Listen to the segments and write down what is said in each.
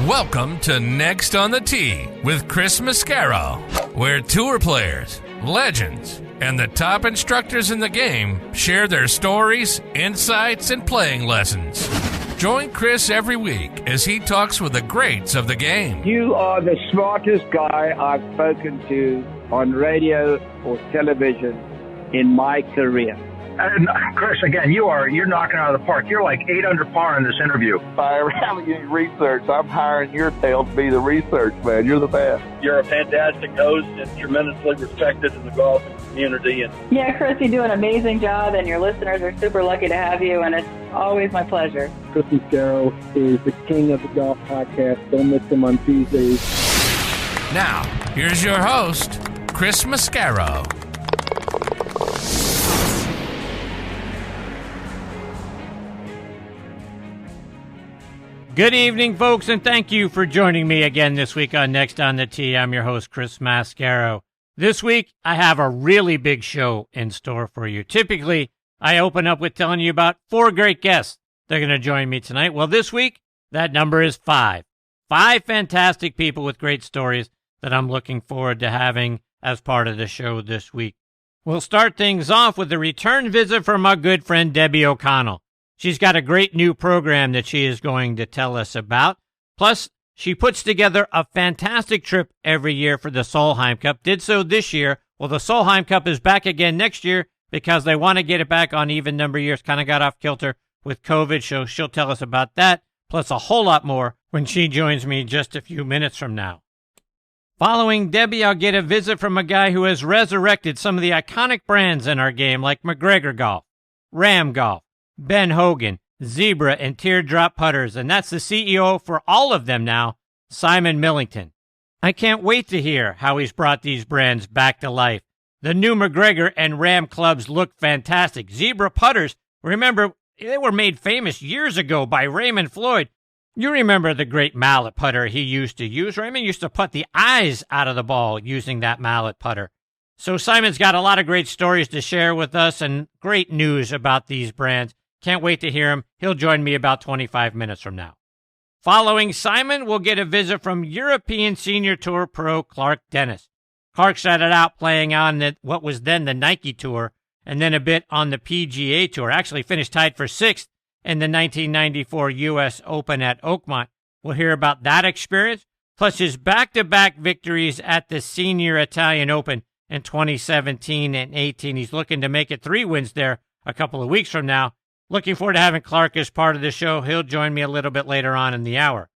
Welcome to Next on the Tee with Chris Mascaro, where tour players, legends, and the top instructors in the game share their stories, insights, and playing lessons. Join Chris every week as he talks with the greats of the game. You are the smartest guy I've spoken to on radio or television in my career. And Chris, again, you're knocking out of the park. You're like 8 under par in this interview. If I ever have any research, I'm hiring your tail to be the research man. You're the best. You're a fantastic host and tremendously respected in the golf community. Yeah, Chris, you do an amazing job, and your listeners are super lucky to have you, and it's always my pleasure. Chris Mascaro is the king of the golf podcast. Don't miss him on Tuesdays. Now, here's your host, Chris Mascaro. Good evening, folks, and thank you for joining me again this week on Next on the Tee. I'm your host, Chris Mascaro. This week, I have a really big show in store for you. Typically, I open up with telling you about 4 great guests that are going to join me tonight. Well, this week, that number is 5. 5 fantastic people with great stories that I'm looking forward to having as part of the show this week. We'll start things off with a return visit from our good friend Debbie O'Connell. She's got a great new program that she is going to tell us about. Plus, she puts together a fantastic trip every year for the Solheim Cup. Did so this year. Well, the Solheim Cup is back again next year because they want to get it back on even number years. Kind of got off kilter with COVID, so she'll tell us about that, plus a whole lot more when she joins me just a few minutes from now. Following Debbie, I'll get a visit from a guy who has resurrected some of the iconic brands in our game like MacGregor Golf, Ram Golf, Ben Hogan, Zebra, and Teardrop putters, and that's the CEO for all of them now, Simon Millington. I can't wait to hear how he's brought these brands back to life. The new MacGregor and Ram clubs look fantastic. Zebra putters, remember, they were made famous years ago by Raymond Floyd. You remember the great mallet putter he used to use. Raymond used to putt the eyes out of the ball using that mallet putter. So Simon's got a lot of great stories to share with us and great news about these brands. Can't wait to hear him. He'll join me about 25 minutes from now. Following Simon, we'll get a visit from European Senior Tour pro Clark Dennis. Clark started out playing on what was then the Nike Tour and then a bit on the PGA Tour. Actually finished tied for 6th in the 1994 U.S. Open at Oakmont. We'll hear about that experience, plus his back-to-back victories at the Senior Italian Open in 2017 and 18. He's looking to make it 3 wins there a couple of weeks from now. Looking forward to having Clark as part of the show. He'll join me a little bit later on in the hour.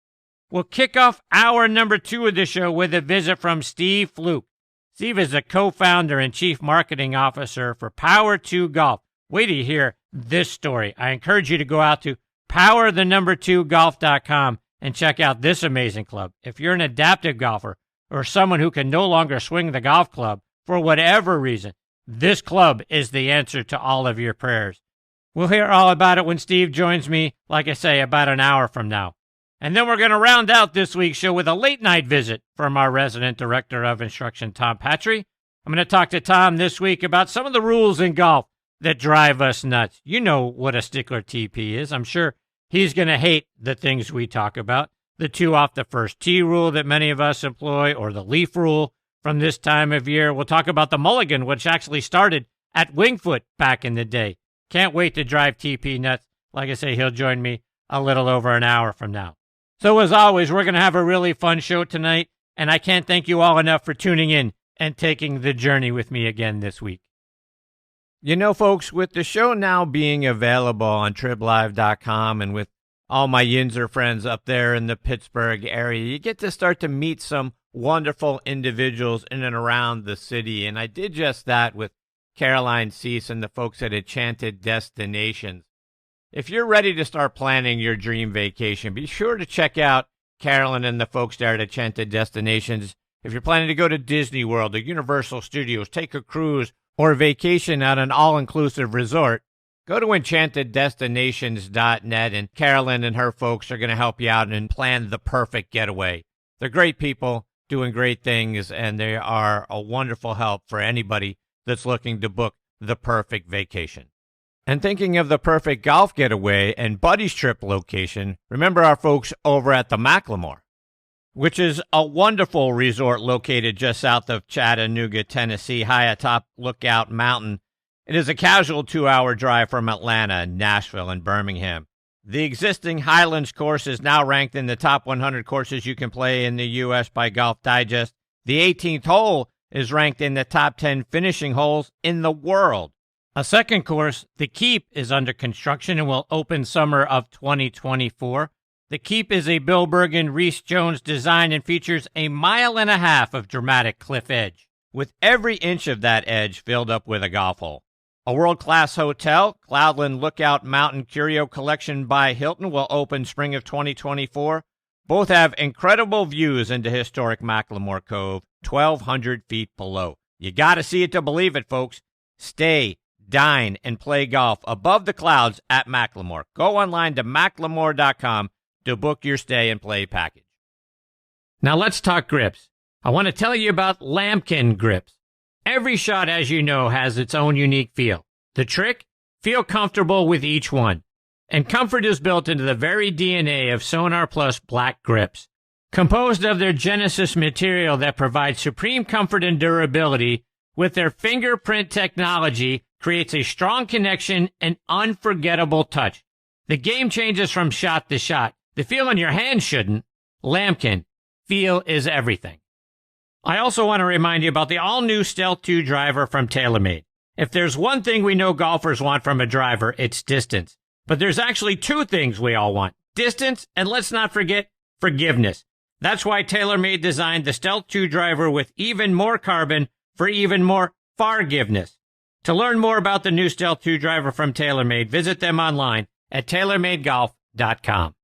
We'll kick off hour number 2 of the show with a visit from Steve Fluke. Steve is a co-founder and chief marketing officer for Power 2 Golf. Wait till you hear this story. I encourage you to go out to power2golf.com and check out this amazing club. If you're an adaptive golfer or someone who can no longer swing the golf club for whatever reason, this club is the answer to all of your prayers. We'll hear all about it when Steve joins me, like I say, about an hour from now. And then we're going to round out this week's show with a late-night visit from our resident director of instruction, Tom Patri. I'm going to talk to Tom this week about some of the rules in golf that drive us nuts. You know what a stickler TP is. I'm sure he's going to hate the things we talk about. The 2 off the first tee rule that many of us employ, or the leaf rule from this time of year. We'll talk about the mulligan, which actually started at Wingfoot back in the day. Can't wait to drive TP nuts. Like I say, he'll join me a little over an hour from now. So as always, we're going to have a really fun show tonight, and I can't thank you all enough for tuning in and taking the journey with me again this week. You know, folks, with the show now being available on TribLive.com and with all my Yinzer friends up there in the Pittsburgh area, you get to start to meet some wonderful individuals in and around the city, and I did just that with Caroline Cease and the folks at Enchanted Destinations. If you're ready to start planning your dream vacation, be sure to check out Carolyn and the folks there at Enchanted Destinations. If you're planning to go to Disney World or Universal Studios, take a cruise, or vacation at an all-inclusive resort, go to enchanteddestinations.net, and Carolyn and her folks are going to help you out and plan the perfect getaway. They're great people doing great things, and they are a wonderful help for anybody that's looking to book the perfect vacation. And thinking of the perfect golf getaway and buddies trip location, remember our folks over at the Macklemore. which is a wonderful resort located just south of Chattanooga, Tennessee, high atop Lookout Mountain. It is a casual 2-hour drive from Atlanta, Nashville, and Birmingham. The existing Highlands course is now ranked in the top 100 courses you can play in the U.S. by Golf Digest. The 18th hole is ranked in the top 10 finishing holes in the world. A second course, The Keep, is under construction and will open summer of 2024. The Keep is a Bill Bergen, Reese Jones design and features a 1.5 miles of dramatic cliff edge, with every inch of that edge filled up with a golf hole. A world-class hotel, Cloudland Lookout Mountain Curio Collection by Hilton, will open spring of 2024. Both have incredible views into historic Macklemore Cove, 1,200 feet below. You got to see it to believe it, folks. Stay, dine, and play golf above the clouds at Macklemore. Go online to macklemore.com to book your stay and play package. Now let's talk grips. I want to tell you about Lambkin grips. Every shot, as you know, has its own unique feel. The trick? Feel comfortable with each one. And comfort is built into the very DNA of Sonar Plus Black grips. Composed of their Genesis material that provides supreme comfort and durability, with their fingerprint technology, creates a strong connection and unforgettable touch. The game changes from shot to shot. The feel in your hand shouldn't. Lambkin. Feel is everything. I also want to remind you about the all-new Stealth 2 driver from TaylorMade. If there's one thing we know golfers want from a driver, it's distance. But there's actually two things we all want. Distance, and let's not forget, forgiveness. That's why TaylorMade designed the Stealth 2 driver with even more carbon for even more forgiveness. To learn more about the new Stealth 2 driver from TaylorMade, visit them online at TaylorMadeGolf.com.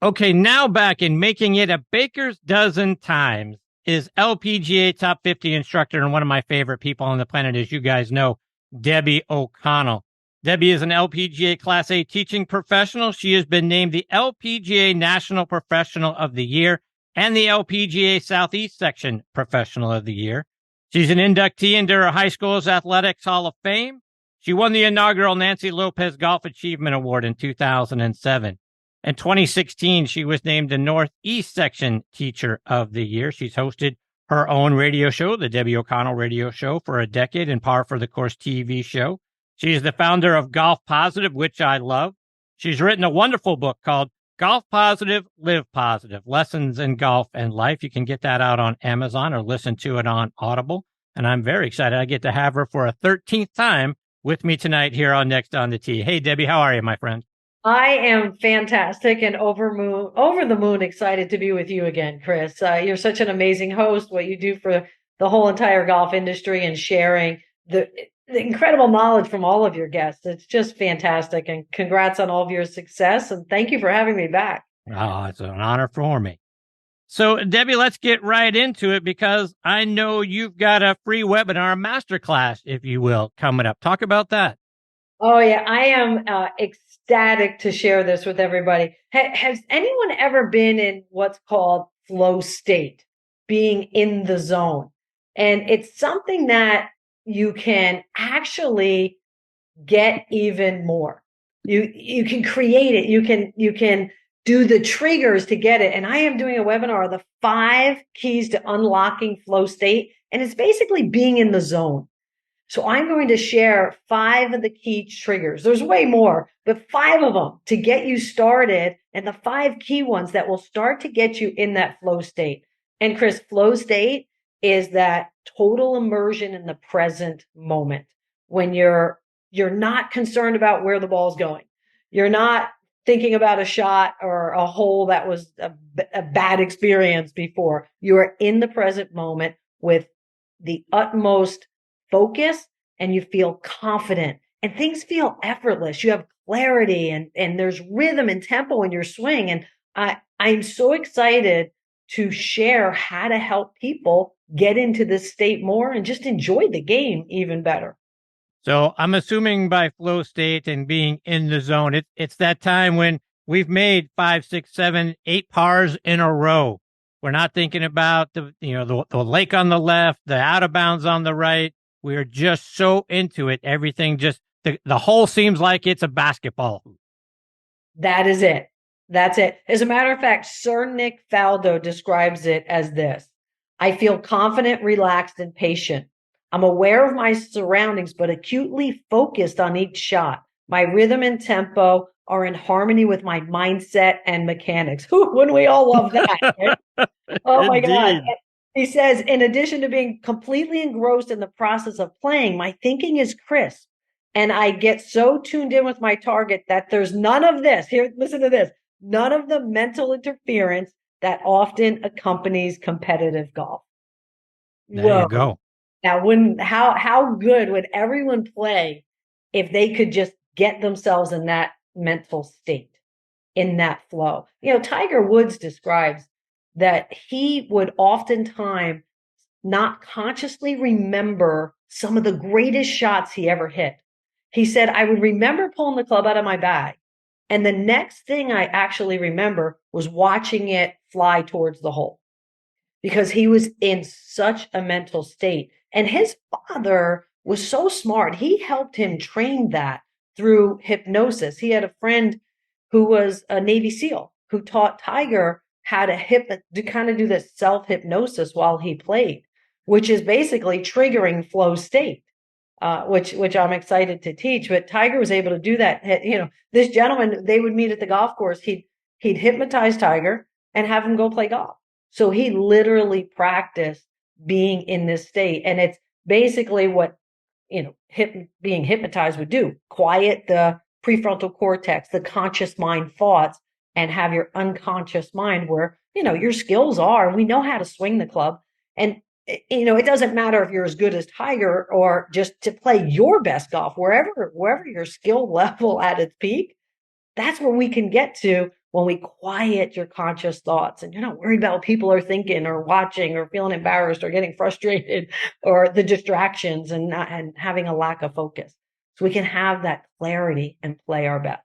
Okay, now back in making it a baker's dozen times is LPGA Top 50 instructor and one of my favorite people on the planet, as you guys know, Debbie O'Connell. Debbie is an LPGA Class A teaching professional. She has been named the LPGA National Professional of the Year and the LPGA Southeast Section Professional of the Year. She's an inductee into her high school's Athletics Hall of Fame. She won the inaugural Nancy Lopez Golf Achievement Award in 2007. In 2016, she was named the Northeast Section Teacher of the Year. She's hosted her own radio show, the Debbie O'Connell Radio Show, for a decade, and Par for the Course TV show. She is the founder of Golf Positive, which I love. She's written a wonderful book called Golf Positive, Live Positive, Lessons in Golf and Life. You can get that out on Amazon or listen to it on Audible. And I'm very excited. I get to have her for a 13th time with me tonight here on Next on the Tee. Hey, Debbie, how are you, my friend? I am fantastic and over the moon excited to be with you again, Chris. You're such an amazing host, what you do for the whole entire golf industry and sharing the incredible knowledge from all of your guests. It's just fantastic. And congrats on all of your success. And thank you for having me back. Oh, it's an honor for me. So, Debbie, let's get right into it because I know you've got a free webinar, a masterclass, if you will, coming up. Talk about that. Oh, yeah. I am ecstatic to share this with everybody. Has anyone ever been in what's called flow state, being in the zone? And it's something that you can actually get even more. You can create it. You can do the triggers to get it. And I am doing a webinar, the 5 keys to unlocking flow state. And it's basically being in the zone. So I'm going to share 5 of the key triggers. There's way more, but 5 of them to get you started, and the 5 key ones that will start to get you in that flow state. And Chris, flow state is that total immersion in the present moment when you're not concerned about where the ball's going. You're not thinking about a shot or a hole that was a bad experience before. You are in the present moment with the utmost focus, and you feel confident and things feel effortless. You have clarity and there's rhythm and tempo in your swing. And I'm so excited to share how to help people get into this state more and just enjoy the game even better. So I'm assuming by flow state and being in the zone, it's that time when we've made 5, 6, 7, 8 pars in a row. We're not thinking about the lake on the left, the out of bounds on the right. We are just so into it. Everything just, the hole seems like it's a basketball. That is it. That's it. As a matter of fact, Sir Nick Faldo describes it as this: I feel confident, relaxed, and patient. I'm aware of my surroundings, but acutely focused on each shot. My rhythm and tempo are in harmony with my mindset and mechanics. Wouldn't we all love that? Right? Oh my God. He says, in addition to being completely engrossed in the process of playing, my thinking is crisp. And I get so tuned in with my target that there's none of this. Here, listen to this. None of the mental interference that often accompanies competitive golf. There you go. Now, how good would everyone play if they could just get themselves in that mental state, in that flow? You know, Tiger Woods describes that he would oftentimes not consciously remember some of the greatest shots he ever hit. He said, I would remember pulling the club out of my bag, and the next thing I actually remember was watching it fly towards the hole, because he was in such a mental state. And his father was so smart. He helped him train that through hypnosis. He had a friend who was a Navy SEAL who taught Tiger how to kind of do this self-hypnosis while he played, which is basically triggering flow state, which I'm excited to teach. But Tiger was able to do that. You know, this gentleman, they would meet at the golf course. He'd hypnotize Tiger and have him go play golf. So he literally practiced being in this state. And it's basically what, you know, being hypnotized would do: quiet the prefrontal cortex, the conscious mind thoughts, and have your unconscious mind where, you know, your skills are. We know how to swing the club. And, you know, it doesn't matter if you're as good as Tiger or just to play your best golf, wherever your skill level at its peak, that's where we can get to when we quiet your conscious thoughts and you're not worried about what people are thinking or watching or feeling embarrassed or getting frustrated or the distractions and having a lack of focus. So we can have that clarity and play our best.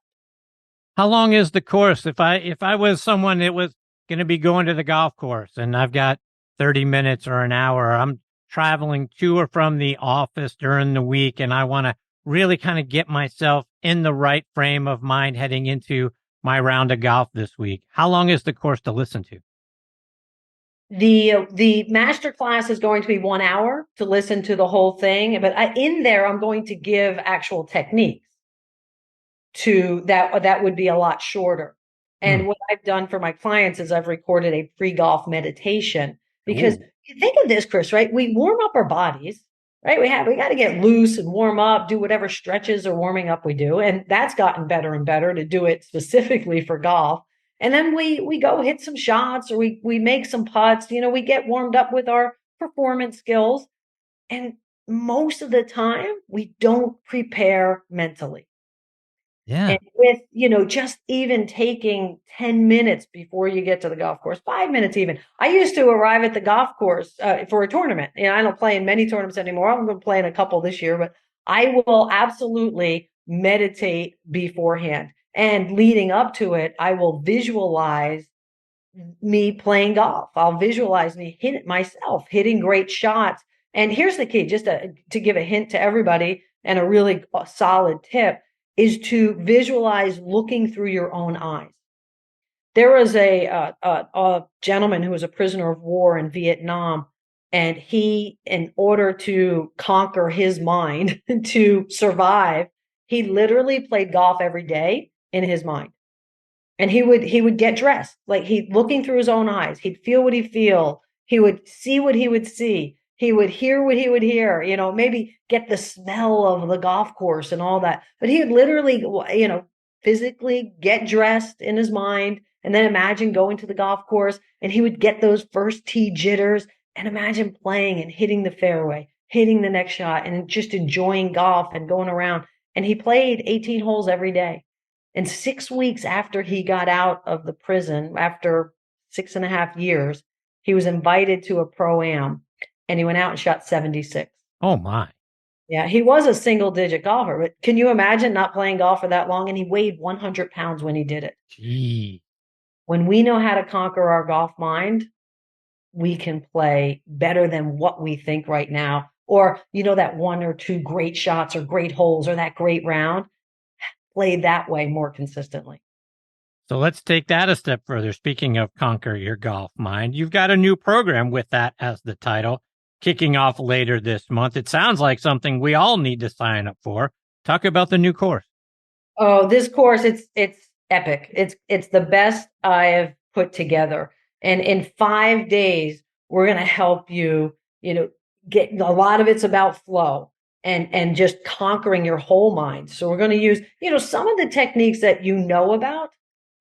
How long is the course? If I was someone that was going to be going to the golf course and I've got 30 minutes or an hour, I'm traveling to or from the office during the week, and I want to really kind of get myself in the right frame of mind heading into my round of golf this week, how long is the course to listen to? The master class is going to be 1 hour to listen to the whole thing, but in there I'm going to give actual techniques to that would be a lot shorter. And what I've done for my clients is I've recorded a pre-golf meditation, because you think of this, Chris, right? We warm up our bodies, right? We got to get loose and warm up, do whatever stretches or warming up we do. And that's gotten better and better to do it specifically for golf. And then we go hit some shots, or we make some putts, you know, we get warmed up with our performance skills. And most of the time we don't prepare mentally. Yeah. And with, you know, just even taking 10 minutes before you get to the golf course, 5 minutes even. I used to arrive at the golf course for a tournament. You know, I don't play in many tournaments anymore. I'm going to play in a couple this year, but I will absolutely meditate beforehand. And leading up to it, I will visualize me playing golf. I'll visualize me hitting great shots. And here's the key, just to give a hint to everybody and a really solid tip, is to visualize looking through your own eyes. There was a gentleman who was a prisoner of war in Vietnam, and he, in order to conquer his mind to survive, he literally played golf every day in his mind. And he would get dressed, like he looking through his own eyes. He'd feel what he'd feel. He would see what he would see. He would hear what he would hear, you know, maybe get the smell of the golf course and all that. But he would literally, you know, physically get dressed in his mind and then imagine going to the golf course, and he would get those first tee jitters and imagine playing and hitting the fairway, hitting the next shot, and just enjoying golf and going around. And he played 18 holes every day. And 6 weeks after he got out of the prison, after 6.5 years, he was invited to a pro-am. And he went out and shot 76. Oh, my. Yeah, he was a single-digit golfer. But can you imagine not playing golf for that long? And he weighed 100 pounds when he did it. Gee. When we know how to conquer our golf mind, we can play better than what we think right now. Or, you know, that 1 or 2 great shots or great holes or that great round, play that way more consistently. So let's take that a step further. Speaking of Conquer Your Golf Mind, you've got a new program with that as the title, kicking off later this month. It sounds like something we all need to sign up for. Talk about the new course. Oh, this course, it's epic. It's the best I have put together. And in 5 days, we're going to help you, get a lot of it's about flow and just conquering your whole mind. So we're going to use, some of the techniques that you know about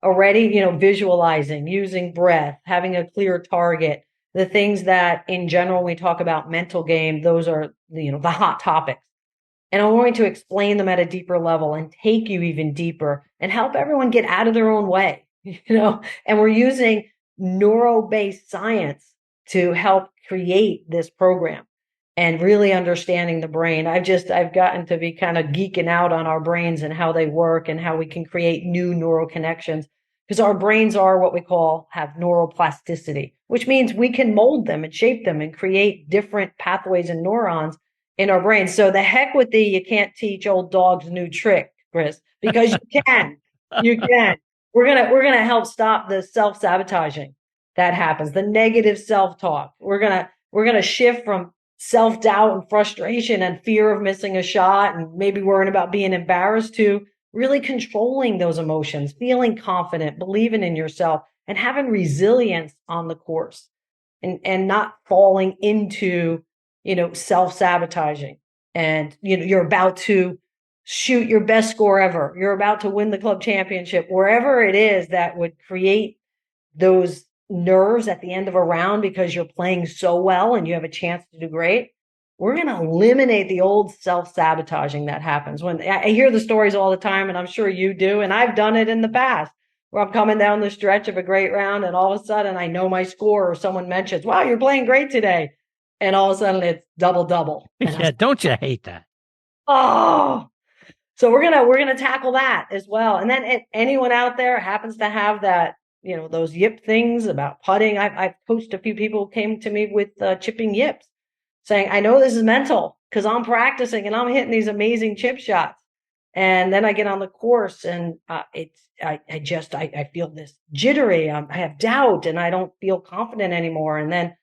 already, visualizing, using breath, having a clear target, the things that in general, we talk about mental game, those are, the hot topics. And I'm going to explain them at a deeper level and take you even deeper and help everyone get out of their own way, and we're using neuro-based science to help create this program and really understanding the brain. I've gotten to be kind of geeking out on our brains and how they work and how we can create new neural connections, because our brains are what we have neuroplasticity, which means we can mold them and shape them and create different pathways and neurons in our brains. So the heck with you can't teach old dogs a new trick, Chris, because you can. You can. We're gonna help stop the self-sabotaging that happens, the negative self-talk. We're gonna shift from self-doubt and frustration and fear of missing a shot and maybe worrying about being embarrassed to really controlling those emotions, feeling confident, believing in yourself, and having resilience on the course and not falling into, self-sabotaging. And, you're about to shoot your best score ever. You're about to win the club championship, wherever it is that would create those nerves at the end of a round because you're playing so well and you have a chance to do great. We're going to eliminate the old self-sabotaging that happens. When I hear the stories all the time, and I'm sure you do, and I've done it in the past, where I'm coming down the stretch of a great round and all of a sudden I know my score, or someone mentions, wow, you're playing great today. And all of a sudden it's double. Yeah, don't you hate that? Oh, so we're gonna tackle that as well. And then if anyone out there happens to have that, those yip things about putting, I've coached a few people who came to me with chipping yips, saying, I know this is mental because I'm practicing and I'm hitting these amazing chip shots. And then I get on the course and I feel this jittery. I have doubt and I don't feel confident anymore. And then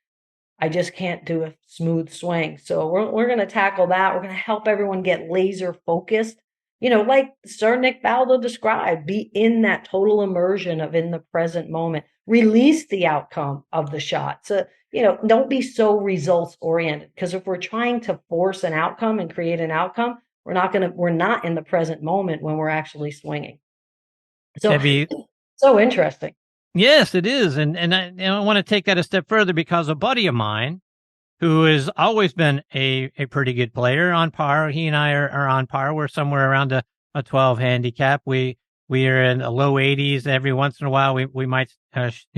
I just can't do a smooth swing. So we're going to tackle that. We're going to help everyone get laser focused. Like Sir Nick Baldo described, be in that total immersion of in the present moment, release the outcome of the shot. So, don't be so results oriented, because if we're trying to force an outcome and create an outcome, we're not in the present moment when we're actually swinging. So, Debbie, so interesting. Yes, it is. And I want to take that a step further, because a buddy of mine who has always been a pretty good player on par, he and I are on par. We're somewhere around a 12 handicap. We are in the low 80s. Every once in a while, we might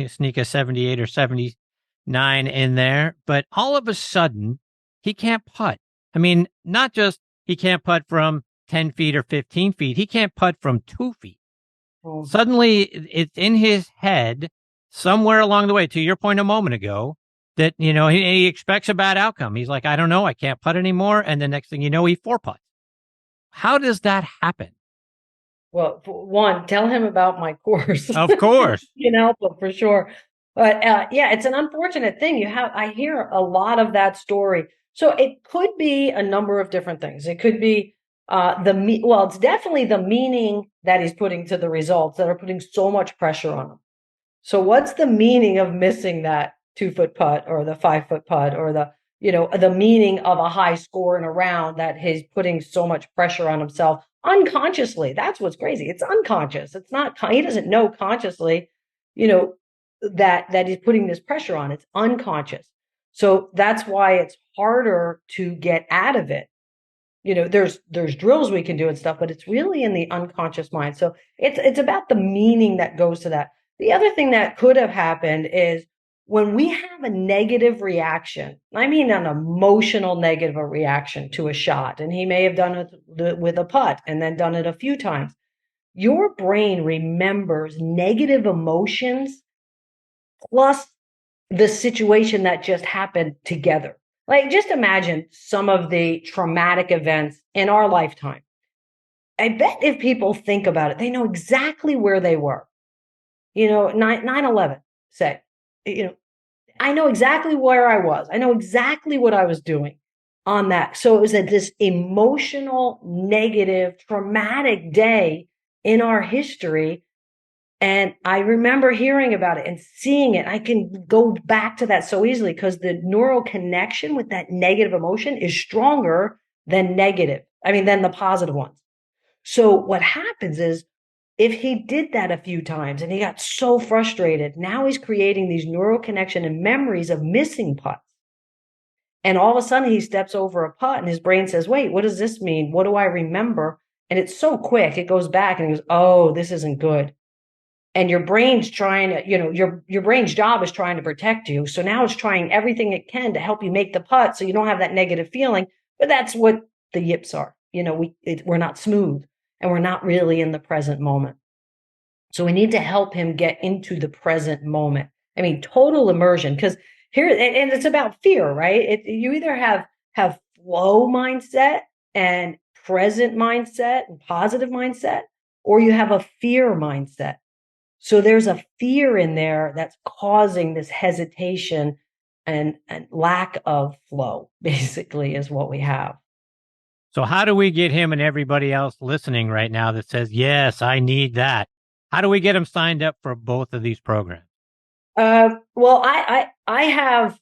sneak a 78 or 79 in there. But all of a sudden, he can't putt. I mean, not just he can't putt from 10 feet or 15 feet. He can't putt from 2 feet. Suddenly, it's in his head somewhere along the way, to your point a moment ago, that, he expects a bad outcome. He's like, I don't know, I can't putt anymore. And the next thing you know, he 4-putts. How does that happen? Well, one, tell him about my course. Of course. For sure. But it's an unfortunate thing. I hear a lot of that story. So it could be a number of different things. It could be it's definitely the meaning that he's putting to the results that are putting so much pressure on him. So what's the meaning of missing that 2-foot putt or the 5-foot putt or the meaning of a high score in a round that he's putting so much pressure on himself unconsciously? That's what's crazy. It's unconscious. It's not, he doesn't know consciously, that he's putting this pressure on. It's unconscious. So that's why it's harder to get out of it. There's drills we can do and stuff, but it's really in the unconscious mind. So it's about the meaning that goes to that. The other thing that could have happened is when we have a negative reaction, I mean, an emotional negative reaction to a shot, and he may have done it with a putt and then done it a few times. Your brain remembers negative emotions plus the situation that just happened together. Like, just imagine some of the traumatic events in our lifetime. I bet if people think about it, they know exactly where they were. 9/11, say, I know exactly where I was. I know exactly what I was doing on that. So it was this emotional, negative, traumatic day in our history. And I remember hearing about it and seeing it. I can go back to that so easily because the neural connection with that negative emotion is stronger than than the positive ones. So what happens is if he did that a few times and he got so frustrated, now he's creating these neural connection and memories of missing putts. And all of a sudden he steps over a putt and his brain says, wait, what does this mean? What do I remember? And it's so quick. It goes back and he goes, oh, this isn't good. And your brain's trying to, your brain's job is trying to protect you. So now it's trying everything it can to help you make the putt so you don't have that negative feeling. But that's what the yips are. We're not smooth and we're not really in the present moment. So we need to help him get into the present moment. I mean, total immersion, because here, and it's about fear, right? You either have flow mindset and present mindset and positive mindset, or you have a fear mindset. So there's a fear in there that's causing this hesitation and lack of flow, basically, is what we have. So how do we get him and everybody else listening right now that says, yes, I need that? How do we get them signed up for both of these programs? Well, I have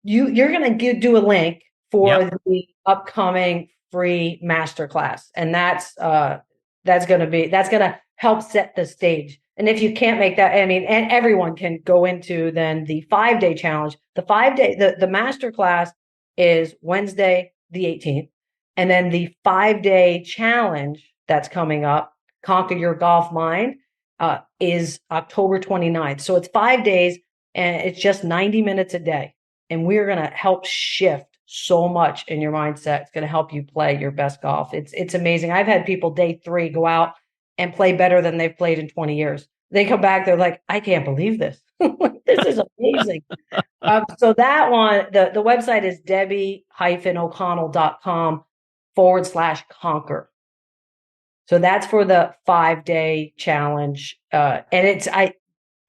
you're going to do a link for the upcoming free masterclass, and that's going to help set the stage. And if you can't make that, and everyone can go into then the 5-day challenge. The 5-day, the masterclass is Wednesday, the 18th. And then the 5-day challenge that's coming up, Conquer Your Golf Mind, is October 29th. So it's 5 days and it's just 90 minutes a day. And we're going to help shift so much in your mindset. It's going to help you play your best golf. It's amazing. I've had people day 3 go out and play better than they've played in 20 years. They come back, they're like, I can't believe this. This is amazing. So that one, the website is debbie-o'connell.com/conquer. So that's for the 5-day challenge. And I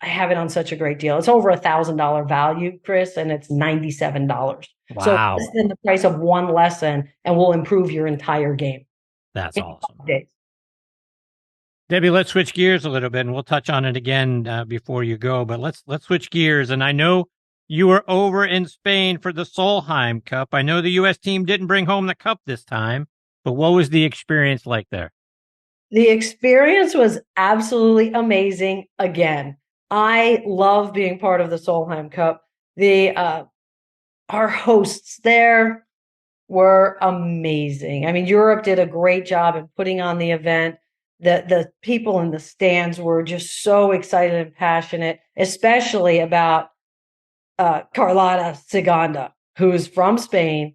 have it on such a great deal. It's over $1,000 value, Chris, and it's $97. Wow. So less than the price of one lesson and will improve your entire game. That's awesome. 5 days. Debbie, let's switch gears a little bit, and we'll touch on it again before you go. But let's switch gears. And I know you were over in Spain for the Solheim Cup. I know the U.S. team didn't bring home the cup this time, but what was the experience like there? The experience was absolutely amazing. Again, I love being part of the Solheim Cup. Our hosts there were amazing. Europe did a great job in putting on the event. The people in the stands were just so excited and passionate, especially about Carlota Ciganda, who's from Spain.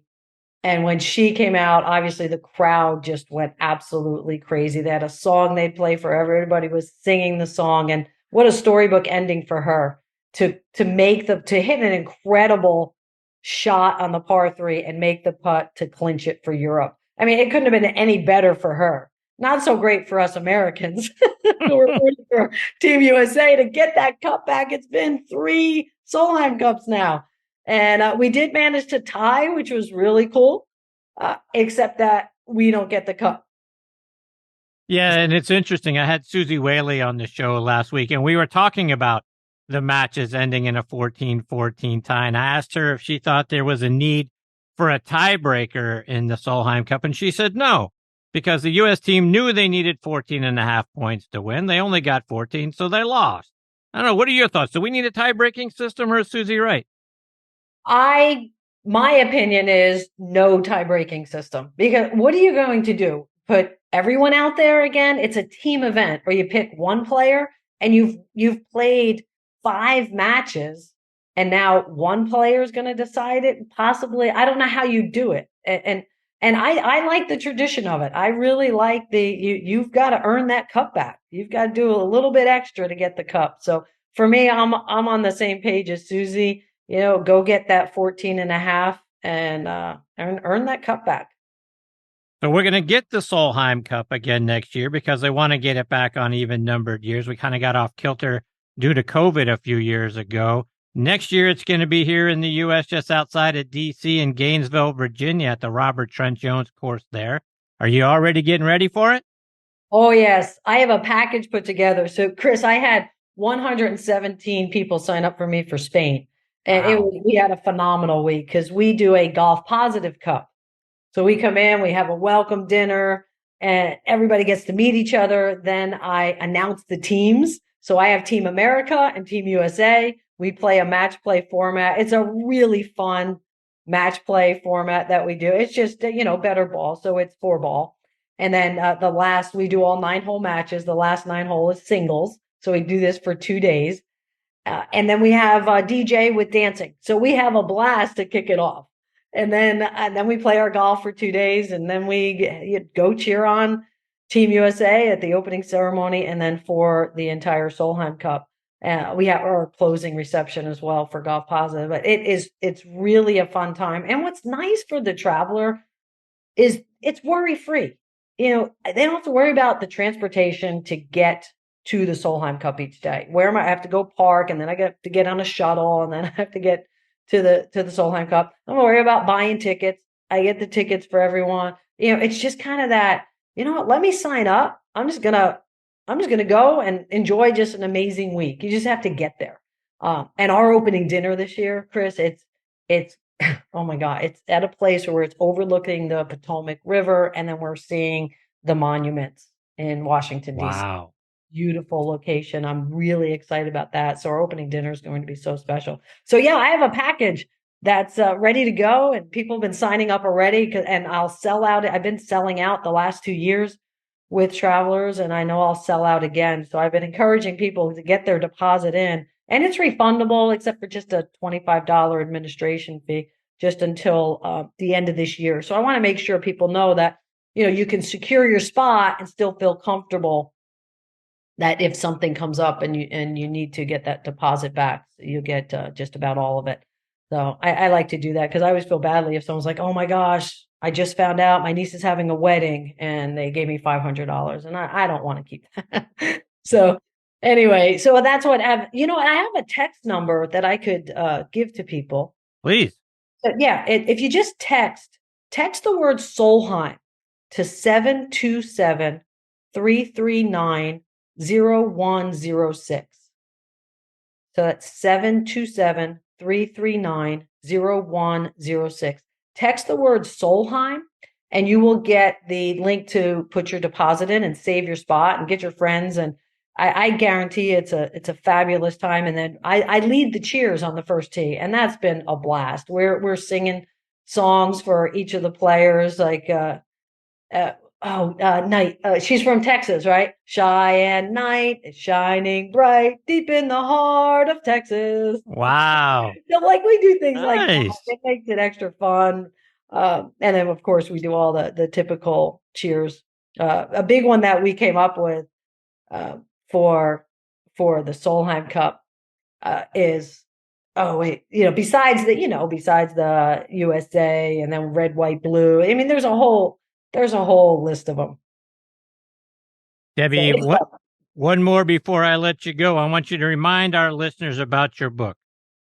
And when she came out, obviously the crowd just went absolutely crazy. They had a song they'd play forever. Everybody was singing the song. And what a storybook ending for her to hit an incredible shot on the par 3 and make the putt to clinch it for Europe. It couldn't have been any better for her. Not so great for us Americans who were rooting for Team USA to get that cup back. It's been 3 Solheim Cups now. And we did manage to tie, which was really cool, except that we don't get the cup. Yeah, and it's interesting. I had Susie Whaley on the show last week, and we were talking about the matches ending in a 14-14 tie. And I asked her if she thought there was a need for a tiebreaker in the Solheim Cup, and she said no, because the U.S. team knew they needed 14.5 points to win. They only got 14, so they lost. I don't know. What are your thoughts? Do we need a tie-breaking system, or is Susie right? My opinion is no tie-breaking system, because what are you going to do? Put everyone out there again? It's a team event, or you pick one player and you've played 5 matches and now one player is going to decide it. Possibly. I don't know how you do it. And I like the tradition of it. I really like you've got to earn that cup back. You've got to do a little bit extra to get the cup. So for me, I'm on the same page as Susie. Go get that 14.5 and earn that cup back. So we're going to get the Solheim Cup again next year because they want to get it back on even numbered years. We kind of got off kilter due to COVID a few years ago. Next year, it's going to be here in the U.S., just outside of D.C. in Gainesville, Virginia, at the Robert Trent Jones course there. Are you already getting ready for it? Oh, yes. I have a package put together. So, Chris, I had 117 people sign up for me for Spain. And Wow. we had a phenomenal week because we do a Golf Positive Cup. So we come in, we have a welcome dinner, and everybody gets to meet each other. Then I announce the teams. So I have Team America and Team USA. We play a match play format. It's a really fun match play format that we do. It's just, better ball. So it's 4-ball. And then we do all 9-hole matches. The last 9 hole is singles. So we do this for 2 days. And then we have DJ with dancing. So we have a blast to kick it off. And then we play our golf for 2 days, and then we go cheer on Team USA at the opening ceremony, and then for the entire Solheim Cup, we have our closing reception as well for Golf Positive. But it's really a fun time. And what's nice for the traveler is it's worry free. They don't have to worry about the transportation to get to the Solheim Cup each day. Where am I have to go park, and then I got to get on a shuttle, and then I have to get to the Solheim Cup. Don't worry about buying tickets. I get the tickets for everyone. It's just kind of that, let me sign up. I'm just gonna go and enjoy just an amazing week. You just have to get there. And our opening dinner this year, Chris, it's oh my God, it's at a place where it's overlooking the Potomac River, and then we're seeing the monuments in Washington, D.C. Wow. Beautiful location. I'm really excited about that. So our opening dinner is going to be so special. So yeah, I have a package that's ready to go, and people have been signing up already, and I'll sell out. I've been selling out the last 2 years with travelers, and I know I'll sell out again. So I've been encouraging people to get their deposit in, and it's refundable except for just a $25 administration fee just until the end of this year. So I want to make sure people know that, you can secure your spot and still feel comfortable that if something comes up and you need to get that deposit back, you get just about all of it. So I like to do that because I always feel badly if someone's like, oh my gosh, I just found out my niece is having a wedding and they gave me $500, and I don't want to keep that. So anyway, so that's what I have a text number that I could give to people. Please. So, yeah, if you just text the word Solheim to 727-339-0106. So that's 727-339-0106. Text the word Solheim, and you will get the link to put your deposit in and save your spot and get your friends. And I guarantee it's a fabulous time. And then I lead the cheers on the first tee, and that's been a blast. We're singing songs for each of the players, like Night. She's from Texas, right? Cheyenne night is shining bright deep in the heart of Texas. Wow. So we do things Nice. like that. It makes it extra fun. And then, of course, we do all the typical cheers. A big one that we came up with for the Solheim Cup is, besides the USA and then red, white, blue. I mean, there's a whole list of them. Debbie, one more before I let you go. I want you to remind our listeners about your book,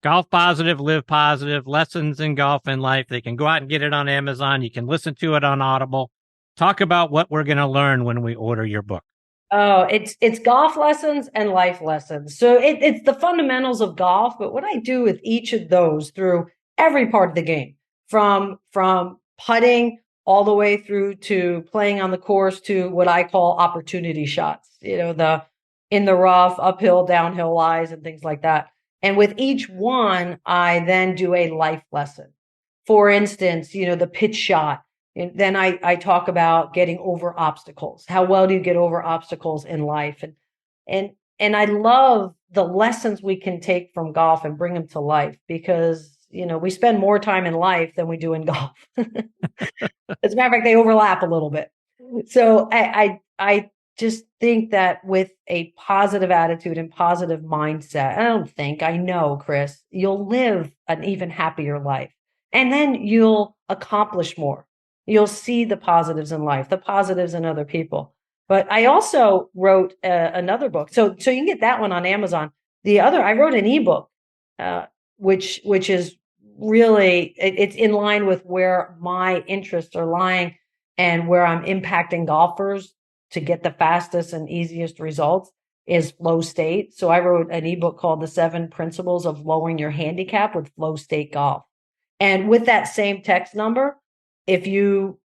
Golf Positive, Live Positive, Lessons in Golf and Life. They can go out and get it on Amazon. You can listen to it on Audible. Talk about what we're going to learn when we order your book. Oh, it's golf lessons and life lessons. So it's the fundamentals of golf, but what I do with each of those through every part of the game, from putting all the way through to playing on the course to what I call opportunity shots, the in the rough, uphill, downhill lies and things like that. And with each one, I then do a life lesson. For instance, the pitch shot. And then I talk about getting over obstacles. How well do you get over obstacles in life? And I love the lessons we can take from golf and bring them to life, because we spend more time in life than we do in golf. As a matter of fact, they overlap a little bit. So I just think that with a positive attitude and positive mindset, I know, Chris, you'll live an even happier life. And then you'll accomplish more. You'll see the positives in life, the positives in other people. But I also wrote another book. So you can get that one on Amazon. I wrote an ebook, which is really, it's in line with where my interests are lying and where I'm impacting golfers to get the fastest and easiest results is flow state. So I wrote an ebook called The 7 Principles of Lowering Your Handicap with Flow State Golf. And with that same text number, if you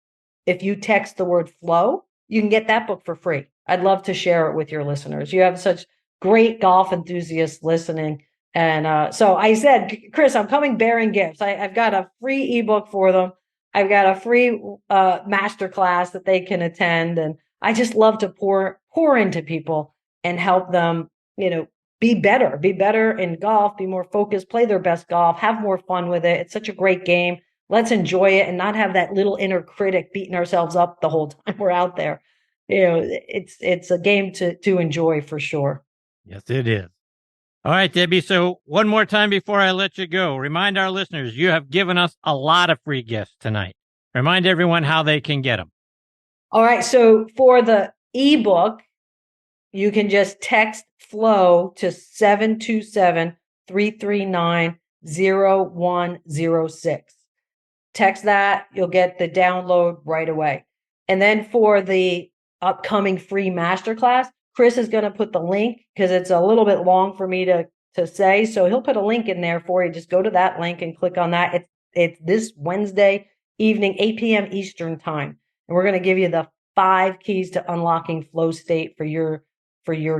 text the word flow, you can get that book for free. I'd love to share it with your listeners. You have such great golf enthusiasts listening. And so I said, Chris, I'm coming bearing gifts. I've got a free ebook for them. I've got a free masterclass that they can attend. And I just love to pour into people and help them, be better in golf, be more focused, play their best golf, have more fun with it. It's such a great game. Let's enjoy it and not have that little inner critic beating ourselves up the whole time we're out there. It's a game to enjoy for sure. Yes, it is. All right, Debbie. So one more time before I let you go, remind our listeners, you have given us a lot of free gifts tonight. Remind everyone how they can get them. All right. So for the ebook, you can just text FLOW to 727-339-0106. Text that, you'll get the download right away. And then for the upcoming free masterclass, Chris is going to put the link because it's a little bit long for me to say. So he'll put a link in there for you. Just go to that link and click on that. It's this Wednesday evening, 8 p.m. Eastern time. And we're going to give you the 5 keys to unlocking flow state for your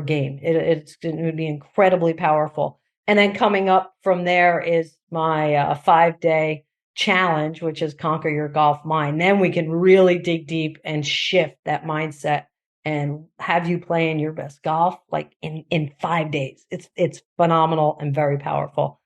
game. It's going to be incredibly powerful. And then coming up from there is my 5-day challenge, which is Conquer Your Golf Mind. Then we can really dig deep and shift that mindset and have you playing your best golf like in 5 days. It's phenomenal and very powerful.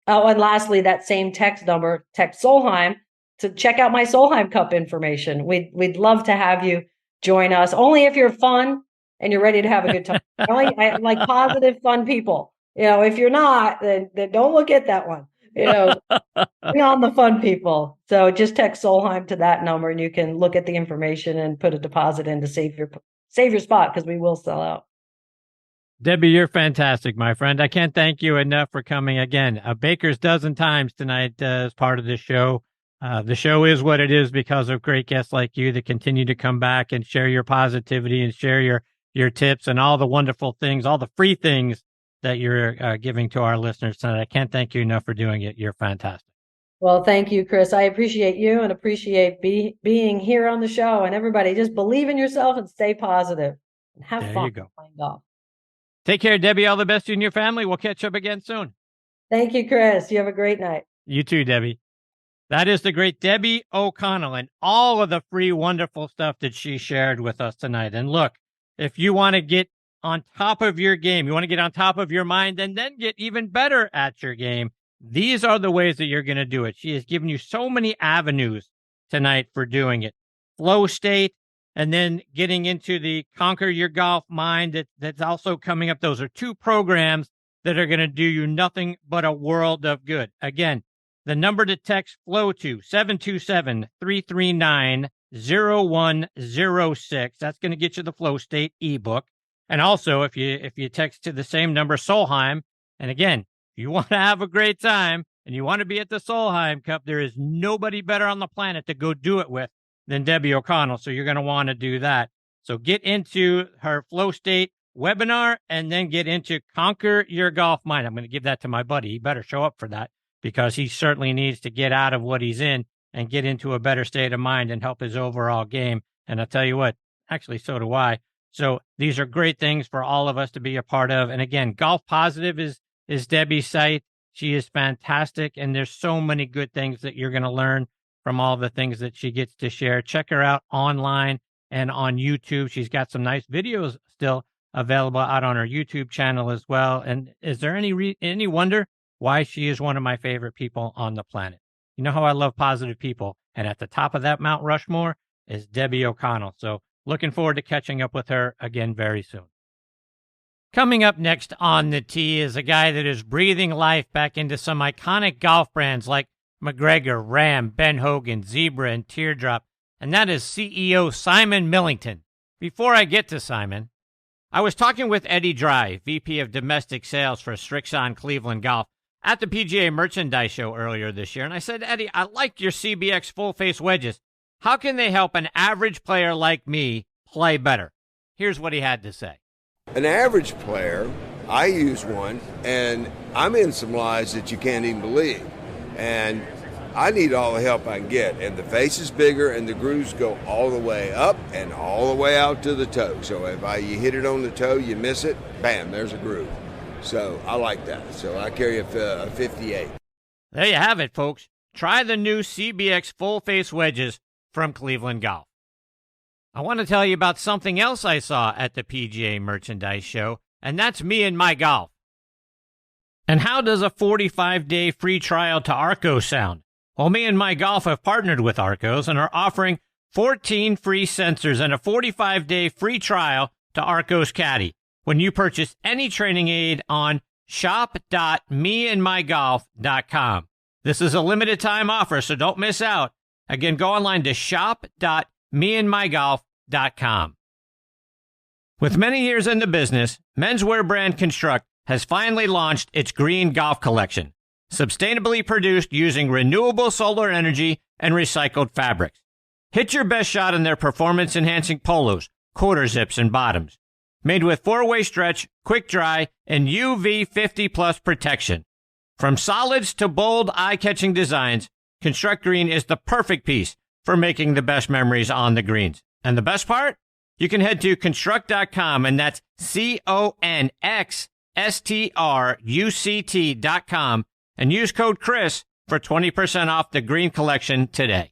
Oh, and lastly, that same text number, text Solheim to check out my Solheim Cup information. We'd love to have you join us. Only if you're fun and you're ready to have a good time. I like positive, fun people. If you're not, then don't look at that one. Be on the fun people. So just text Solheim to that number and you can look at the information and put a deposit in to save your spot because we will sell out. Debbie, you're fantastic, my friend. I can't thank you enough for coming again. A baker's dozen times tonight as part of this show. The show is what it is because of great guests like you that continue to come back and share your positivity and share your tips and all the wonderful things, all the free things that you're giving to our listeners tonight. I can't thank you enough for doing it. You're fantastic. Well, thank you, Chris. I appreciate you and appreciate being here on the show. And everybody, just believe in yourself and stay positive and have fun. There you go. Playing golf. Take care, Debbie. All the best to you and your family. We'll catch up again soon. Thank you, Chris. You have a great night. You too, Debbie. That is the great Debbie O'Connell and all of the free, wonderful stuff that she shared with us tonight. And look, if you want to get on top of your game, you want to get on top of your mind and then get even better at your game, these are the ways that you're going to do it. She has given you so many avenues tonight for doing it. Flow state, and then getting into the Conquer Your Golf Mind that's also coming up. Those are 2 programs that are going to do you nothing but a world of good. Again, the number to text FLOW to 727-339-0106. That's going to get you the Flow State ebook. And also, if you text to the same number, Solheim, and again, if you want to have a great time and you want to be at the Solheim Cup, there is nobody better on the planet to go do it with than Debbie O'Connell. So you're going to want to do that. So get into her Flow State webinar and then get into Conquer Your Golf Mind. I'm going to give that to my buddy. He better show up for that because he certainly needs to get out of what he's in and get into a better state of mind and help his overall game. And I'll tell you what, actually, so do I. So these are great things for all of us to be a part of. And again, Golf Positive is Debbie's site. She is fantastic. And there's so many good things that you're going to learn from all the things that she gets to share. Check her out online and on YouTube. She's got some nice videos still available out on her YouTube channel as well. And is there any wonder why she is one of my favorite people on the planet? You know how I love positive people. And at the top of that Mount Rushmore is Debbie O'Connell. So looking forward to catching up with her again very soon. Coming up next on the tee is a guy that is breathing life back into some iconic golf brands like MacGregor, Ram, Ben Hogan, Zebra, and Teardrop, and that is CEO Simon Millington. Before I get to Simon, I was talking with Eddie Dry, VP of Domestic Sales for Strixon Cleveland Golf, at the PGA Merchandise Show earlier this year, and I said, Eddie, I like your CBX full-face wedges. How can they help an average player like me play better? Here's what he had to say. An average player, I use one, and I'm in some lies that you can't even believe. And I need all the help I can get. And the face is bigger, and the grooves go all the way up and all the way out to the toe. So if you hit it on the toe, you miss it, bam, there's a groove. So I like that. So I carry a 58. There you have it, folks. Try the new CBX full-face wedges from Cleveland Golf. I want to tell you about something else I saw at the PGA Merchandise Show, and that's me and my golf. And how does a 45-day free trial to Arco sound? Well, me and my golf have partnered with Arcos and are offering 14 free sensors and a 45-day free trial to Arcos Caddy when you purchase any training aid on shop.meandmygolf.com. This is a limited time offer, so don't miss out. Again, go online to shop.meandmygolf.com. With many years in the business, menswear brand Construct has finally launched its green golf collection, sustainably produced using renewable solar energy and recycled fabrics. Hit your best shot in their performance-enhancing polos, quarter zips, and bottoms. Made with 4-way stretch, quick dry, and UV 50+ protection. From solids to bold, eye-catching designs, Construct Green is the perfect piece for making the best memories on the greens. And the best part? You can head to construct.com, and that's CONXSTRUCT.com, and use code Chris for 20% off the green collection today.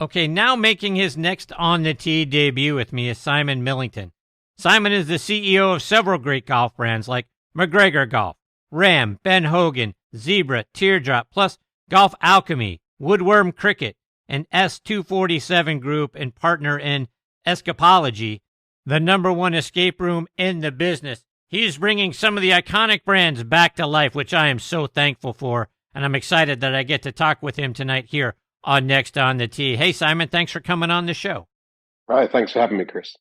Okay, now making his next On the Tee debut with me is Simon Millington. Simon is the CEO of several great golf brands like MacGregor Golf, Ram, Ben Hogan, Zebra, Teardrop, plus Golf Alchemy, Woodworm Cricket, and S247 Group, and partner in Escapology, the #1 escape room in the business. He's bringing some of the iconic brands back to life, which I am so thankful for, and I'm excited that I get to talk with him tonight here on Next on the Tee. Hey, Simon, thanks for coming on the show. All right, thanks for having me, Chris.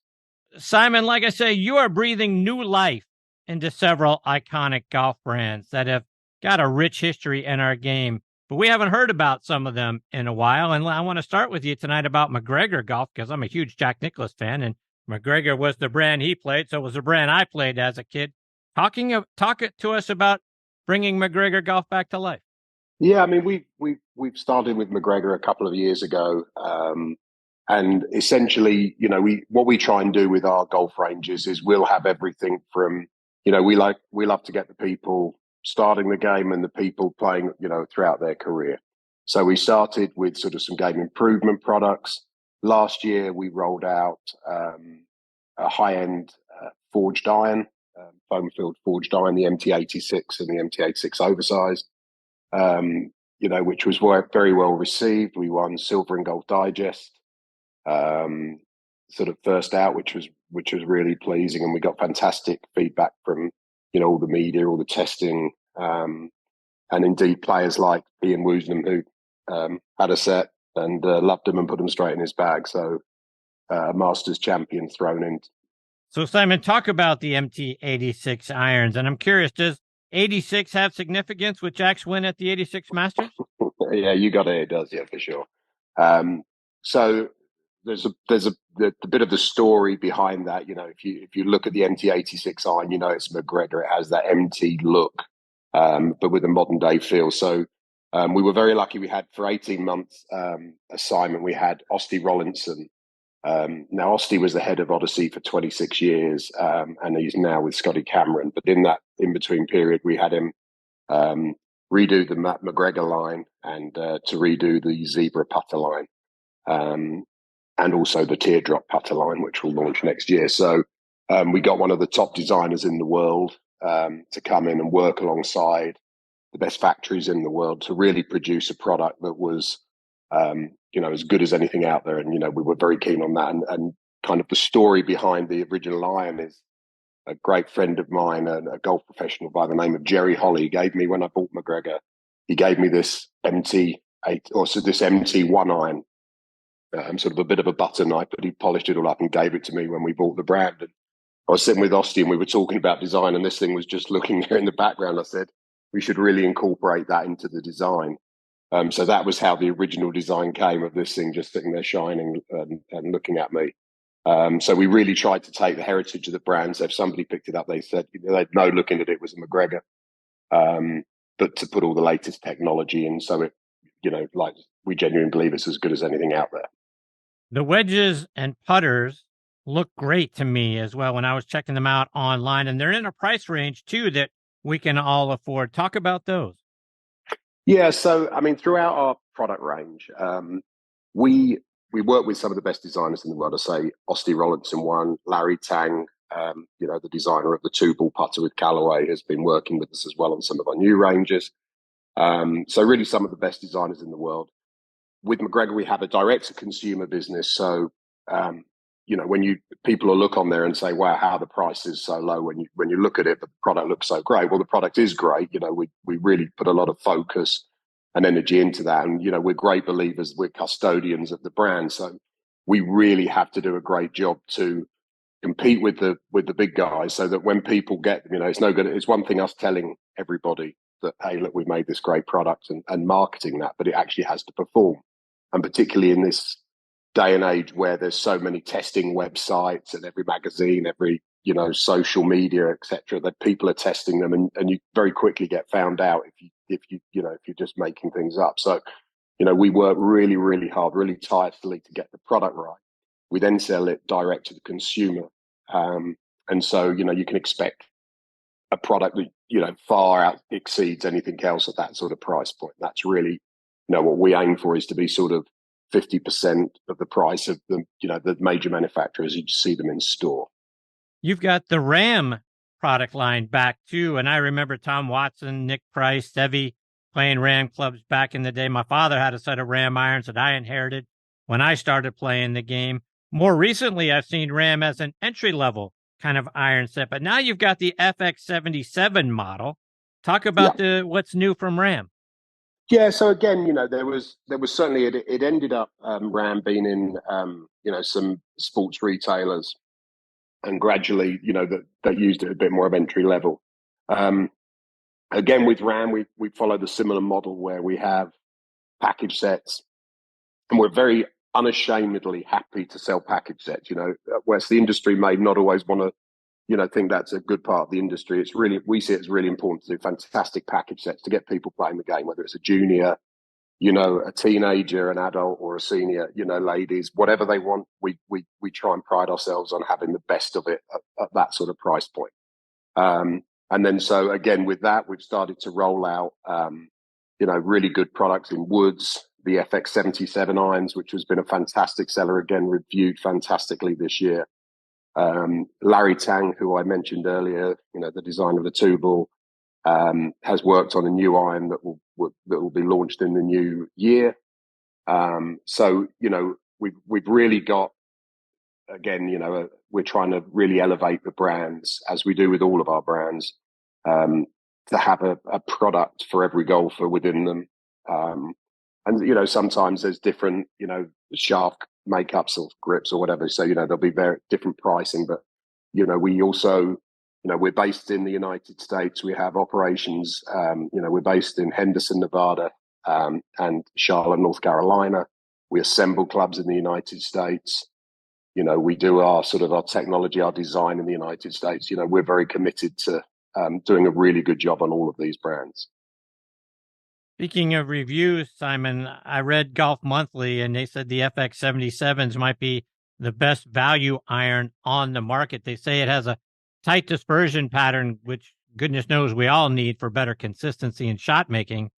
Simon, like I say, you are breathing new life into several iconic golf brands that have got a rich history in our game, but we haven't heard about some of them in a while, and I want to start with you tonight about MacGregor Golf, because I'm a huge Jack Nicklaus fan, and MacGregor was the brand he played, so it was the brand I played as a kid. Talk to us about bringing MacGregor Golf back to life. Yeah, I mean, we've started with MacGregor a couple of years ago, and essentially, you know, what we try and do with our golf ranges is we'll have everything from, you know, we love to get the people starting the game and the people playing, you know, throughout their career. So we started with sort of some game improvement products. Last year, we rolled out a high-end forged iron, foam-filled forged iron, the MT86 and the MT86 oversized, you know, which was very well received. We won Silver and Gold Digest, sort of first out, which was really pleasing, and we got fantastic feedback from, you know, all the media, all the testing, and indeed players like Ian Woosnam, who had a set and loved them and put them straight in his bag. So a Masters champion thrown in. So Simon, talk about the MT86 irons, and I'm curious, does 86 have significance with Jack's win at the 86 Masters? Yeah, you got it. It does, yeah, for sure. So there's a bit of the story behind that. You know, if you look at the MT86 iron, you know it's MacGregor. It has that MT look, but with a modern day feel. So we were very lucky. We had for 18 months assignment. We had Osty Rollinson. Now Osty was the head of Odyssey for 26 years, and he's now with Scotty Cameron. But in that in between period, we had him redo the MacGregor line and to redo the Zebra putter line. And also the Teardrop putter line, which will launch next year. So we got one of the top designers in the world to come in and work alongside the best factories in the world to really produce a product that was, you know, as good as anything out there. And, you know, we were very keen on that. And kind of the story behind the original iron is a great friend of mine, a golf professional by the name of Jerry Holly, gave me, when I bought MacGregor, he gave me this this MT1 iron. Sort of a bit of a butter knife, but he polished it all up and gave it to me when we bought the brand. And I was sitting with Austin and we were talking about design, and this thing was just looking there in the background. I said, we should really incorporate that into the design. So that was how the original design came, of this thing just sitting there shining and looking at me. So we really tried to take the heritage of the brand. So if somebody picked it up, they said, they'd know looking at it was a MacGregor, but to put all the latest technology in. So it, like, we genuinely believe it's as good as anything out there. The wedges and putters look great to me as well when I was checking them out online, and they're in a price range too that we can all afford. Talk about those. Yeah, so I mean, throughout our product range, we work with some of the best designers in the world. I say Osti Rollinson one, Larry Tang, the designer of the 2-ball putter with Callaway, has been working with us as well on some of our new ranges. So really some of the best designers in the world. With MacGregor, we have a direct-to-consumer business. So, when people will look on there and say, wow, how the price is so low, when you look at it, but the product looks so great. Well, the product is great. We really put a lot of focus and energy into that. And, we're great believers. We're custodians of the brand. So we really have to do a great job to compete with the big guys, so that when people get, it's no good. It's one thing us telling everybody that, hey, look, we've made this great product and marketing that, but it actually has to perform. And particularly in this day and age where there's so many testing websites and every magazine, every, social media, etc., that people are testing them, and you very quickly get found out if you're just making things up. So, we work really, really hard, really tirelessly to get the product right. We then sell it direct to the consumer. And so, you can expect a product that, far out exceeds anything else at that sort of price point. That's really, what we aim for, is to be sort of 50% of the price of the major manufacturers. You see them in store. You've got the Ram product line back too. And I remember Tom Watson, Nick Price, Sevi playing Ram clubs back in the day. My father had a set of Ram irons that I inherited when I started playing the game. More recently, I've seen Ram as an entry-level kind of iron set, but now you've got the FX77 model. Talk about what's new from Ram. Yeah, so again, there was certainly, it ended up Ram being in some sports retailers, and gradually that used it a bit more of entry level. Again, with Ram, we follow the similar model where we have package sets, and we're very unashamedly happy to sell package sets. Whereas the industry may not always want to think that's a good part of the industry. It's really, we see it as really important to do fantastic package sets to get people playing the game, whether it's a junior, a teenager, an adult, or a senior, ladies, whatever they want. We try and pride ourselves on having the best of it at that sort of price point. And then, so again, with that, we've started to roll out, really good products in woods, the FX77 irons, which has been a fantastic seller, again, reviewed fantastically this year. Larry Tang, who I mentioned earlier, the designer of the 2-ball, has worked on a new iron that will be launched in the new year. So we've really got, again, we're trying to really elevate the brands, as we do with all of our brands, to have a product for every golfer within them. And sometimes there's different shaft makeups or grips or whatever, so there'll be very different pricing, but we also we're based in the United States. We have operations, we're based in Henderson, Nevada, and Charlotte, North Carolina. We assemble clubs in the United States. We do our technology, our design in the United States. We're very committed to doing a really good job on all of these brands. Speaking of reviews, Simon, I read Golf Monthly, and they said the FX77s might be the best value iron on the market. They say it has a tight dispersion pattern, which goodness knows we all need for better consistency in shot making.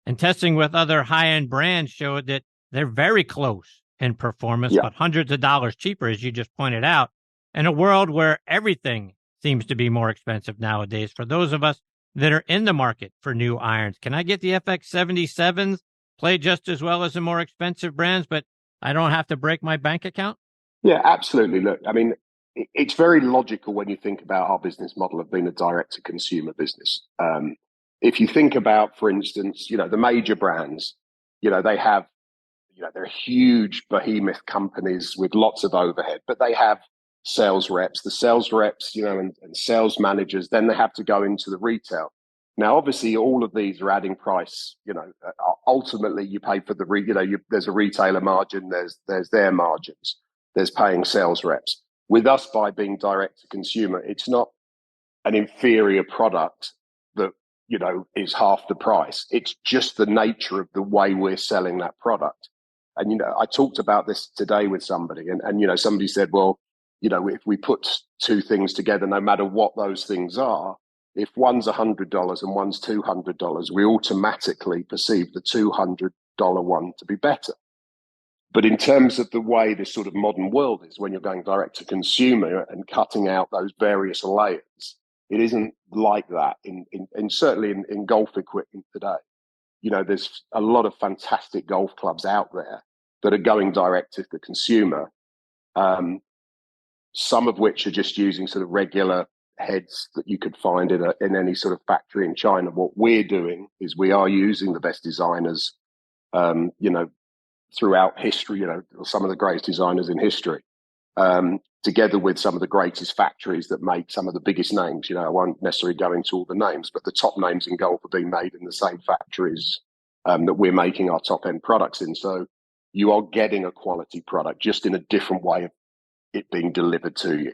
And testing with other high-end brands showed that they're very close in performance, but hundreds of dollars cheaper, as you just pointed out, in a world where everything seems to be more expensive nowadays. For those of us that are in the market for new irons, can I get the FX77s, play just as well as the more expensive brands, but I don't have to break my bank account? Yeah, absolutely. Look, I mean, it's very logical when you think about our business model of being a direct-to-consumer business. If you think about, for instance, the major brands, they have, they're huge behemoth companies with lots of overhead, but they have sales reps. The sales reps, and sales managers, then they have to go into the retail. Now, obviously, all of these are adding price. Ultimately, you pay for there's a retailer margin, there's their margins, there's paying sales reps. With us, by being direct to consumer, it's not an inferior product that, is half the price. It's just the nature of the way we're selling that product. And, I talked about this today with somebody and somebody said, well, if we put two things together, no matter what those things are, if one's $100 and one's $200, we automatically perceive the $200 one to be better. But in terms of the way this sort of modern world is, when you're going direct to consumer and cutting out those various layers, it isn't like that. In certainly in golf equipment today, there's a lot of fantastic golf clubs out there that are going direct to the consumer. Some of which are just using sort of regular heads that you could find in any sort of factory in China. What we're doing is we are using the best designers, throughout history, some of the greatest designers in history, together with some of the greatest factories that make some of the biggest names. I won't necessarily go into all the names, but the top names in golf are being made in the same factories that we're making our top end products in. So you are getting a quality product, just in a different way of it being delivered to you.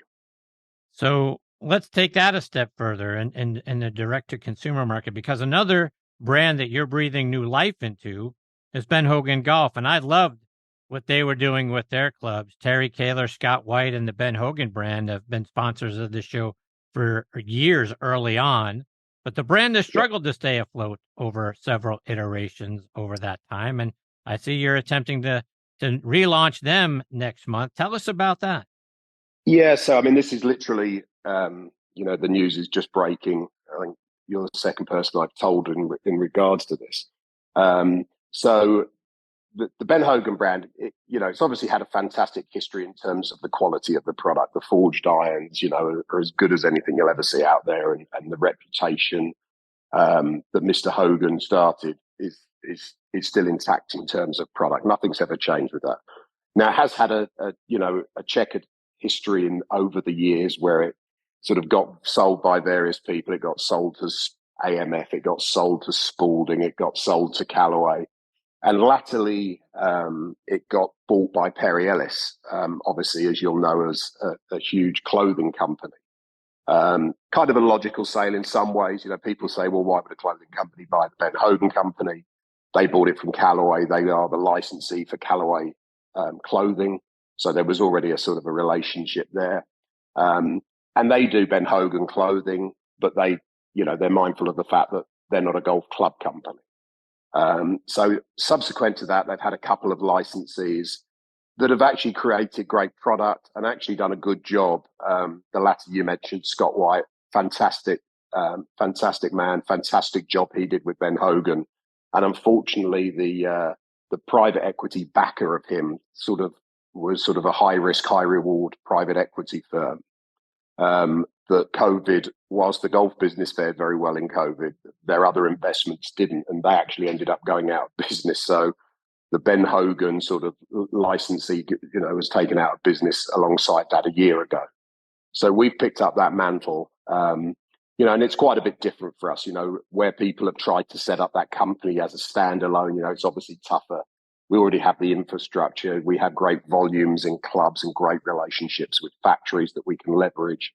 So let's take that a step further in the direct-to-consumer market, because another brand that you're breathing new life into is Ben Hogan Golf. And I loved what they were doing with their clubs. Terry Kaler, Scott White, and the Ben Hogan brand have been sponsors of the show for years early on. But the brand has struggled to stay afloat over several iterations over that time. And I see you're attempting to relaunch them next month. Tell us about that. Yeah, so this is literally, the news is just breaking. I think you're the second person I've told in regards to this. So the Ben Hogan brand, it's obviously had a fantastic history in terms of the quality of the product. The forged irons, are as good as anything you'll ever see out there, and the reputation that Mr. Hogan started is still intact in terms of product. Nothing's ever changed with that. Now, it has had a checkered history over the years, where it sort of got sold by various people. It got sold to AMF, it got sold to Spalding, it got sold to Callaway, and latterly it got bought by Perry Ellis, obviously, as you'll know, as a huge clothing company. Kind of a logical sale in some ways. People say, well, why would a clothing company buy the Ben Hogan company? They bought it from Callaway. They are the licensee for Callaway clothing. So there was already a sort of a relationship there. And they do Ben Hogan clothing, but they're mindful of the fact that they're not a golf club company. So subsequent to that, they've had a couple of licensees that have actually created great product and actually done a good job. The latter you mentioned, Scott White, fantastic man, fantastic job he did with Ben Hogan. And unfortunately, the private equity backer of him was a high risk, high reward private equity firm. That COVID, whilst the golf business fared very well in COVID, their other investments didn't, and they actually ended up going out of business. So the Ben Hogan sort of licensee, was taken out of business alongside that a year ago. So we've picked up that mantle, and it's quite a bit different for us, where people have tried to set up that company as a standalone, it's obviously tougher. We already have the infrastructure. We have great volumes in clubs and great relationships with factories that we can leverage.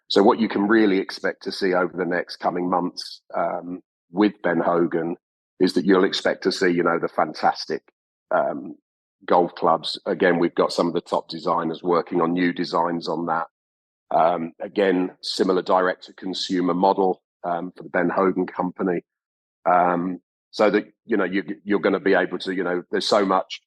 So what you can really expect to see over the next coming months with Ben Hogan is that you'll expect to see, the fantastic golf clubs. Again, we've got some of the top designers working on new designs on that. Again, similar direct-to-consumer model for the Ben Hogan company. So that, you're going to be able to, there's so much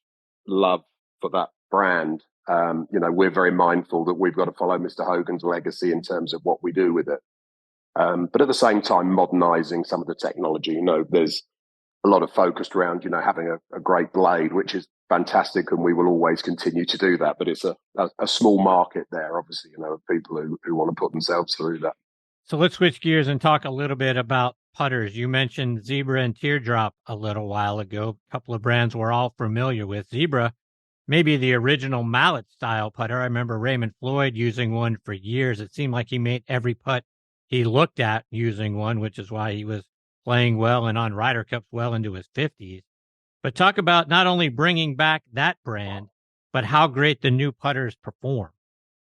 love for that brand. We're very mindful that we've got to follow Mr. Hogan's legacy in terms of what we do with it. But at the same time, modernizing some of the technology. There's a lot of focused around, having a great blade, which is fantastic, and we will always continue to do that. But it's a small market there, obviously, of people who want to put themselves through that. So let's switch gears and talk a little bit about putters. You mentioned Zebra and Teardrop a little while ago, a couple of brands we're all familiar with. Zebra maybe the original mallet style putter. I remember Raymond Floyd using one for years. It seemed like he made every putt he looked at using one, which is why he was playing well and on Ryder Cups well into his 50s. But talk about not only bringing back that brand, but how great the new putters perform.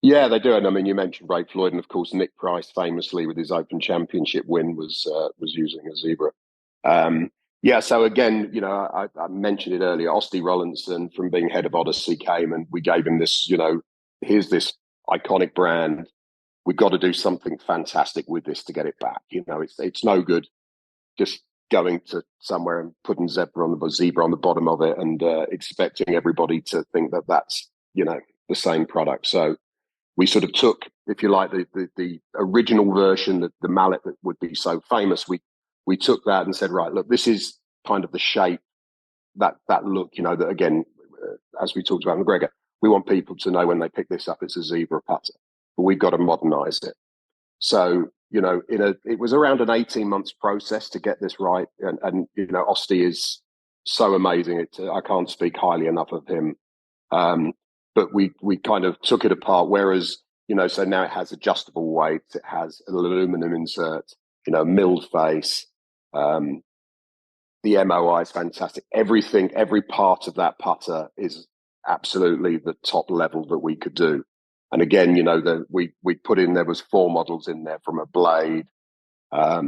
Yeah, they do. And I mean, you mentioned Ray Floyd, and of course, Nick Price famously with his Open Championship win was using a Zebra. Yeah, so again, I mentioned it earlier. Osty Rollinson, from being head of Odyssey, came and we gave him this. Here's this iconic brand. We've got to do something fantastic with this to get it back. It's no good just going to somewhere and putting zebra on the bottom of it and expecting everybody to think that that's the same product. So we sort of took, if you like, the original version, the mallet that would be so famous. We took that and said, right, look, this is kind of the shape, that look, that again, as we talked about MacGregor, we want people to know when they pick this up, it's a zebra putter, but we've got to modernize it. So, it was around an 18 months process to get this right. And Osty is so amazing. I can't speak highly enough of him. But we kind of took it apart, whereas, so now it has adjustable weights, it has an aluminum insert, milled face. The MOI is fantastic. Everything, every part of that putter is absolutely the top level that we could do. And again, we put in, there was 4 models in there, from a blade, a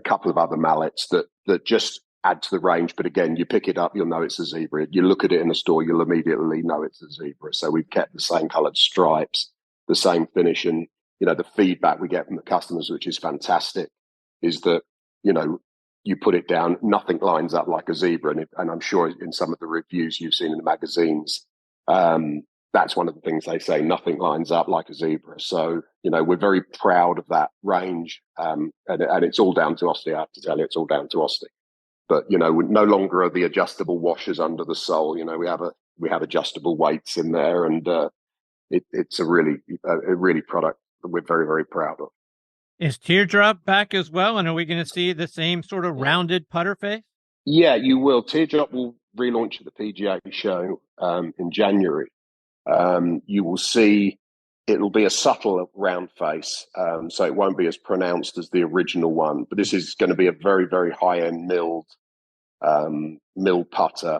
couple of other mallets that just add to the range. But again, you pick it up, you'll know it's a zebra. You look at it in the store, you'll immediately know it's a zebra. So we've kept the same coloured stripes, the same finish. And, the feedback we get from the customers, which is fantastic, is that, you put it down, nothing lines up like a zebra. And I'm sure in some of the reviews you've seen in the magazines, that's one of the things they say, nothing lines up like a zebra. So, we're very proud of that range. And it's all down to Osty. I have to tell you, it's all down to Osty. But, we no longer are the adjustable washers under the sole. We have adjustable weights in there, and it's a really product that we're very, very proud of. Is Teardrop back as well? And are we going to see the same sort of rounded putter face? Yeah, you will. Teardrop will relaunch at the PGA show in January. You will see it'll be a subtle round face, so it won't be as pronounced as the original one. But this is going to be a very, very high-end milled putter.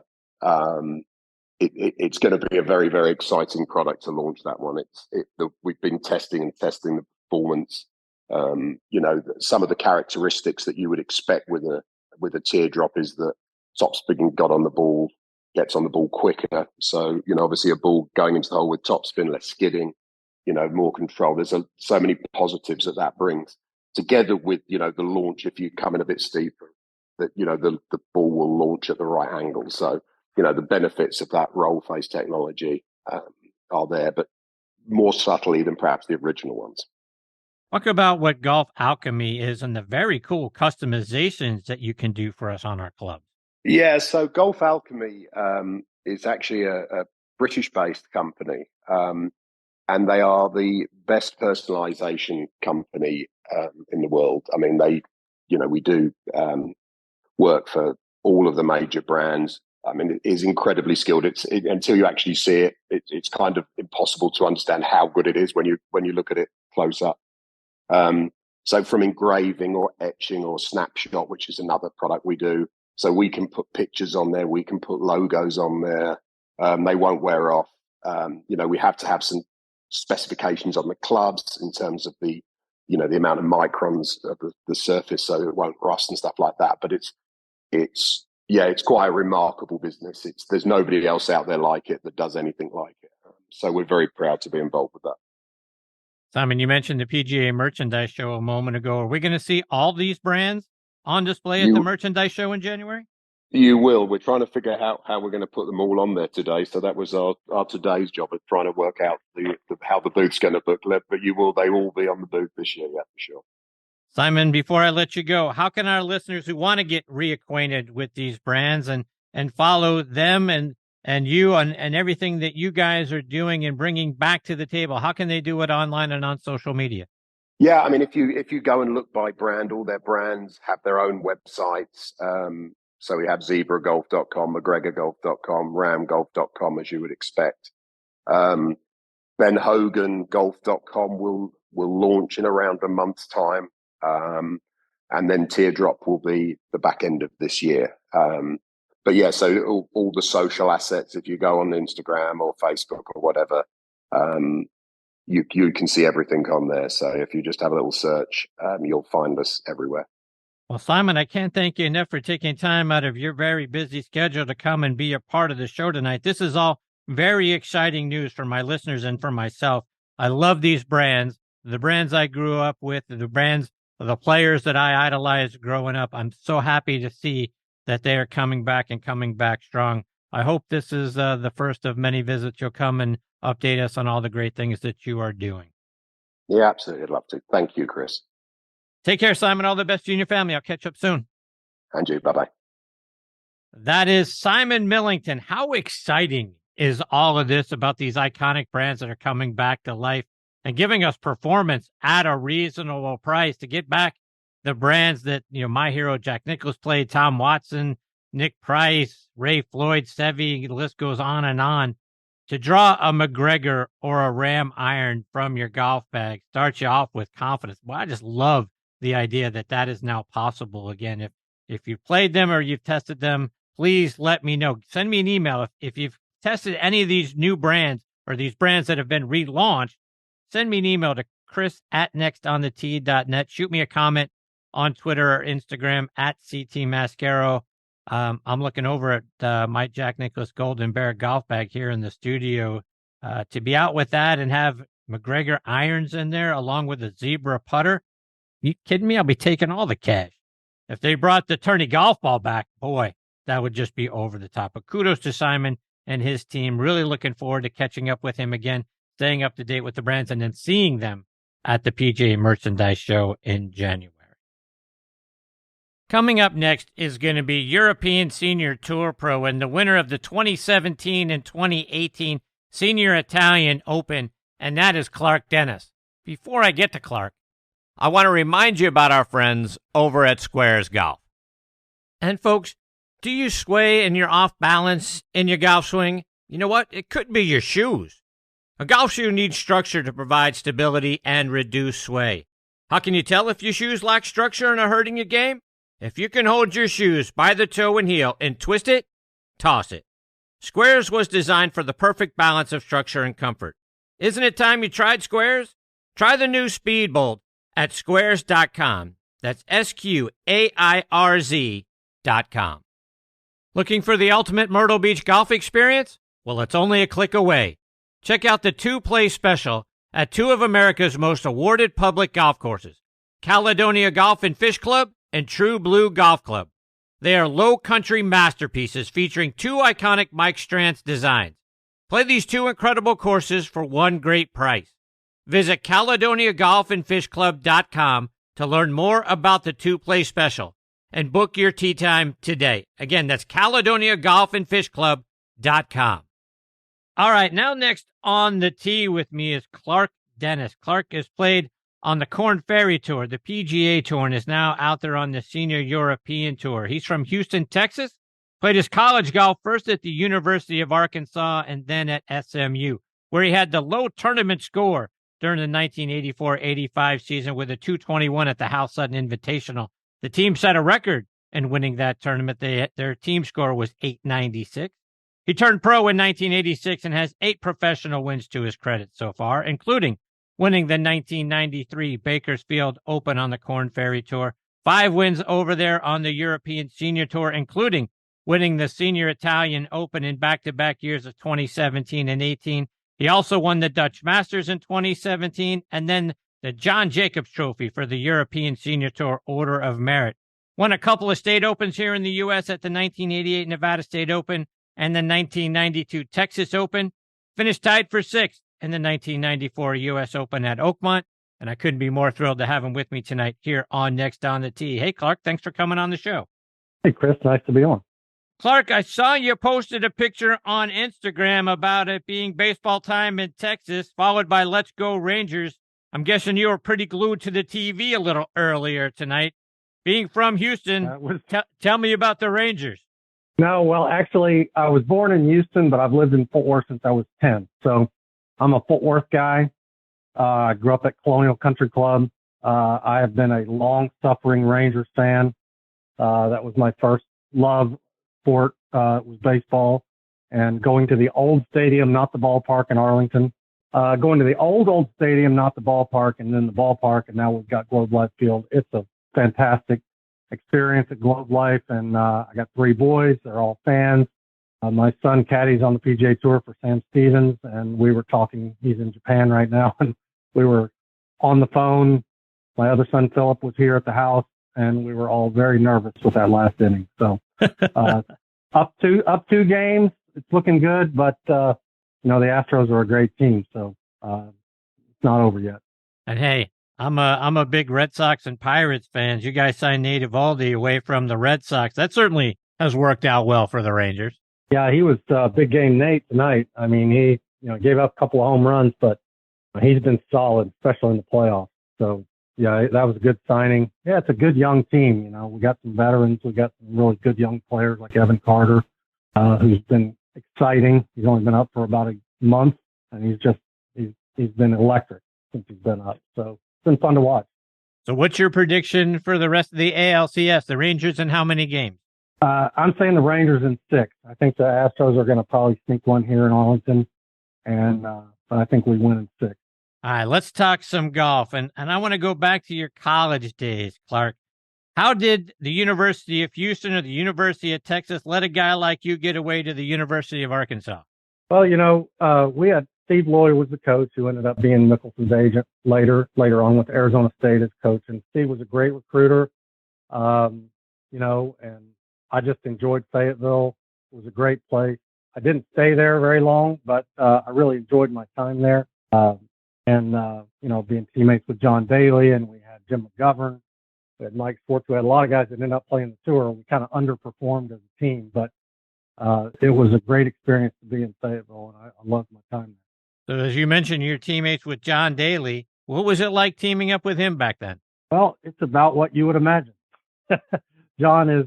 It's going to be a very, very exciting product to launch that one. We've been testing the performance. Some of the characteristics that you would expect with a Teardrop is that top spin gets on the ball quicker. So, obviously a ball going into the hole with top spin, less skidding, more control. There's so many positives that brings, together with, the launch. If you come in a bit steeper, that, the ball will launch at the right angle. So, the benefits of that roll face technology are there, but more subtly than perhaps the original ones. Talk about what Golf Alchemy is and the very cool customizations that you can do for us on our club. Yeah, so Golf Alchemy is actually a British-based company, and they are the best personalization company in the world. I mean, we do work for all of the major brands. I mean, it is incredibly skilled. Until you actually see it, it's kind of impossible to understand how good it is when you look at it close up. So from engraving or etching or snapshot, which is another product we do, so we can put pictures on there, we can put logos on there. They won't wear off. We have to have some specifications on the clubs in terms of the amount of microns of the surface, so it won't rust and stuff like that. But it's quite a remarkable business. There's nobody else out there like it that does anything like it. So we're very proud to be involved with that. Simon, you mentioned the PGA Merchandise Show a moment ago. Are we going to see all these brands on display at the Merchandise Show in January? You will. We're trying to figure out how we're going to put them all on there today. So that was our today's job, of trying to work out how the booth's going to look. But they will be on the booth this year, yeah, for sure. Simon, before I let you go, how can our listeners who want to get reacquainted with these brands and follow them and you and everything that you guys are doing and bringing back to the table, how can they do it online and on social media? Yeah, I mean, if you go and look by brand, all their brands have their own websites. So we have zebragolf.com, MacGregorGolf.com, RamGolf.com, as you would expect. Ben Hogan Golf.com will launch in around a month's time. And then Teardrop will be the back end of this year. But yeah, so all the social assets, if you go on Instagram or Facebook or whatever, you can see everything on there. So if you just have a little search, you'll find us everywhere. Well, Simon, I can't thank you enough for taking time out of your very busy schedule to come and be a part of the show tonight. This is all very exciting news for my listeners and for myself. I love these brands, the brands I grew up with, the brands, the players that I idolized growing up. I'm so happy to see that they are coming back and coming back strong. I hope this is the first of many visits. You'll come and update us on all the great things that you are doing. Yeah, absolutely. I'd love to. Thank you, Chris. Take care, Simon. All the best to you and your family. I'll catch up soon. And you. Bye-bye. That is Simon Millington. How exciting is all of this about these iconic brands that are coming back to life and giving us performance at a reasonable price to get back the brands that, my hero, Jack Nicklaus, played, Tom Watson, Nick Price, Ray Floyd, Seve, the list goes on, to draw a MacGregor or a Ram iron from your golf bag, starts you off with confidence. Well, I just love the idea that is now possible again. If you've played them or you've tested them, please let me know. Send me an email. If you've tested any of these new brands or these brands that have been relaunched, send me an email to chris@nextonthetee.net. Shoot me a comment on Twitter or Instagram @CTMascaro. I'm looking over at my Jack Nicklaus Golden Bear golf bag here in the studio. To be out with that and have MacGregor irons in there along with a zebra putter, you kidding me? I'll be taking all the cash. If they brought the tourney golf ball back, boy, that would just be over the top. But kudos to Simon and his team. Really looking forward to catching up with him again, staying up to date with the brands, and then seeing them at the PGA Merchandise Show in January. Coming up next is going to be European Senior Tour Pro and the winner of the 2017 and 2018 Senior Italian Open, and that is Clark Dennis. Before I get to Clark, I want to remind you about our friends over at Squares Golf. And folks, do you sway and you're off balance in your golf swing? You know what? It could be your shoes. A golf shoe needs structure to provide stability and reduce sway. How can you tell if your shoes lack structure and are hurting your game? If you can hold your shoes by the toe and heel and twist it, toss it. Squares was designed for the perfect balance of structure and comfort. Isn't it time you tried Squares? Try the new Speedbolt at squares.com. That's SQAIRZ.com. Looking for the ultimate Myrtle Beach golf experience? Well, it's only a click away. Check out the two-play special at two of America's most awarded public golf courses, Caledonia Golf and Fish Club and True Blue Golf Club. They are low country masterpieces featuring two iconic Mike Strantz designs. Play these two incredible courses for one great price. Visit CaledoniaGolfandFishClub.com to learn more about the two-play special and book your tee time today. Again, that's CaledoniaGolfandFishClub.com. All right, now next on the tee with me is Clark Dennis. Clark has played on the Korn Ferry Tour, the PGA Tour, and is now out there on the Senior European Tour. He's from Houston, Texas. Played his college golf first at the University of Arkansas and then at SMU, where he had the low tournament score during the 1984-85 season with a 221 at the Hal Sutton Invitational. The team set a record in winning that tournament. Their team score was 896. He turned pro in 1986 and has 8 professional wins to his credit so far, including winning the 1993 Bakersfield Open on the Korn Ferry Tour, 5 wins over there on the European Senior Tour, including winning the Senior Italian Open in back-to-back years of 2017 and 18. He also won the Dutch Masters in 2017 and then the John Jacobs Trophy for the European Senior Tour Order of Merit. Won a couple of state opens here in the U.S. at the 1988 Nevada State Open and the 1992 Texas Open. Finished tied for 6th in the 1994 U.S. Open at Oakmont, and I couldn't be more thrilled to have him with me tonight here on Next on the Tee. Hey, Clark, thanks for coming on the show. Hey, Chris, nice to be on. Clark, I saw you posted a picture on Instagram about it being baseball time in Texas, followed by Let's Go Rangers. I'm guessing you were pretty glued to the TV a little earlier tonight. being from Houston, tell me about the Rangers. No, well, actually, I was born in Houston, but I've lived in Fort Worth since I was 10. So I'm a Fort Worth guy. I grew up at Colonial Country Club. I have been a long-suffering Rangers fan. That was my first love sport. It was baseball. And going to the old stadium, not the ballpark in Arlington. Going to the old stadium, not the ballpark, and then the ballpark, and now we've got Globe Life Field. It's a fantastic experience at Globe Life, and I got 3 boys. They're all fans. My son caddies on the PGA Tour for Sam Stevens, and we were talking. He's in Japan right now, and we were on the phone. My other son Philip was here at the house, and we were all very nervous with that last inning. So up two games, it's looking good, but the Astros are a great team, so it's not over yet. And hey, I'm a big Red Sox and Pirates fan. You guys signed Nate Eovaldi away from the Red Sox. That certainly has worked out well for the Rangers. Yeah, he was big game Nate tonight. I mean, he gave up a couple of home runs, but he's been solid, especially in the playoffs. So yeah, that was a good signing. Yeah, it's a good young team. We got some veterans. We got some really good young players like Evan Carter, who's been exciting. He's only been up for about a month, and he's been electric since he's been up. So it's been fun to watch. So what's your prediction for the rest of the ALCS? The Rangers in how many games? I'm saying the Rangers in 6. I think the Astros are going to probably sneak one here in Arlington, and but I think we win in 6. All right, let's talk some golf. And I want to go back to your college days, Clark. How did the University of Houston or the University of Texas let a guy like you get away to the University of Arkansas? Well, we had Steve Lloyd was the coach who ended up being Mickelson's agent later on with Arizona State as coach. And Steve was a great recruiter, and I just enjoyed Fayetteville. It was a great place. I didn't stay there very long, but I really enjoyed my time there. Being teammates with John Daly, and we had Jim McGovern, we had Mike Schwartz. We had a lot of guys that ended up playing the tour. We kind of underperformed as a team, but it was a great experience to be in Fayetteville, and I loved my time there. So as you mentioned, you're teammates with John Daly. What was it like teaming up with him back then? Well, it's about what you would imagine. John is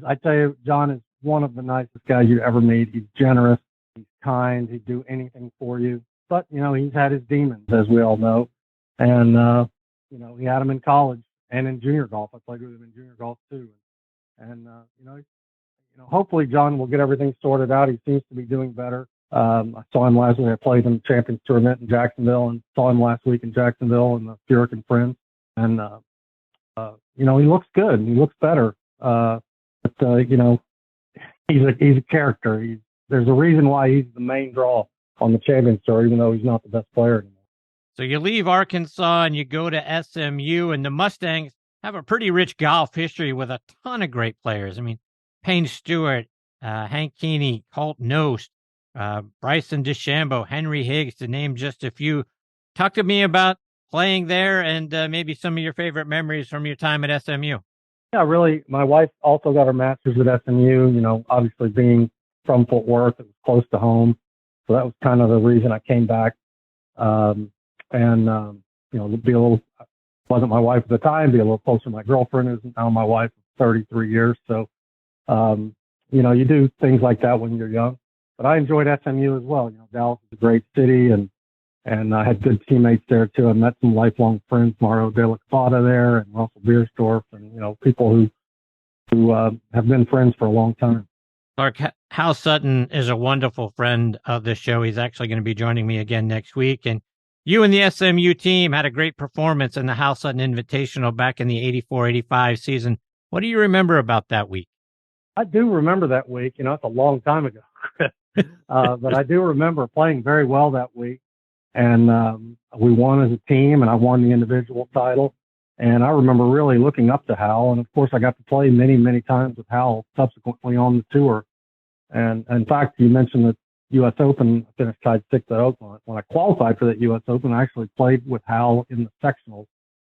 one of the nicest guys you'd ever meet. He's generous. He's kind. He'd do anything for you. But, he's had his demons, as we all know. And, he had them in college and in junior golf. I played with him in junior golf, too. And hopefully John will get everything sorted out. He seems to be doing better. I saw him last week. I played in the Champions Tournament in Jacksonville and saw him last week in Jacksonville in the Furyk and Friends. And, he looks good. He looks better. He's a character. There's a reason why he's the main draw on the Champions Tour, even though he's not the best player anymore. So you leave Arkansas and you go to SMU, and the Mustangs have a pretty rich golf history with a ton of great players. I mean, Payne Stewart, Hank Keeney, Colt Knost, Bryson DeChambeau, Henry Higgs, to name just a few. Talk to me about playing there and maybe some of your favorite memories from your time at SMU. Yeah, really. My wife also got her master's at SMU, obviously being from Fort Worth, it was close to home. So that was kind of the reason I came back. Be a little, wasn't my wife at the time, be a little closer to my girlfriend, who's now my wife of 33 years. So, you do things like that when you're young. But I enjoyed SMU as well. Dallas is a great city, and I had good teammates there too. I met some lifelong friends, Mario De La Cabada there, and Russell Biersdorf, and people who have been friends for a long time. Clark, Hal Sutton is a wonderful friend of the show. He's actually going to be joining me again next week. And you and the SMU team had a great performance in the Hal Sutton Invitational back in the 84-85 season. What do you remember about that week? I do remember that week. It's a long time ago. But I do remember playing very well that week. And we won as a team, and I won the individual title. And I remember really looking up to Hal. And, of course, I got to play many, many times with Hal subsequently on the tour. And, in fact, you mentioned the U.S. Open. I finished tied 6th at Oakmont. When I qualified for that U.S. Open, I actually played with Hal in the sectionals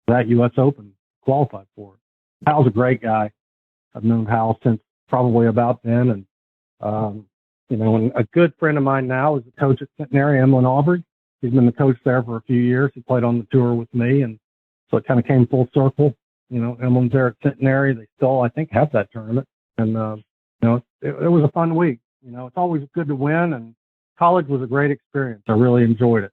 that U.S. Open, qualified for it. Hal's a great guy. I've known Hal since probably about then. And, and a good friend of mine now is the coach at Centenary, Emlyn Aubrey. He's been the coach there for a few years. He played on the tour with me, and so it kind of came full circle. Emblems there at Centenary. They still, I think, have that tournament. And, it was a fun week. It's always good to win, and college was a great experience. I really enjoyed it.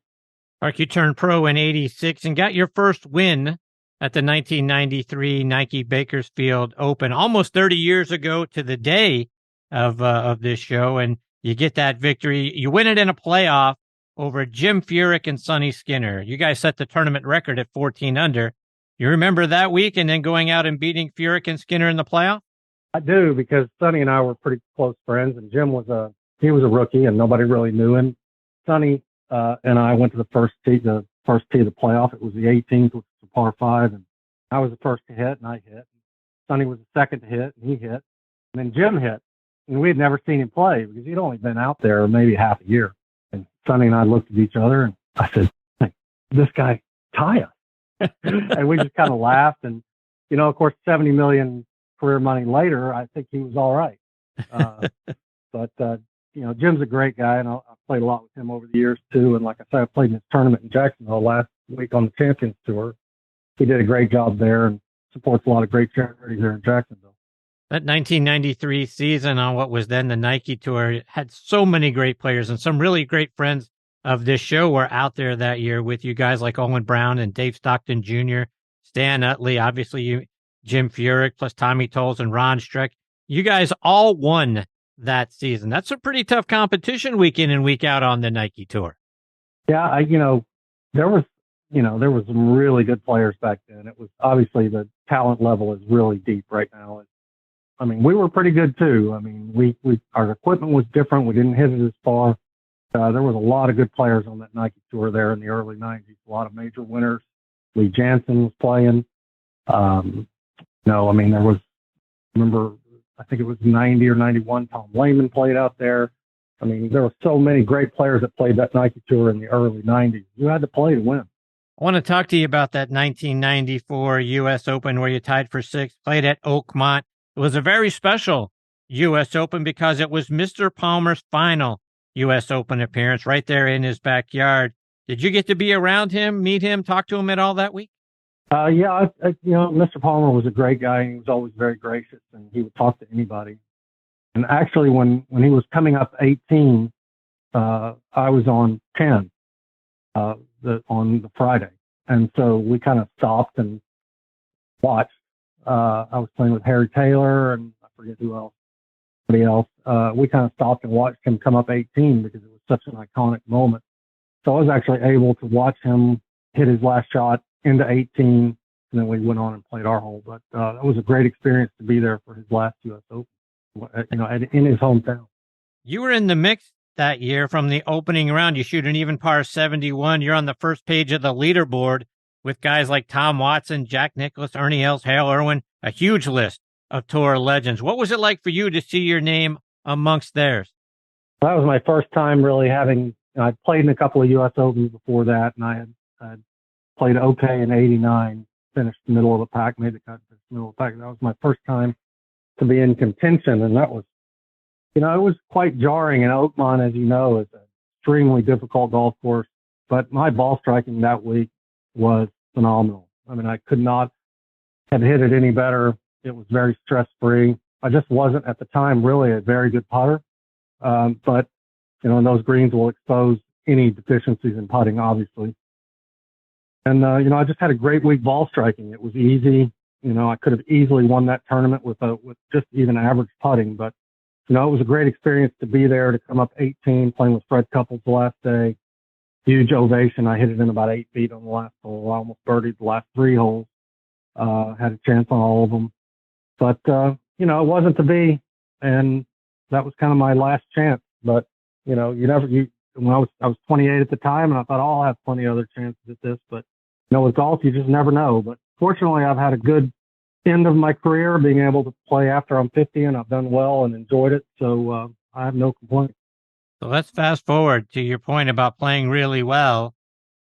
Mark, you turned pro in 86 and got your first win at the 1993 Nike Bakersfield Open, almost 30 years ago to the day of this show. And you get that victory. You win it in a playoff over Jim Furyk and Sonny Skinner. You guys set the tournament record at 14 under. You remember that week and then going out and beating Furyk and Skinner in the playoff? I do, because Sonny and I were pretty close friends, and Jim was a rookie and nobody really knew him. Sonny and I went to the first tee of the playoff. It was the 18th, which was a par 5, and I was the first to hit, and I hit. Sonny was the second to hit, and he hit. And then Jim hit, and we had never seen him play because he'd only been out there maybe half a year. And Sonny and I looked at each other, and I said, "Hey, this guy tie us." And we just kind of laughed. And, of course, 70 million career money later, I think he was all right. But Jim's a great guy, and I've played a lot with him over the years too. And like I said, I played in his tournament in Jacksonville last week on the Champions Tour. He did a great job there and supports a lot of great charities there in Jacksonville. That 1993 season on what was then the Nike Tour had so many great players, and some really great friends of this show were out there that year with you guys like Owen Brown and Dave Stockton Jr., Stan Utley, obviously Jim Furyk, plus Tommy Tolles and Ron Streck. You guys all won that season. That's a pretty tough competition week in and week out on the Nike Tour. Yeah, there was some really good players back then. It was obviously the talent level is really deep right now. We were pretty good too. Our equipment was different. We didn't hit it as far. There was a lot of good players on that Nike Tour there in the early 90s. A lot of major winners. Lee Jansen was playing. There was, I think it was 90 or 91, Tom Lehman played out there. There were so many great players that played that Nike Tour in the early 90s. You had to play to win. I want to talk to you about that 1994 U.S. Open where you tied for 6th, played at Oakmont. It was a very special U.S. Open because it was Mr. Palmer's final U.S. Open appearance right there in his backyard. Did you get to be around him, meet him, talk to him at all that week? Mr. Palmer was a great guy. He was always very gracious, and he would talk to anybody. And actually, when he was coming up 18, I was on 10 on the Friday. And so we kind of stopped and watched. I was playing with Harry Taylor, and I forget who else, somebody else. We kind of stopped and watched him come up 18 because it was such an iconic moment. So I was actually able to watch him hit his last shot into 18, and then we went on and played our hole. But it was a great experience to be there for his last U.S. Open, in his hometown. You were in the mix that year from the opening round. You shoot an even par 71. You're on the first page of the leaderboard with guys like Tom Watson, Jack Nicklaus, Ernie Els, Hale Irwin, a huge list of tour legends. What was it like for you to see your name amongst theirs? That was my first time really I'd played in a couple of U.S. Opens before that, and I had played okay in 89, finished middle of the pack, made the cut to the middle of the pack. That was my first time to be in contention, and that was, it was quite jarring. And Oakmont, as you know, is an extremely difficult golf course, but my ball striking that week was phenomenal. I could not have hit it any better. It was very stress-free. I just wasn't at the time really a very good putter, but and those greens will expose any deficiencies in putting, obviously. And, I just had a great week ball striking. It was easy. I could have easily won that tournament with just even average putting, but, it was a great experience to be there, to come up 18, playing with Fred Couples the last day. Huge ovation. I hit it in about 8 feet on the last hole. I almost birdied the last 3 holes. Had a chance on all of them, but, it wasn't to be. And that was kind of my last chance, but, when I was 28 at the time, and I thought, I'll have plenty of other chances at this, but, with golf, you just never know. But fortunately, I've had a good end of my career, being able to play after I'm 50, and I've done well and enjoyed it. So I have no complaints. So let's fast forward to your point about playing really well.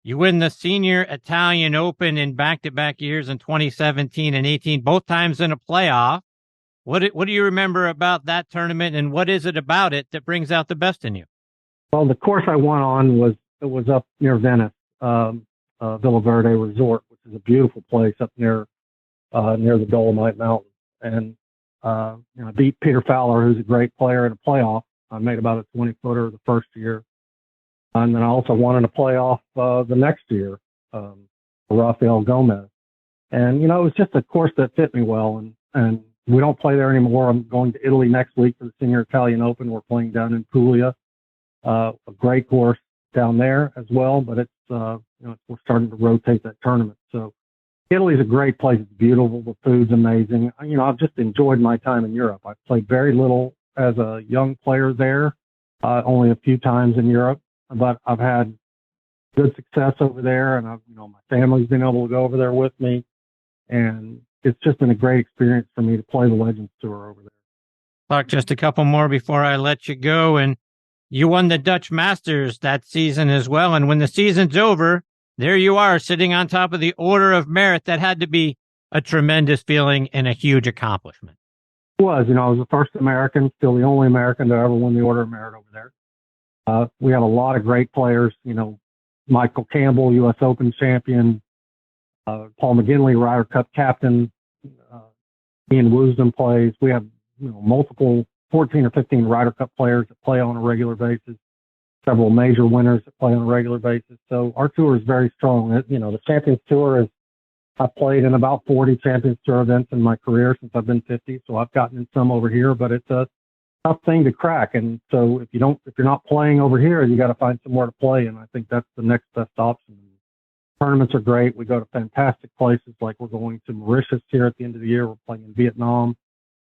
You win the Senior Italian Open in back-to-back years in 2017 and 18, both times in a playoff. What do you remember about that tournament, and what is it about it that brings out the best in you? Well, the course I won on was up near Venice, Villa Verde Resort, which is a beautiful place up near near the Dolomite Mountains. And, I beat Peter Fowler, who's a great player, in a playoff. I made about a 20-footer the first year. And then I also won in a playoff the next year for Rafael Gomez. And, it was just a course that fit me well. And we don't play there anymore. I'm going to Italy next week for the Senior Italian Open. We're playing down in Puglia, a great course down there as well. But it's, we're starting to rotate that tournament. So Italy's a great place. It's beautiful. The food's amazing. I've just enjoyed my time in Europe. I've played very little as a young player there, only a few times in Europe, but I've had good success over there, and my family's been able to go over there with me, and it's just been a great experience for me to play the Legends Tour over there. Clark, just a couple more before I let you go, and you won the Dutch Masters that season as well, and when the season's over, there you are sitting on top of the Order of Merit. That had to be a tremendous feeling and a huge accomplishment. It was. I was the first American, still the only American to ever win the Order of Merit over there. We had a lot of great players, Michael Campbell, U.S. Open champion, Paul McGinley, Ryder Cup captain, Ian Woosnam plays. We have, multiple 14 or 15 Ryder Cup players that play on a regular basis, several major winners that play on a regular basis. So our tour is very strong. The Champions Tour is, I've played in about 40 Champions Tour events in my career since I've been 50. So I've gotten in some over here, but it's a tough thing to crack. And so if you're not playing over here, you got to find somewhere to play. And I think that's the next best option. Tournaments are great. We go to fantastic places. Like we're going to Mauritius here at the end of the year. We're playing in Vietnam.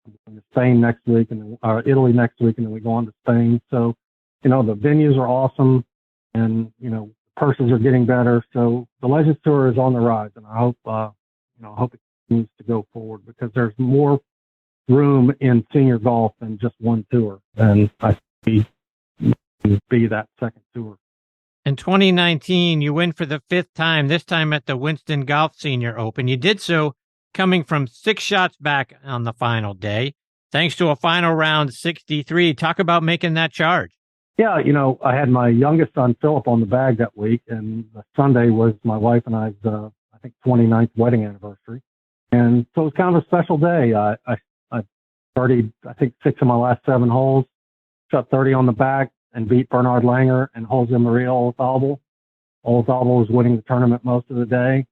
I'm going to Spain next week, and then Italy next week, and then we go on to Spain. So, the venues are awesome, and purses are getting better. So the Legends Tour is on the rise, and I hope it continues to go forward because there's more room in senior golf than just one tour, and I see be that second tour. In 2019, you win for the fifth time, this time at the Winston Golf Senior Open. You did so coming from 6 shots back on the final day, thanks to a final round 63. Talk about making that charge. Yeah, I had my youngest son, Philip, on the bag that week, and the Sunday was my wife and I's, 29th wedding anniversary. And so it was kind of a special day. I birdied, 6 of my last 7 holes, shot 30 on the back, and beat Bernard Langer and Jose Maria Olazabal. Olazabal was winning the tournament most of the day,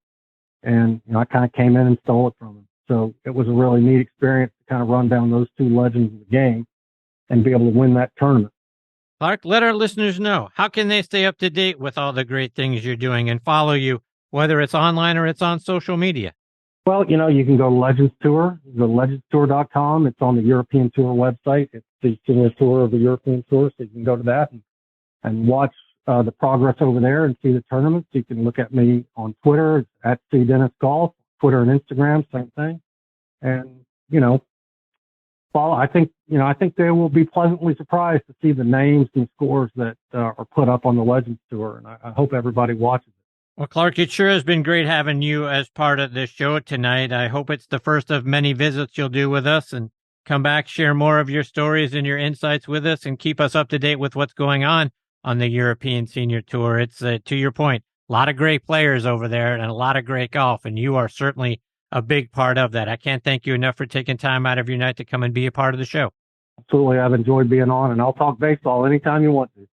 and I kind of came in and stole it from him. So it was a really neat experience to kind of run down those 2 legends of the game and be able to win that tournament. Clark, let our listeners know, how can they stay up to date with all the great things you're doing and follow you, whether it's online or it's on social media? Well, you can go to Legends Tour, go to legendstour.com. It's on the European Tour website. It's the senior tour of the European Tour, so you can go to that and watch the progress over there and see the tournaments. You can look at me on Twitter, it's at CDennisGolf, Twitter and Instagram, same thing. And, follow. I think they will be pleasantly surprised to see the names and scores that are put up on the Legends Tour, and I hope everybody watches it. Well, Clark, it sure has been great having you as part of this show tonight. I hope it's the first of many visits you'll do with us, and come back, share more of your stories and your insights with us, and keep us up to date with what's going on the European Senior Tour. It's, to your point, a lot of great players over there and a lot of great golf, and you are certainly a big part of that. I can't thank you enough for taking time out of your night to come and be a part of the show. Absolutely. I've enjoyed being on, and I'll talk baseball anytime you want to.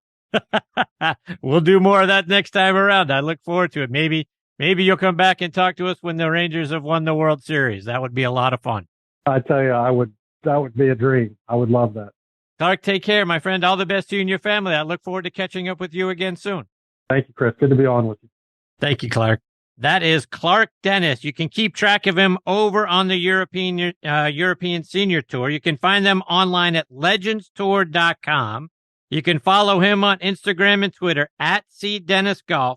We'll do more of that next time around. I look forward to it. Maybe you'll come back and talk to us when the Rangers have won the World Series. That would be a lot of fun. I tell you, that would be a dream. I would love that. Clark, take care, my friend. All the best to you and your family. I look forward to catching up with you again soon. Thank you, Chris. Good to be on with you. Thank you, Clark. That is Clark Dennis. You can keep track of him over on the European Senior Tour. You can find them online at legendstour.com. You can follow him on Instagram and Twitter at CDennisGolf.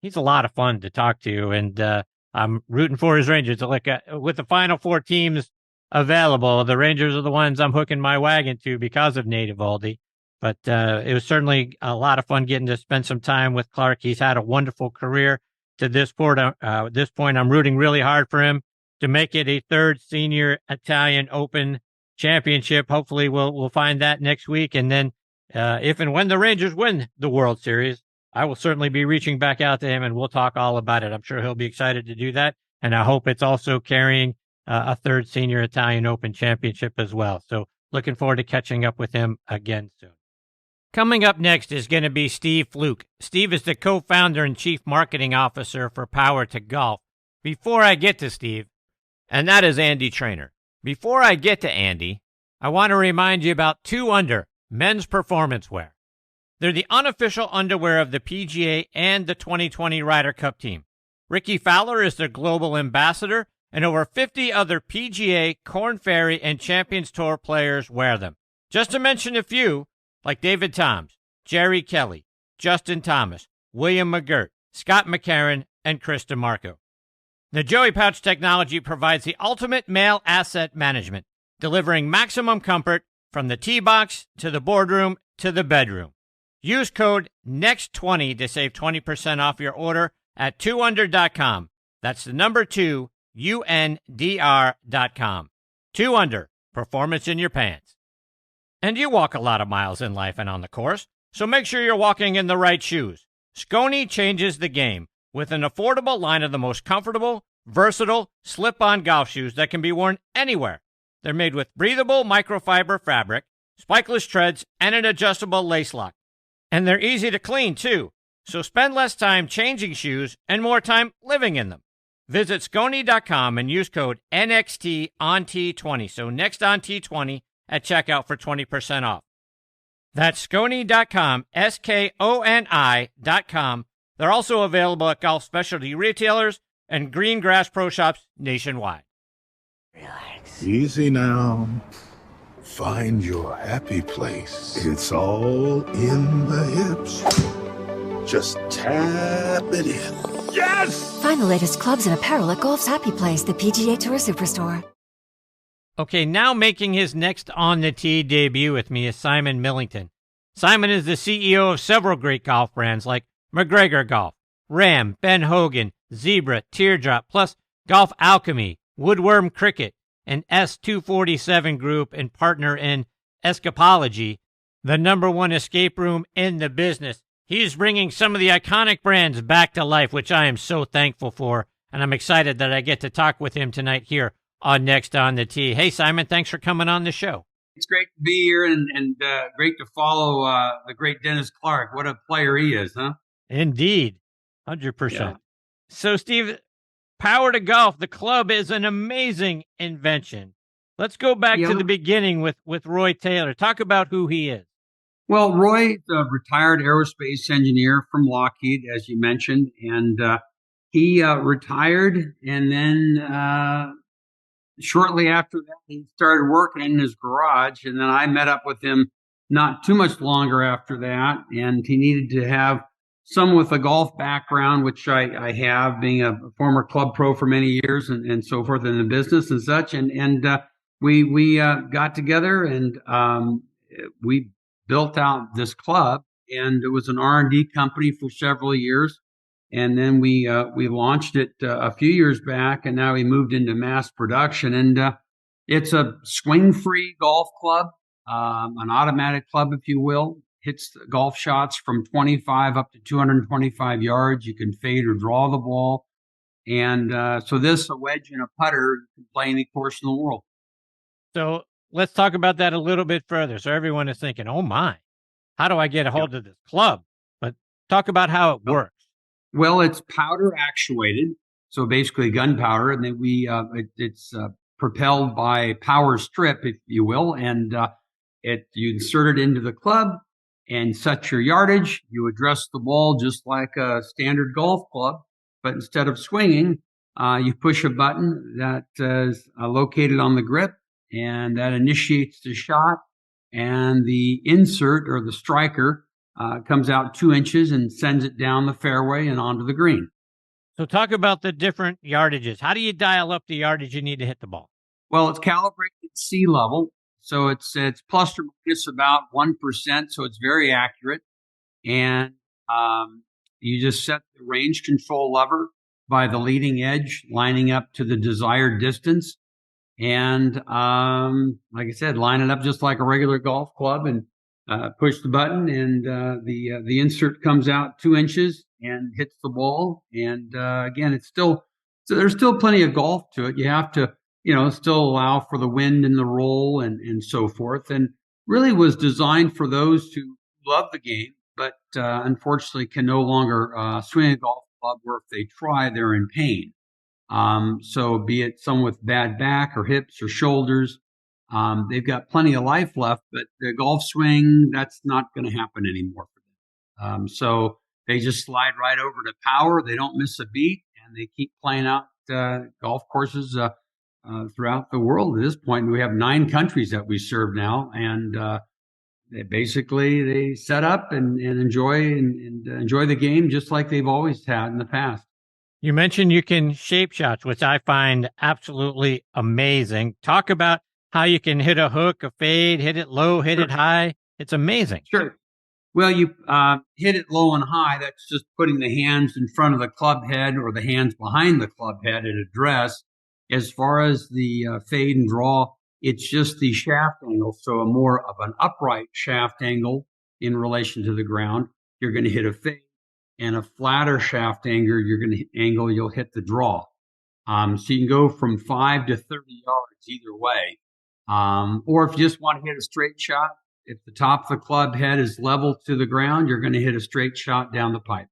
He's a lot of fun to talk to, and I'm rooting for his Rangers. With the final 4 teams available, the Rangers are the ones I'm hooking my wagon to because of Nate Eovaldi. But it was certainly a lot of fun getting to spend some time with Clark. He's had a wonderful career to this point. I'm rooting really hard for him to make it a 3rd Senior Italian Open championship. Hopefully we'll find that next week, and then if and when the Rangers win the World Series, I will certainly be reaching back out to him and we'll talk all about it. I'm sure he'll be excited to do that. And I hope it's also carrying a third Senior Italian Open championship as well. So looking forward to catching up with him again soon. Coming up next is going to be Steve Fluke. Steve is the co-founder and chief marketing officer for Power to Golf. Before I get to Steve, and that is Andy Trainer. Before I get to Andy, I want to remind you about 2 Under men's performance wear. They're the unofficial underwear of the PGA and the 2020 Ryder Cup team. Ricky Fowler is their global ambassador, and over 50 other PGA, Korn Ferry, and Champions Tour players wear them. Just to mention a few, like David Toms, Jerry Kelly, Justin Thomas, William McGirt, Scott McCarron, and Chris DeMarco. The Joey Pouch technology provides the ultimate male asset management, delivering maximum comfort from the tee box to the boardroom to the bedroom. Use code NEXT20 to save 20% off your order at 2under.com. That's the number 2, UNDR.com. 2 Under, performance in your pants. And you walk a lot of miles in life and on the course, so make sure you're walking in the right shoes. Skony changes the game with an affordable line of the most comfortable, versatile, slip-on golf shoes that can be worn anywhere. They're made with breathable microfiber fabric, spikeless treads, and an adjustable lace lock. And they're easy to clean, too, so spend less time changing shoes and more time living in them. Visit Skony.com and use code NXT on T20, so next on T20 at checkout for 20% off. That's Skony.com, SKONI.com. They're also available at golf specialty retailers and green grass pro shops nationwide. Relax. Easy now. Find your happy place. It's all in the hips. Just tap it in. Yes! Find the latest clubs and apparel at Golf's Happy Place, the PGA Tour Superstore. Okay, now making his next On the Tee debut with me is Simon Millington. Simon is the CEO of several great golf brands like MacGregor Golf, Ram, Ben Hogan, Zebra, Teardrop, plus Golf Alchemy, Woodworm Cricket, and S247 Group, and partner in Escapology, the #1 escape room in the business. He's bringing some of the iconic brands back to life, which I am so thankful for, and I'm excited that I get to talk with him tonight here on Next on the Tee. Hey, Simon, thanks for coming on the show. It's great to be here and great to follow the great Dennis Clark. What a player he is, huh? Indeed, 100%. So, Steve, Power to Golf, the club, is an amazing invention. Let's go back to the beginning with Roy Taylor. Talk about who he is. Well, Roy, a retired aerospace engineer from Lockheed, as you mentioned, and he retired, and then shortly after that, he started working in his garage, and then I met up with him not too much longer after that, and he needed to have someone with a golf background, which I have, being a former club pro for many years and so forth in the business and such, and we got together and we built out this club, and it was an R&D company for several years. And then we launched it a few years back, and now we moved into mass production. And it's a swing-free golf club, an automatic club, if you will. Hits golf shots from 25 up to 225 yards. You can fade or draw the ball. And so this, a wedge and a putter, you can play any course in the world. So let's talk about that a little bit further. So everyone is thinking, oh, my, how do I get a hold of this club? But talk about how it works. Well, it's powder actuated, so basically gunpowder, and then it's propelled by power strip, if you will, and you insert it into the club and set your yardage. You address the ball just like a standard golf club, but instead of swinging, you push a button that is located on the grip, and that initiates the shot, and the insert or the striker comes out 2 inches and sends it down the fairway and onto the green. So talk about the different yardages. How do you dial up the yardage you need to hit the ball? Well, it's calibrated at sea level, so it's plus or minus about 1%, so it's very accurate. And you just set the range control lever by the leading edge, lining up to the desired distance. And like I said, line it up just like a regular golf club and push the button, and the insert comes out 2 inches and hits the ball. And again, there's still plenty of golf to it. You have to still allow for the wind and the roll and so forth, and really was designed for those who love the game, but unfortunately can no longer swing a golf club, where if they try, they're in pain. So be it someone with bad back or hips or shoulders, they've got plenty of life left, but the golf swing, that's not going to happen anymore for them. So they just slide right over to power. They don't miss a beat, and they keep playing out golf courses throughout the world. At this point, we have 9 countries that we serve now, and they set up and enjoy the game just like they've always had in the past. You mentioned you can shape shots, which I find absolutely amazing. Talk about how you can hit a hook, a fade, hit it low, hit it high. It's amazing. Sure. Well, you hit it low and high. That's just putting the hands in front of the club head or the hands behind the club head at address. As far as the fade and draw, it's just the shaft angle. So a more of an upright shaft angle in relation to the ground. You're going to hit a fade, and a flatter shaft angle, you'll hit the draw. So you can go from 5 to 30 yards either way. Or if you just want to hit a straight shot, if the top of the club head is level to the ground, you're going to hit a straight shot down the pipe.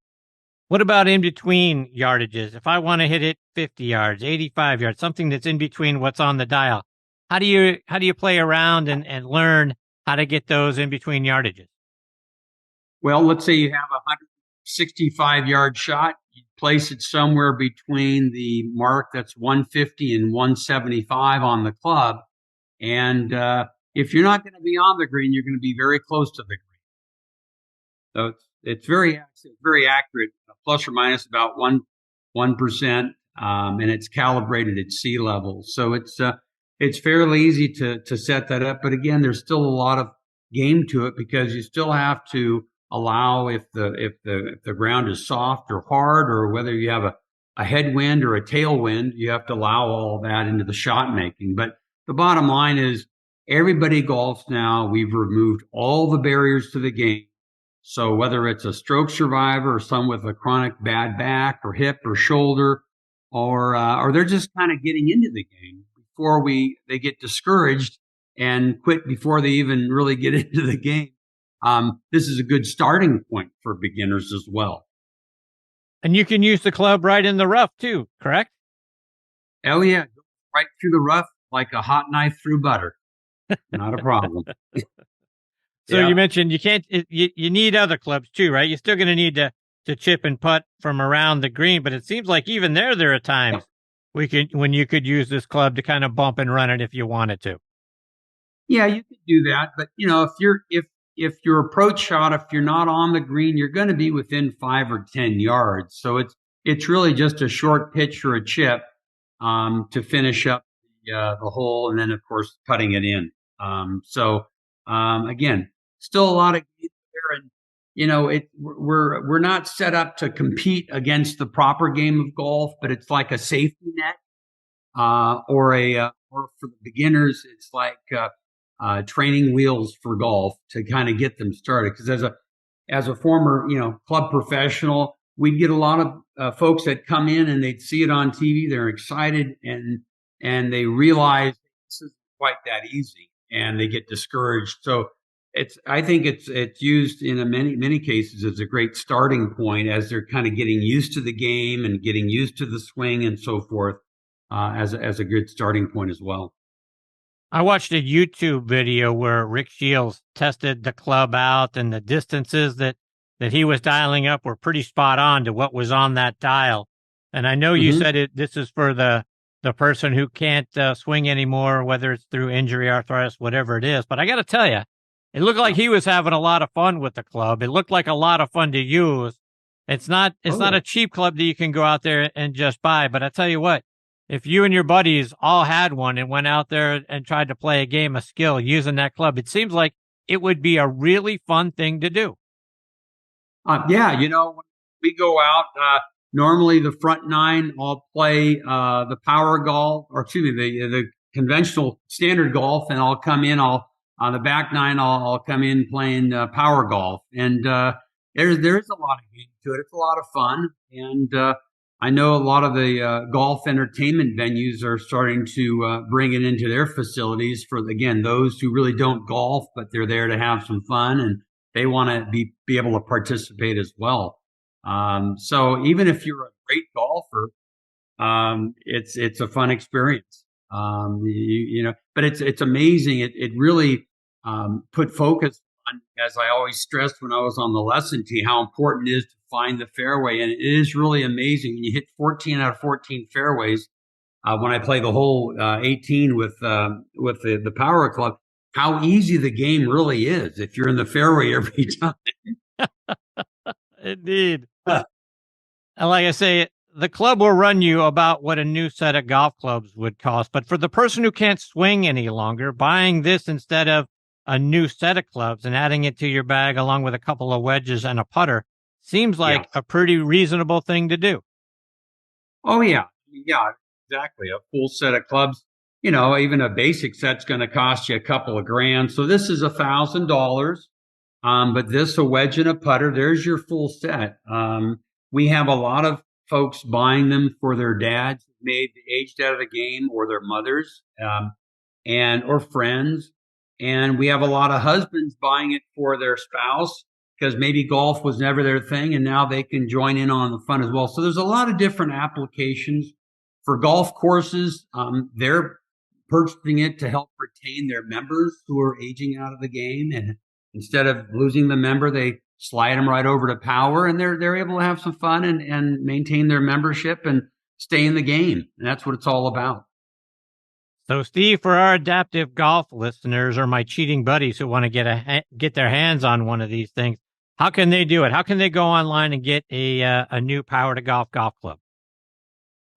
What about in between yardages? If I want to hit it 50 yards, 85 yards, something that's in between what's on the dial, how do you play around and learn how to get those in between yardages? Well, let's say you have a 165-yard shot. You place it somewhere between the mark that's 150 and 175 on the club. And if you're not going to be on the green, you're going to be very close to the green. So it's very accurate, plus or minus about 1%, and it's calibrated at sea level. So it's fairly easy to set that up. But again, there's still a lot of game to it, because you still have to allow if the ground is soft or hard, or whether you have a headwind or a tailwind, you have to allow all that into the shot making. But the bottom line is everybody golfs now. We've removed all the barriers to the game. So whether it's a stroke survivor or someone with a chronic bad back or hip or shoulder, or they're just kind of getting into the game before they get discouraged and quit before they even really get into the game. This is a good starting point for beginners as well. And you can use the club right in the rough too, correct? Oh yeah, right through the rough like a hot knife through butter. Not a problem. So you mentioned you need other clubs too, right? You're still going to need to chip and putt from around the green, but it seems like even there are times when you could use this club to kind of bump and run it if you wanted to. Yeah, you could do that, but if your approach shot, if you're not on the green, you're going to be within 5 or 10 yards. So it's really just a short pitch or a chip to finish up the hole, and then of course putting it in. Again, still a lot of games there, and we're not set up to compete against the proper game of golf, but it's like a safety net, or for the beginners, it's like training wheels for golf to kind of get them started. Because as a former club professional, we'd get a lot of folks that come in and they'd see it on TV, they're excited, and they realize this isn't quite that easy, and they get discouraged. So I think it's used in many cases as a great starting point as they're kind of getting used to the game and getting used to the swing and so forth, as a good starting point as well. I watched a YouTube video where Rick Shields tested the club out, and the distances that he was dialing up were pretty spot on to what was on that dial. And I know you said this is for the person who can't swing anymore, whether it's through injury, arthritis, whatever it is. But I got to tell you, it looked like he was having a lot of fun with the club. It looked like a lot of fun to use. It's not a cheap club that you can go out there and just buy. But I tell you what, if you and your buddies all had one and went out there and tried to play a game of skill using that club, it seems like it would be a really fun thing to do. When we go out, normally the front nine, I'll play the power golf, or excuse me, the conventional standard golf, and I'll come in. On the back nine, I'll come in playing power golf, and there's a lot of game to it. It's a lot of fun, and I know a lot of the golf entertainment venues are starting to bring it into their facilities for, again, those who really don't golf, but they're there to have some fun and they want to be able to participate as well. So even if you're a great golfer, it's a fun experience. But it's amazing. It really put focus on, as I always stressed when I was on the lesson tee, how important it is to find the fairway. And it is really amazing when you hit 14 out of 14 fairways. When I play the whole 18 with the Power Club, how easy the game really is if you're in the fairway every time. Indeed. And like I say, the club will run you about what a new set of golf clubs would cost. But for the person who can't swing any longer, buying this instead of a new set of clubs and adding it to your bag along with a couple of wedges and a putter seems like a pretty reasonable thing to do. Oh, yeah. Yeah, exactly. A full set of clubs, even a basic set's going to cost you a couple of grand. So this is $1,000. But this, a wedge and a putter, there's your full set. We have a lot of folks buying them for their dads who made aged out of the game, or their mothers, or friends. And we have a lot of husbands buying it for their spouse because maybe golf was never their thing and now they can join in on the fun as well. So there's a lot of different applications for golf courses. They're purchasing it to help retain their members who are aging out of the game. And instead of losing the member, they slide them right over to Power, and they're able to have some fun and maintain their membership and stay in the game. And that's what it's all about. So, Steve, for our adaptive golf listeners or my cheating buddies who want to get their hands on one of these things, how can they do it? How can they go online and get a new Power to Golf golf club?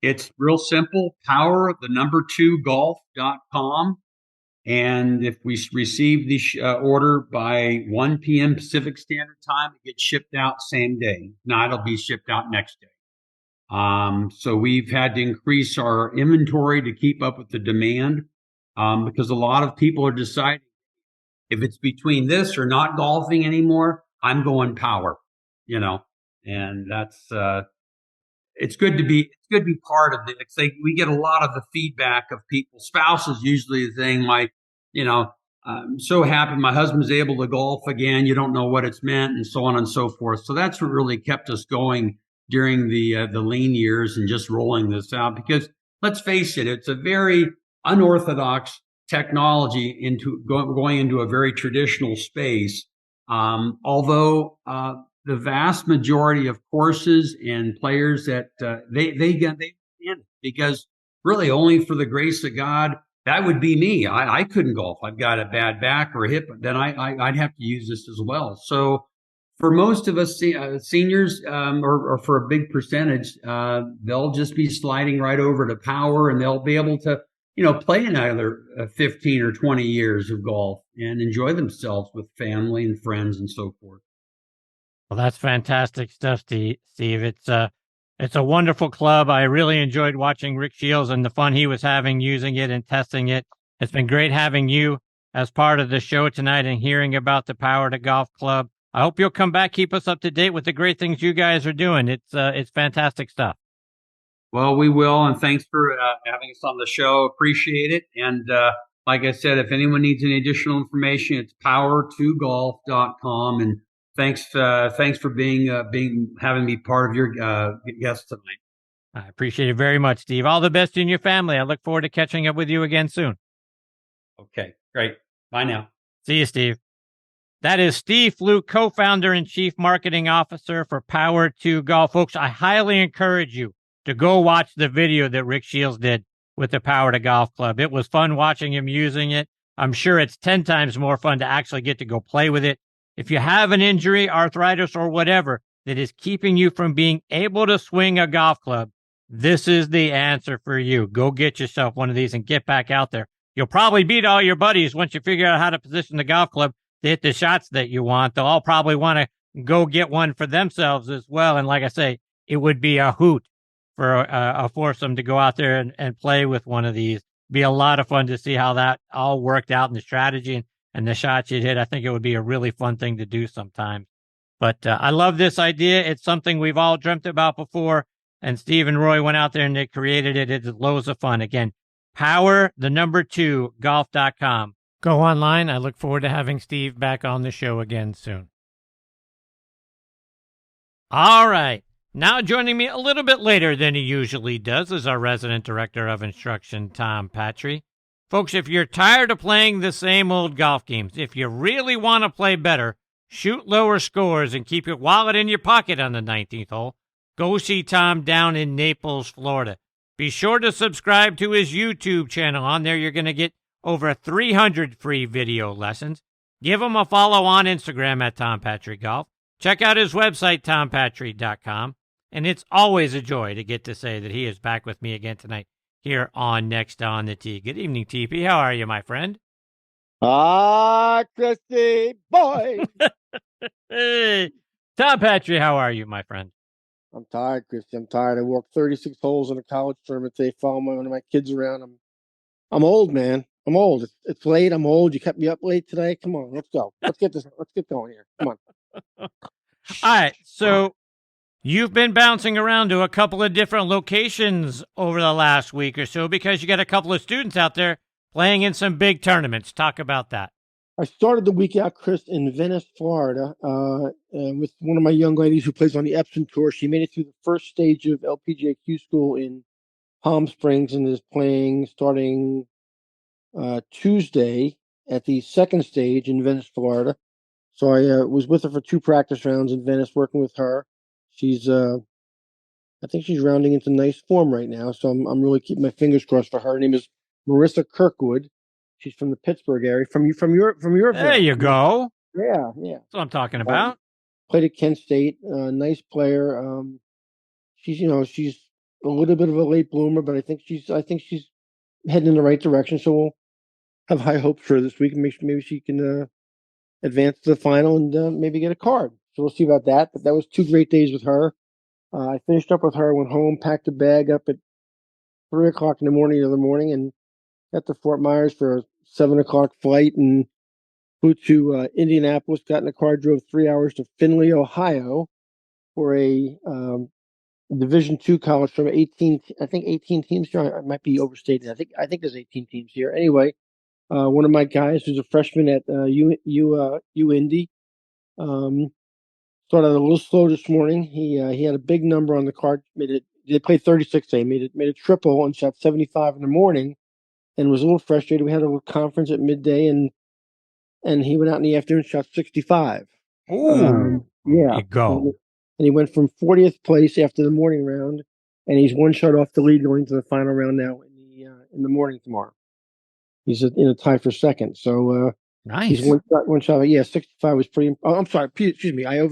It's real simple. Power2golf.com. And if we receive the order by 1 p.m. Pacific Standard Time, it gets shipped out same day. Now it'll be shipped out next day. So we've had to increase our inventory to keep up with the demand, because a lot of people are deciding if it's between this or not golfing anymore, I'm going Power, and that's, it's good to be part of it. It's like we get a lot of the feedback of people, spouses usually saying like, I'm so happy my husband's able to golf again. You don't know what it's meant, and so on and so forth. So that's what really kept us going during the lean years and just rolling this out, because let's face it, it's a very unorthodox technology into going into a very traditional space. Although the vast majority of courses and players that they stand it, because really only for the grace of God, that would be me. I couldn't golf. I've got a bad back or a hip. Then I'd have to use this as well. So for most of us seniors, or for a big percentage, they'll just be sliding right over to Power, and they'll be able to, play another 15 or 20 years of golf and enjoy themselves with family and friends and so forth. Well, that's fantastic stuff, Steve. It's a wonderful club. I really enjoyed watching Rick Shields and the fun he was having using it and testing it. It's been great having you as part of the show tonight and hearing about the Power to Golf Club. I hope you'll come back, keep us up to date with the great things you guys are doing. It's fantastic stuff. Well, we will, and thanks for having us on the show. Appreciate it. And like I said, if anyone needs any additional information, it's power2golf.com. And thanks for having me part of your guest tonight. I appreciate it very much, Steve. All the best in your family. I look forward to catching up with you again soon. Okay, great. Bye now. See you, Steve. That is Steve Fluke, co-founder and chief marketing officer for Power to Golf. Folks, I highly encourage you to go watch the video that Rick Shields did with the Power to Golf Club. It was fun watching him using it. I'm sure it's 10 times more fun to actually get to go play with it. If you have an injury, arthritis, or whatever that is keeping you from being able to swing a golf club, this is the answer for you. Go get yourself one of these and get back out there. You'll probably beat all your buddies once you figure out how to position the golf club to hit the shots that you want. They'll all probably want to go get one for themselves as well. And like I say, it would be a hoot for a foursome to go out there and play with one of these. Be a lot of fun to see how that all worked out in the strategy and the shots you'd hit. I think it would be a really fun thing to do sometime. But I love this idea. It's something we've all dreamt about before. and Steve and Roy went out there and they created it. It's loads of fun. Again, power2golf.com. Go online. I look forward to having Steve back on the show again soon. All right. Now joining me a little bit later than he usually does is our resident director of instruction, Tom Patri. Folks, if you're tired of playing the same old golf games, if you really want to play better, shoot lower scores, and keep your wallet in your pocket on the 19th hole, go see Tom down in Naples, Florida. Be sure to subscribe to his YouTube channel. On there, you're going to get over 300 free video lessons. Give him a follow on Instagram at Tom Patri Golf. Check out his website, tompatri.com. And it's always a joy to get to say that he is back with me again tonight here on Next on the Tee. Good evening, TP. How are you, my friend? Christy, boy. Hey, Tom Patri, how are you, my friend? I'm tired, Christy. I'm tired. I walked 36 holes in a college tournament today, following one of my kids around. I'm old, man. I'm old. It's late. I'm old. You kept me up late today. Come on, let's go. Let's get going here. Come on. All right. So you've been bouncing around to a couple of different locations over the last week or so because you got a couple of students out there playing in some big tournaments. Talk about that. I started the week out, Chris, in Venice, Florida, with one of my young ladies who plays on the Epsom Tour. She made it through the first stage of LPGA Q School in Palm Springs and is playing starting Tuesday at the second stage in Venice, Florida. So I was with her for 2 practice rounds in Venice, working with her. She's, I think she's rounding into nice form right now. So I'm really keeping my fingers crossed for her. Her name is Marissa Kirkwood. She's from the Pittsburgh area. From your. There you go. Yeah. That's what I'm talking about. Played at Kent State. Nice player. She's a little bit of a late bloomer, but I think she's heading in the right direction. So we'll have high hopes for her this week, and maybe she can advance to the final and maybe get a card. So we'll see about that. But that was 2 great days with her. I finished up with her, went home, packed a bag up at 3:00 in the morning the other morning, and got to Fort Myers for a 7:00 flight and flew to Indianapolis, got in a car, drove 3 hours to Findlay, Ohio for a Division II college from 18 teams here. I might be overstated. I think there's 18 teams here. Anyway, one of my guys who's a freshman at Indy started a little slow this morning. He had a big number on the card. They played 36 today. Made a triple and shot 75 in the morning, and was a little frustrated. We had a little conference at midday, and he went out in the afternoon and shot 65. Ooh, yeah. You go. And he went from 40th place after the morning round, and he's 1 shot off the lead going to the final round now in the morning tomorrow. He's in a tie for second. So nice. He's one shot. Yeah, 65 was pretty. Oh, I'm sorry. Excuse me. I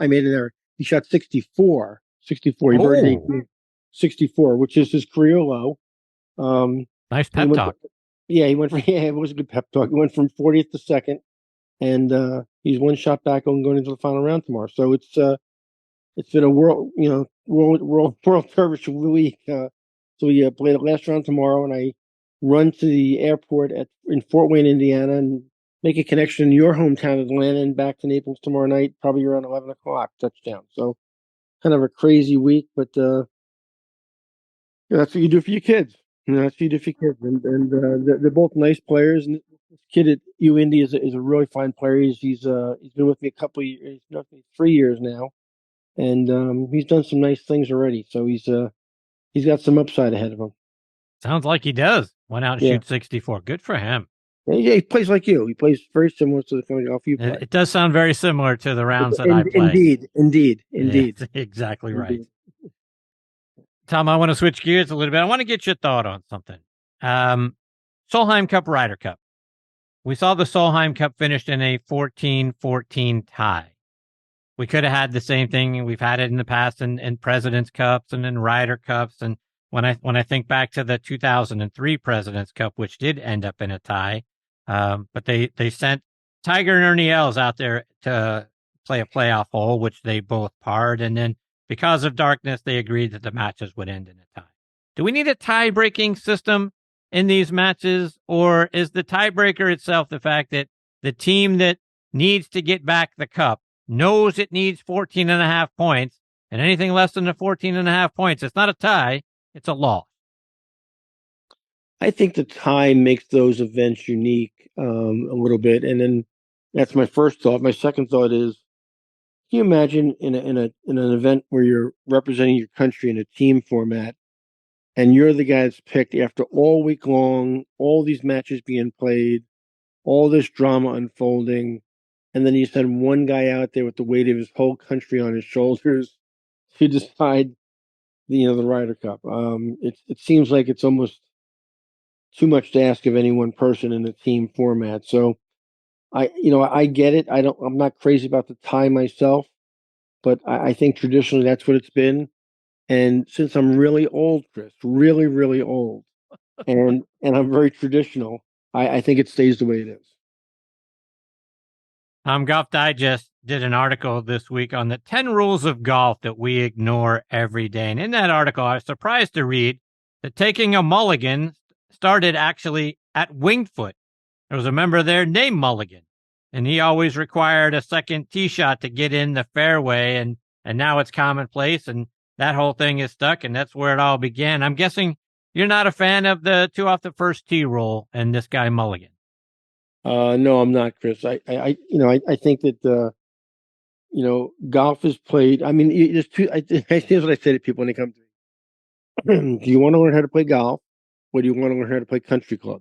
made an error. He shot 64. 64. He birdied 64, which is his career low. Nice pep talk. He went from it was a good pep talk. He went from 40th to second, and he's 1 shot back on going into the final round tomorrow. So it's been a world championship week. So we play the last round tomorrow, and I run to the airport in Fort Wayne, Indiana, and make a connection in your hometown, Atlanta, and back to Naples tomorrow night, probably around 11 o'clock touchdown. So kind of a crazy week, but that's what you do for your kids. That's what you do for your kids, and they're both nice players. And this kid at Indy is a really fine player. He's been with me a couple of years, 3 years now, and he's done some nice things already. So he's got some upside ahead of him. Sounds like he does. Went out and shoot 64. Good for him. Yeah, he plays like you. He plays very similar to the kind of golf you play. It does sound very similar to the rounds that I play. Indeed. Yeah, exactly right. Tom, I want to switch gears a little bit. I want to get your thought on something. Solheim Cup, Ryder Cup. We saw the Solheim Cup finished in a 14-14 tie. We could have had the same thing. We've had it in the past in President's Cups and in Ryder Cups. And when I think back to the 2003 President's Cup, which did end up in a tie, but they sent Tiger and Ernie Els out there to play a playoff hole, which they both parred. And then because of darkness, they agreed that the matches would end in a tie. Do we need a tie-breaking system in these matches, or is the tiebreaker itself the fact that the team that needs to get back the cup knows it needs 14.5 points And anything less than the 14.5 points, it's not a tie, it's a loss. I think the tie makes those events unique a little bit. And then that's my first thought. My second thought is, can you imagine in an event where you're representing your country in a team format and you're the guy that's picked after all week long, all these matches being played, all this drama unfolding, and then you send one guy out there with the weight of his whole country on his shoulders to decide the Ryder Cup. It seems like it's almost too much to ask of any one person in a team format. So I get it. I'm not crazy about the tie myself, but I think traditionally that's what it's been. And since I'm really old, Chris, really, really old, and I'm very traditional, I think it stays the way it is. Golf Digest did an article this week on the 10 rules of golf that we ignore every day. And in that article, I was surprised to read that taking a mulligan started actually at Winged Foot. There was a member there named Mulligan, and he always required a second tee shot to get in the fairway, and now it's commonplace, and that whole thing is stuck, and that's where it all began. I'm guessing you're not a fan of the 2 off the first tee rule and this guy Mulligan. No, I'm not, Chris. I think that golf is played. I mean, there's two. Here's what I say to people when they come to me: do you want to learn how to play golf, or do you want to learn how to play country club?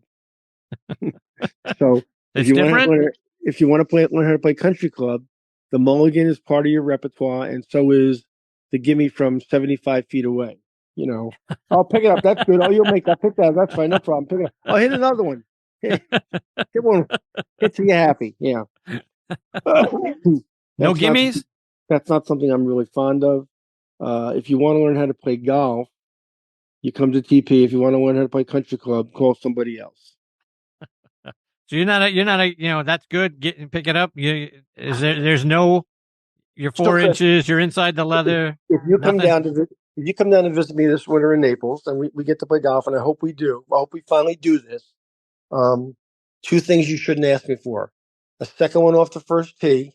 So if you want to learn how to play country club, the mulligan is part of your repertoire, and so is the gimme from 75 feet away. I'll pick it up. That's good. Oh, you'll make that. Pick that up. That's fine. No problem. Pick it up. I'll hit another one. Hit one. Hits you happy. Yeah. No gimmies? That's not something I'm really fond of. If you want to learn how to play golf, you come to TP. If you want to learn how to play country club, call somebody else. So you're not a that's good. Pick it up. There's no, you're 4 inches, you're inside the leather. If you come down to visit me this winter in Naples, and we get to play golf, and I hope we do. I hope we finally do this. 2 things you shouldn't ask me for: a second one off the first tee,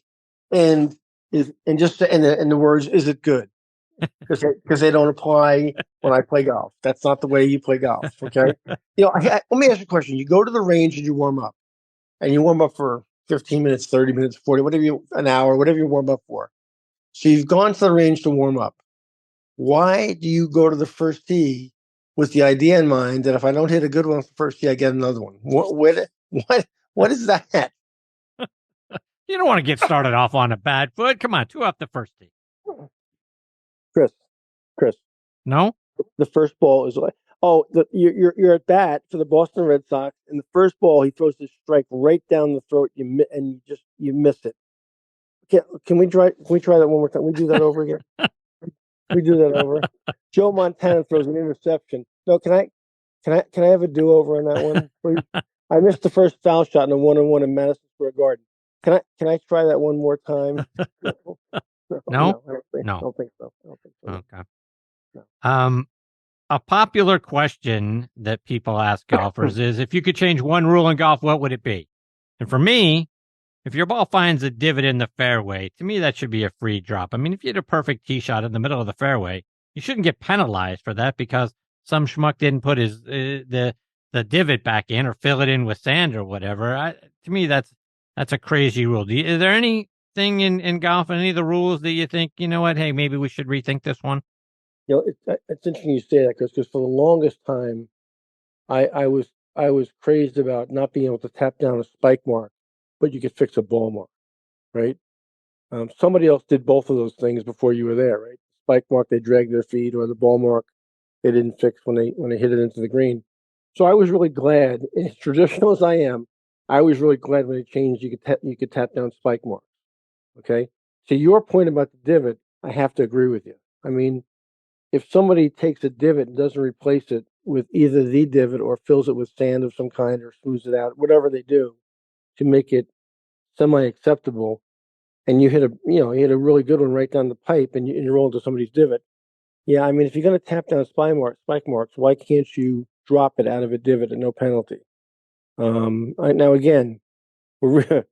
and the words, "Is it good?" Because they don't apply when I play golf. That's not the way you play golf. Okay. Let me ask you a question. You go to the range and you warm up, for 15 minutes, 30 minutes, 40, an hour, whatever you warm up for. So you've gone to the range to warm up. Why do you go to the first tee with the idea in mind that if I don't hit a good one off the first tee, I get another one? What is that? You don't want to get started off on a bad foot. Come on, 2 off the first tee. Chris. No? The first ball is you're at bat for the Boston Red Sox, and the first ball he throws this strike right down the throat, you miss it. Can we try that one more time? We do that over again. We do that over. Joe Montana throws an interception. No, can I have a do-over on that one, please? I missed the first foul shot in a 1-on-1 in Madison Square Garden. Can I try that one more time? No? I don't think so. Okay. No. A popular question that people ask golfers is, if you could change one rule in golf, what would it be? And for me, if your ball finds a divot in the fairway, to me, that should be a free drop. I mean, if you hit a perfect tee shot in the middle of the fairway, you shouldn't get penalized for that because some schmuck didn't put his the divot back in or fill it in with sand or whatever. To me, that's a crazy rule. Is there anything in golf, any of the rules that you think, you know what, hey, maybe we should rethink this one? It's interesting you say that, because for the longest time, I was crazed about not being able to tap down a spike mark, but you could fix a ball mark, right? Somebody else did both of those things before you were there, right? Spike mark, they dragged their feet, or the ball mark, they didn't fix when they hit it into the green. So I was really glad, as traditional as I am, I was really glad when it changed. You could tap down spike marks. Okay, to your point about the divot, I have to agree with you. I mean, if somebody takes a divot and doesn't replace it with either the divot or fills it with sand of some kind or smooths it out, whatever they do to make it semi-acceptable, and you hit a really good one right down the pipe and you roll into somebody's divot. Yeah, I mean, if you're going to tap down spike marks, why can't you drop it out of a divot at no penalty? Now again, we're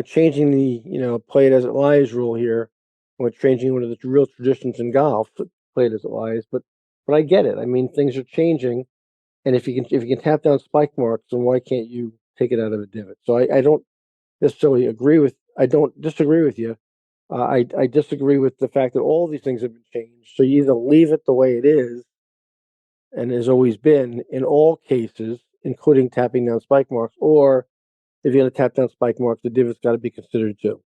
changing the play it as it lies rule here. we're changing one of the real traditions in golf, played as it lies. But I get it. I mean, things are changing, and if you can tap down spike marks, then why can't you take it out of a divot? So I don't necessarily agree with. I don't disagree with you. I disagree with the fact that all these things have been changed. So you either leave it the way it is, and has always been in all cases, including tapping down spike marks, or if you're going to tap down spike marks, the divot's got to be considered too.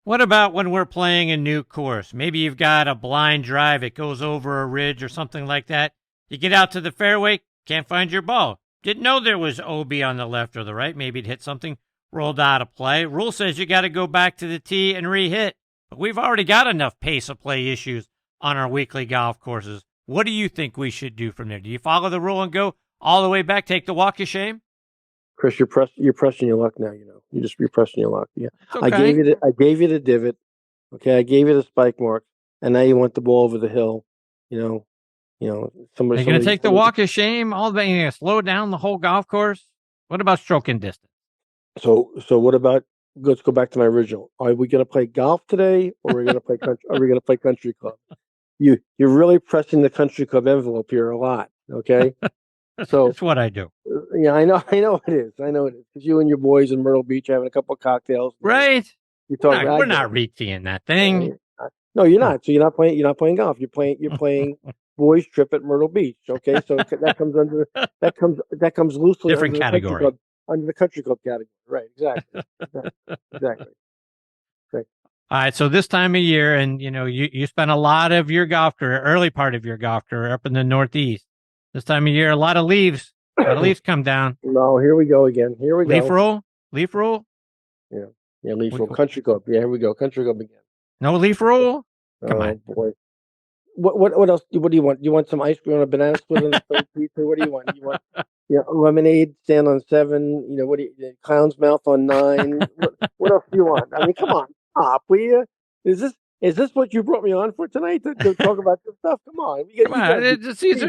What about when we're playing a new course? Maybe you've got a blind drive, it goes over a ridge or something like that. You get out to the fairway, can't find your ball. Didn't know there was OB on the left or the right. Maybe it hit something, rolled out of play. Rule says you got to go back to the tee and re-hit. But we've already got enough pace of play issues on our weekly golf courses. What do you think we should do from there? Do you follow the rule and go all the way back, take the walk of shame? Chris, you're pressing your luck now. You're pressing your luck. Yeah, okay. I gave you the divot. Okay, I gave you the spike mark, and now you want the ball over the hill. Somebody. You're going to take the walk of shame all the way. You're going to slow down the whole golf course. What about stroking distance? So what about? Let's go back to my original. Are we going to play golf today, or are we going to play country? Are we going to play country club? You're really pressing the country club envelope here a lot. Okay. So that's what I do. Yeah, I know it is. Because you and your boys in Myrtle Beach having a couple of cocktails. Right. We're not reteeing that thing. No, you're not. So you're not playing golf. You're playing boys trip at Myrtle Beach. Okay. So that comes loosely different category. Under the country club category. Right. Exactly. Exactly. All right. So this time of year, and you spent a lot of your golf career, early part of your golf career up in the Northeast. This time of year, a lot of leaves come down. No, here we go again. Leaf roll? Yeah, leaf roll. Country club. Yeah, here we go. Country club again. No leaf roll? Come on. Boy. What else? What do you want? You want some ice cream on a banana split on the third pizza? What do you want? You want lemonade stand on 7? What do you clown's mouth on 9? What else do you want? I mean, come on, stop, will you? Is this what you brought me on for tonight to talk about this stuff? Come on.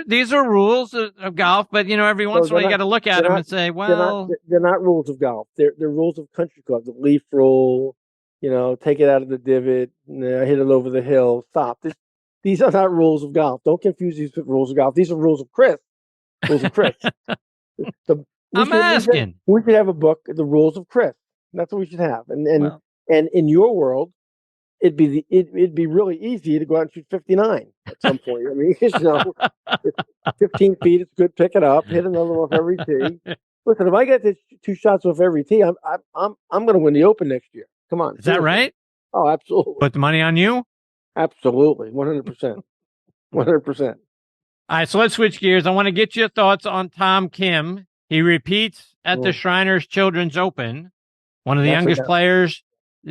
These are rules of golf, but every once in a while you got to look at them and say, well, they're not rules of golf. They're rules of country club. The leaf roll, take it out of the divot, hit it over the hill. Stop. These are not rules of golf. Don't confuse these with rules of golf. These are rules of Chris. I'm asking. We should have a book, The Rules of Chris. That's what we should have. And in your world, it'd be really easy to go out and shoot 59 at some point. I mean, it's 15 feet. It's good. Pick it up. Hit another one off every tee. Listen, if I get this 2 shots off every tee, I'm going to win the Open next year. Come on. Is that right? Oh, absolutely. Put the money on you. Absolutely, 100%. 100%. All right, so let's switch gears. I want to get your thoughts on Tom Kim. He repeats at the Shriners Children's Open, one of the youngest players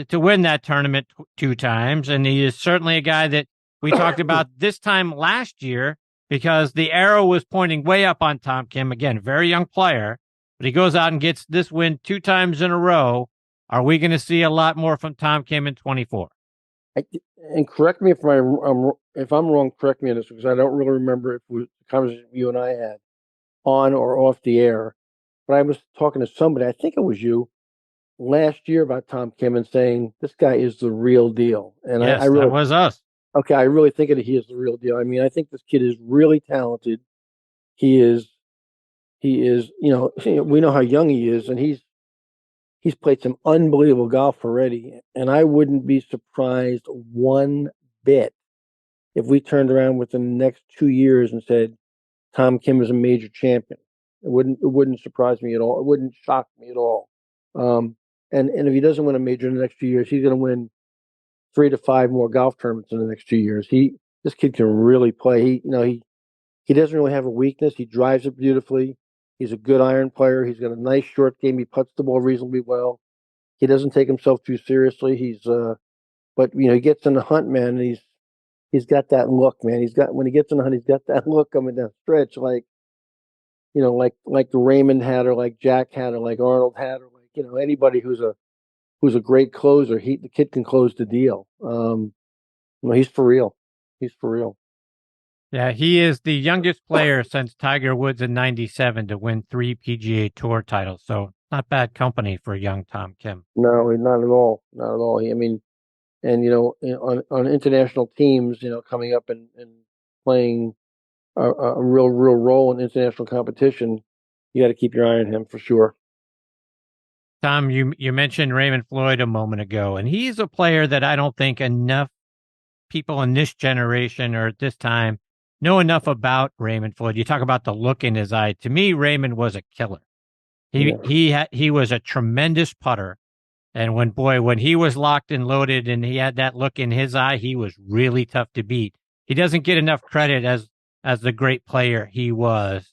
to win that tournament 2 times. And he is certainly a guy that we talked about this time last year because the arrow was pointing way up on Tom Kim. Again, very young player, but he goes out and gets this win 2 times in a row. Are we going to see a lot more from Tom Kim in 24? And correct me if I'm wrong, correct me on this, because I don't really remember if it was the conversation you and I had on or off the air. But I was talking to somebody, I think it was you, last year about Tom Kim and saying, this guy is the real deal. And yes, I really, that was us. Okay, I really think that he is the real deal. I mean, I think this kid is really talented. He is, we know how young he is, and he's played some unbelievable golf already, and I wouldn't be surprised one bit if we turned around within the next 2 years and said Tom Kim is a major champion. It wouldn't surprise me at all. It wouldn't shock me at all. And if he doesn't win a major in the next few years, he's going to win 3 to 5 more golf tournaments in the next 2 years. This kid can really play. He doesn't really have a weakness. He drives it beautifully. He's a good iron player. He's got a nice short game. He putts the ball reasonably well. He doesn't take himself too seriously. But he gets in the hunt, man. And he's got that look, man. When he gets in the hunt, he's got that look coming down stretch, like the Raymond had, or like Jack had, or like Arnold had, or like anybody who's a great closer. The kid can close the deal. He's for real. He's for real. Yeah, he is the youngest player since Tiger Woods in '97 to win 3 PGA Tour titles. So not bad company for young Tom Kim. No, not at all. Not at all. and on international teams, coming up and playing a real role in international competition, you got to keep your eye on him for sure. Tom, you mentioned Raymond Floyd a moment ago, and he's a player that I don't think enough people in this generation or at this time know enough about Raymond Floyd. You talk about the look in his eye. To me, Raymond was a killer. He was a tremendous putter. And when he was locked and loaded and he had that look in his eye, he was really tough to beat. He doesn't get enough credit as the great player he was.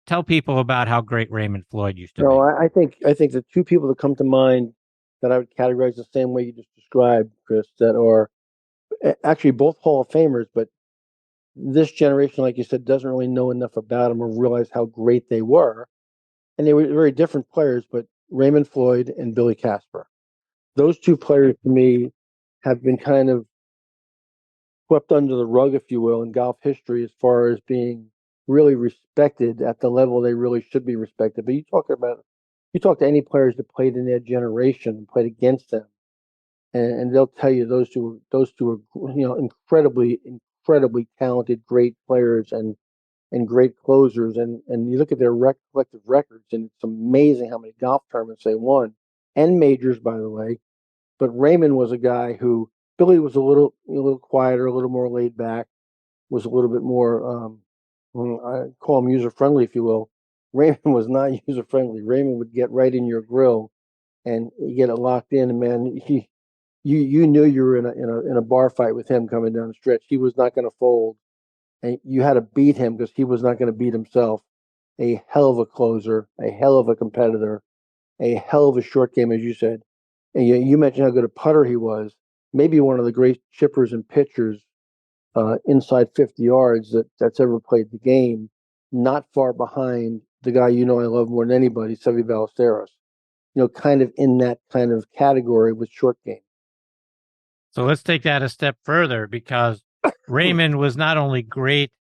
Tell people about how great Raymond Floyd used to be. I think the two people that come to mind that I would categorize the same way you just described, Chris, that are actually both Hall of Famers, but this generation, like you said, doesn't really know enough about them or realize how great they were. And they were very different players, but Raymond Floyd and Billy Casper. Those two players, to me, have been kind of swept under the rug, if you will, in golf history as far as being really respected at the level they really should be respected. But you talk to any players that played in their generation and played against them, and they'll tell you those two are incredibly talented, great players and great closers. And you look at their collective records, and it's amazing how many golf tournaments they won, and majors, by the way. But Raymond was a guy who Billy was a little quieter, a little more laid back, was a little bit more I call him user friendly, if you will. Raymond was not user friendly. Raymond would get right in your grill, and you get it locked in. And man, you knew you were in a bar fight with him coming down the stretch. He was not going to fold, and you had to beat him because he was not going to beat himself. A hell of a closer, a hell of a competitor, a hell of a short game, as you said. And you mentioned how good a putter he was. Maybe one of the great chippers and pitchers inside 50 yards that's ever played the game. Not far behind the guy I love more than anybody, Seve Ballesteros. Kind of in that kind of category with short game. So let's take that a step further, because Raymond was not only great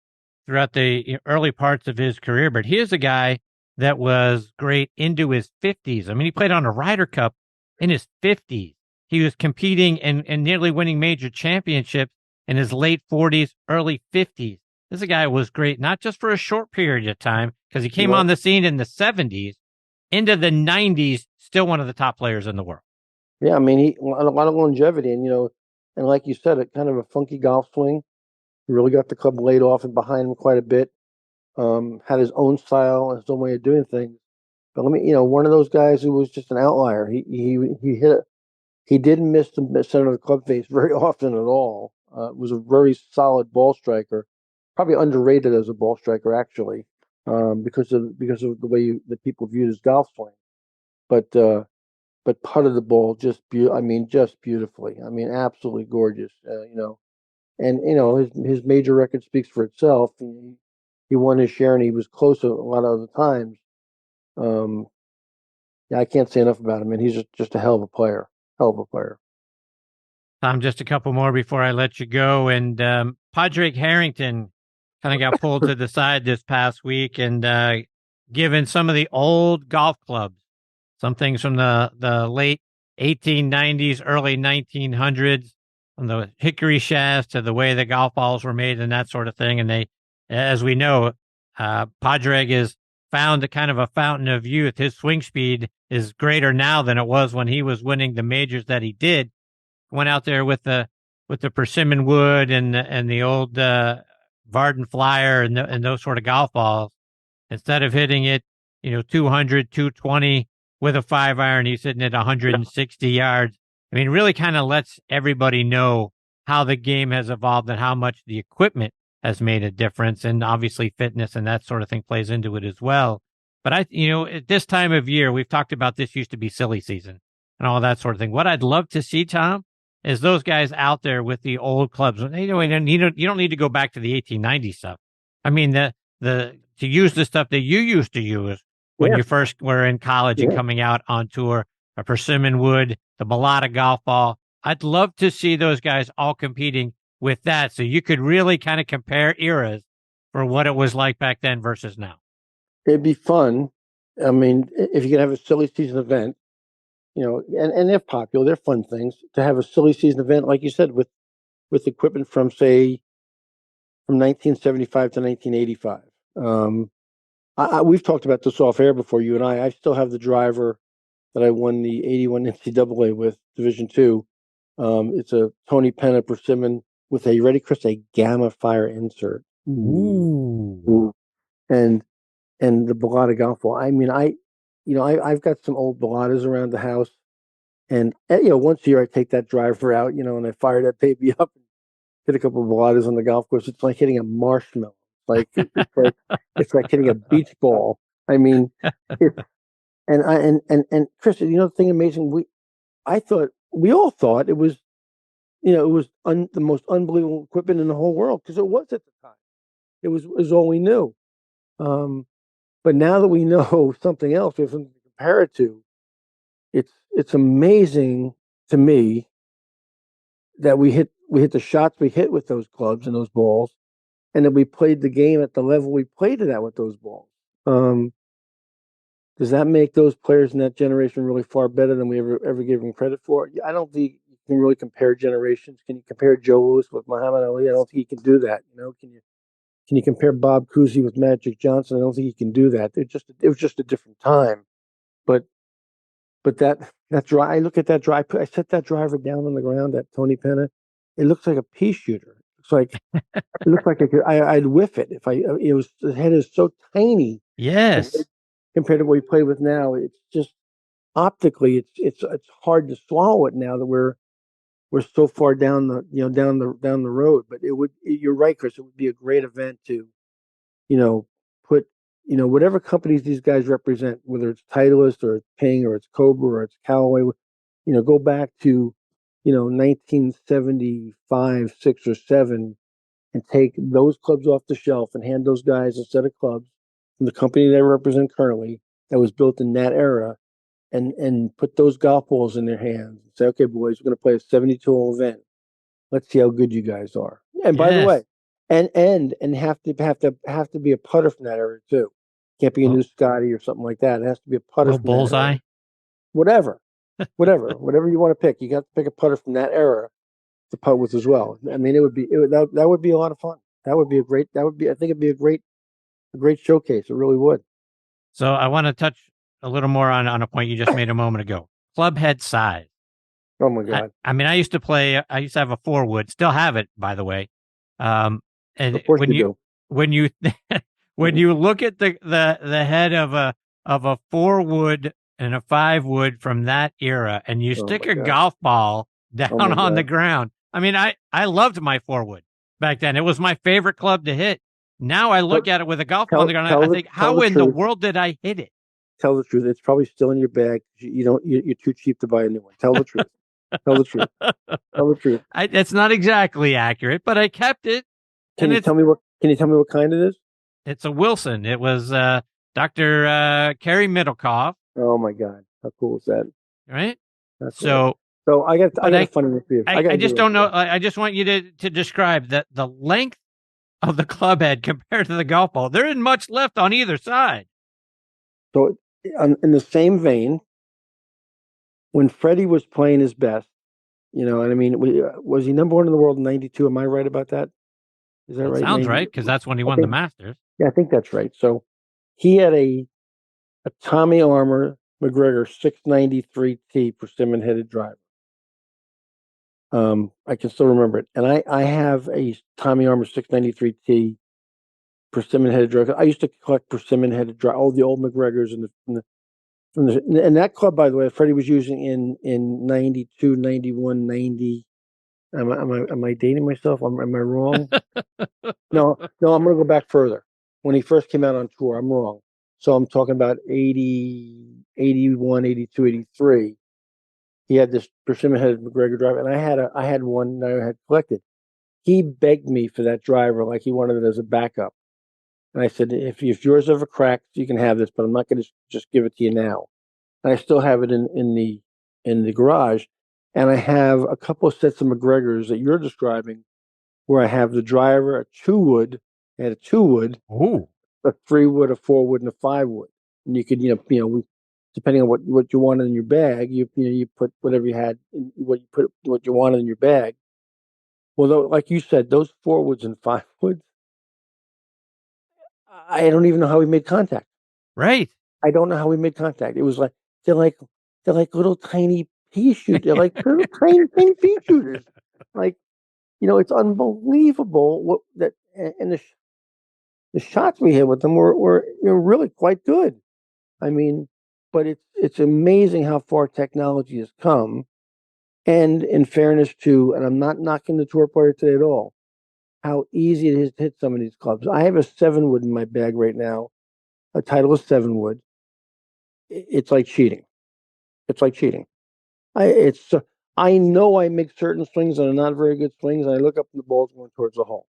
throughout the early parts of his career, but here's a guy that was great into his 50s. I mean, he played on a Ryder Cup in his 50s. He was competing and nearly winning major championships in his late 40s, early 50s. This guy was great, not just for a short period of time, because he came on the scene in the 70s, into the 90s, still one of the top players in the world. Yeah, I mean, he a lot of longevity, and and like you said, kind of a funky golf swing. He really got the club laid off and behind him quite a bit. Had his own style and his own way of doing things. But one of those guys who was just an outlier. He hit it. He didn't miss the center of the club face very often at all. Was a very solid ball striker, probably underrated as a ball striker actually, because of the way that people viewed his golf swing. But putted the ball just beautifully. I mean, absolutely gorgeous. And his major record speaks for itself. He won his share, and he was close a lot of other times. Yeah, I can't say enough about him, and he's just a hell of a player. Tom, just a couple more before I let you go. And Padraig Harrington kind of got pulled to the side this past week and given some of the old golf clubs, some things from the late 1890s, early 1900s, from the hickory shafts to the way the golf balls were made and that sort of thing. And they, as we know, Padraig is found a kind of a fountain of youth. His swing speed is greater now than it was when he was winning the majors that he did. Went out there with the persimmon wood and the old Varden Flyer and those sort of golf balls. Instead of hitting it, 200, 220 with a 5-iron, he's hitting it 160 yards. I mean, really kind of lets everybody know how the game has evolved and how much the equipment has made a difference. And obviously fitness and that sort of thing plays into it as well. But at this time of year, we've talked about this used to be silly season and all that sort of thing. What I'd love to see, Tom, is those guys out there with the old clubs. You don't need to go back to the 1890 stuff. I mean, to use the stuff that you used to use when you first were in college and coming out on tour, a persimmon wood, the Balata golf ball. I'd love to see those guys all competing with that, so you could really kind of compare eras for what it was like back then versus now. It'd be fun. I mean, if you can have a silly season event, and they're popular, they're fun things to have a silly season event, like you said, with equipment from, say, from 1975 to 1985. We've talked about this off air before, you and I. I still have the driver that I won the 81 NCAA with, Division II. It's a Tony Penna persimmon with a, ready, Chris, a Gamma Fire insert. Ooh. And the Bellata golf ball. I mean, I've got some old Bellatas around the house, and once a year I take that driver out, and I fire that baby up and hit a couple of Bellatas on the golf course. It's like hitting a marshmallow. It's like hitting a beach ball. I mean, and Chris, the thing amazing, we all thought it was, the most unbelievable equipment in the whole world, because it was at the time. It was all we knew. But now that we know something else, we have something to compare it to. It's amazing to me that we hit the shots we hit with those clubs and those balls, and that we played the game at the level we played it at with those balls. Does that make those players in that generation really far better than we ever gave them credit for? I don't think you can really compare generations. Can you compare Joe Louis with Muhammad Ali? I don't think you can do that. Can you compare Bob Cousy with Magic Johnson? I don't think you can do that. It was just a different time. But that drive, I look at that drive. I set that driver down on the ground at Tony Penna. It looks like a pea shooter. It looks like I'd whiff it if the head is so tiny. Yes. Compared to what we play with now, it's just optically, it's hard to swallow it now that we're so far down the road. But you're right, Chris. It would be a great event to, put, whatever companies these guys represent, whether it's Titleist or it's Ping or it's Cobra or it's Callaway, go back to, 1975, 6 or 7, and take those clubs off the shelf and hand those guys a set of clubs from the company they represent currently that was built in that era, and put those golf balls in their hands and say, okay, boys, we're going to play a 72-hole event. Let's see how good you guys are. And by the way, and have to be a putter from that era too. Can't be a new Scotty or something like that. It has to be a putter from bullseye. that era. Whatever you want to pick. You got to pick a putter from that era to putt with as well. I mean, that would be a lot of fun. I think it'd be a great showcase. It really would. So I want to touch a little more on a point you just made a moment ago. Club head size. Oh my God. I mean, I used to have a 4-wood, still have it, by the way. And of course when you look at the head of a 4-wood and a 5-wood from that era, and you stick a golf ball down on the ground. I mean, I loved my 4-wood back then. It was my favorite club to hit. Now I look at it with a golf ball on the ground. I think, how in the world did I hit it? Tell the truth. It's probably still in your bag. You're too cheap to buy a new one. Tell the truth. Tell the truth. Tell the truth. It's not exactly accurate, but I kept it. Can you tell me what kind it is? It's a Wilson. It was Dr. Kerry Middlecoff. Oh my God, how cool is that? Right. So I got a funny one for you. I just don't know. I just want you to describe the length of the club head compared to the golf ball. There isn't much left on either side. So in the same vein, when Freddie was playing his best, what I mean, was he number 1 in the world in '92? Am I right about that? Is that right? Sounds right, because that's when he won the Masters. Yeah, I think that's right. So he had a Tommy Armour MacGregor 693T persimmon-headed driver. I can still remember it. And I have a Tommy Armour 693T persimmon-headed driver. I used to collect persimmon-headed driver, all the old MacGregors and that club, by the way, Freddie was using in 92, 91, 90. Am I dating myself? Am I wrong? No, I'm going to go back further. When he first came out on tour, I'm wrong. So I'm talking about 80, 81, 82, 83. He had this persimmon-headed MacGregor driver, and I had one that I had collected. He begged me for that driver like he wanted it as a backup. And I said, if yours ever cracks, you can have this, but I'm not going to just give it to you now. And I still have it in the garage. And I have a couple of sets of MacGregors that you're describing, where I have the driver, a 2-wood, and a 2-wood, Ooh. a 3-wood, a 4-wood, and a 5-wood. And you could, depending on what you wanted in your bag, you put whatever you had, what you wanted in your bag. Well, though, like you said, those 4-woods and 5-woods, I don't even know how we made contact. Right. I don't know how we made contact. It was like they're like little tiny pea shooters. They're like little tiny pea shooters. Like, it's unbelievable and the shots we hit with them were really quite good. I mean, but it's amazing how far technology has come. And in fairness to, and I'm not knocking the tour player today at all, how easy it is to hit some of these clubs. I have a 7-wood in my bag right now, a Titleist 7-wood. It's like cheating. It's like cheating. I know I make certain swings that are not very good swings, and I look up and the ball's going towards the hole.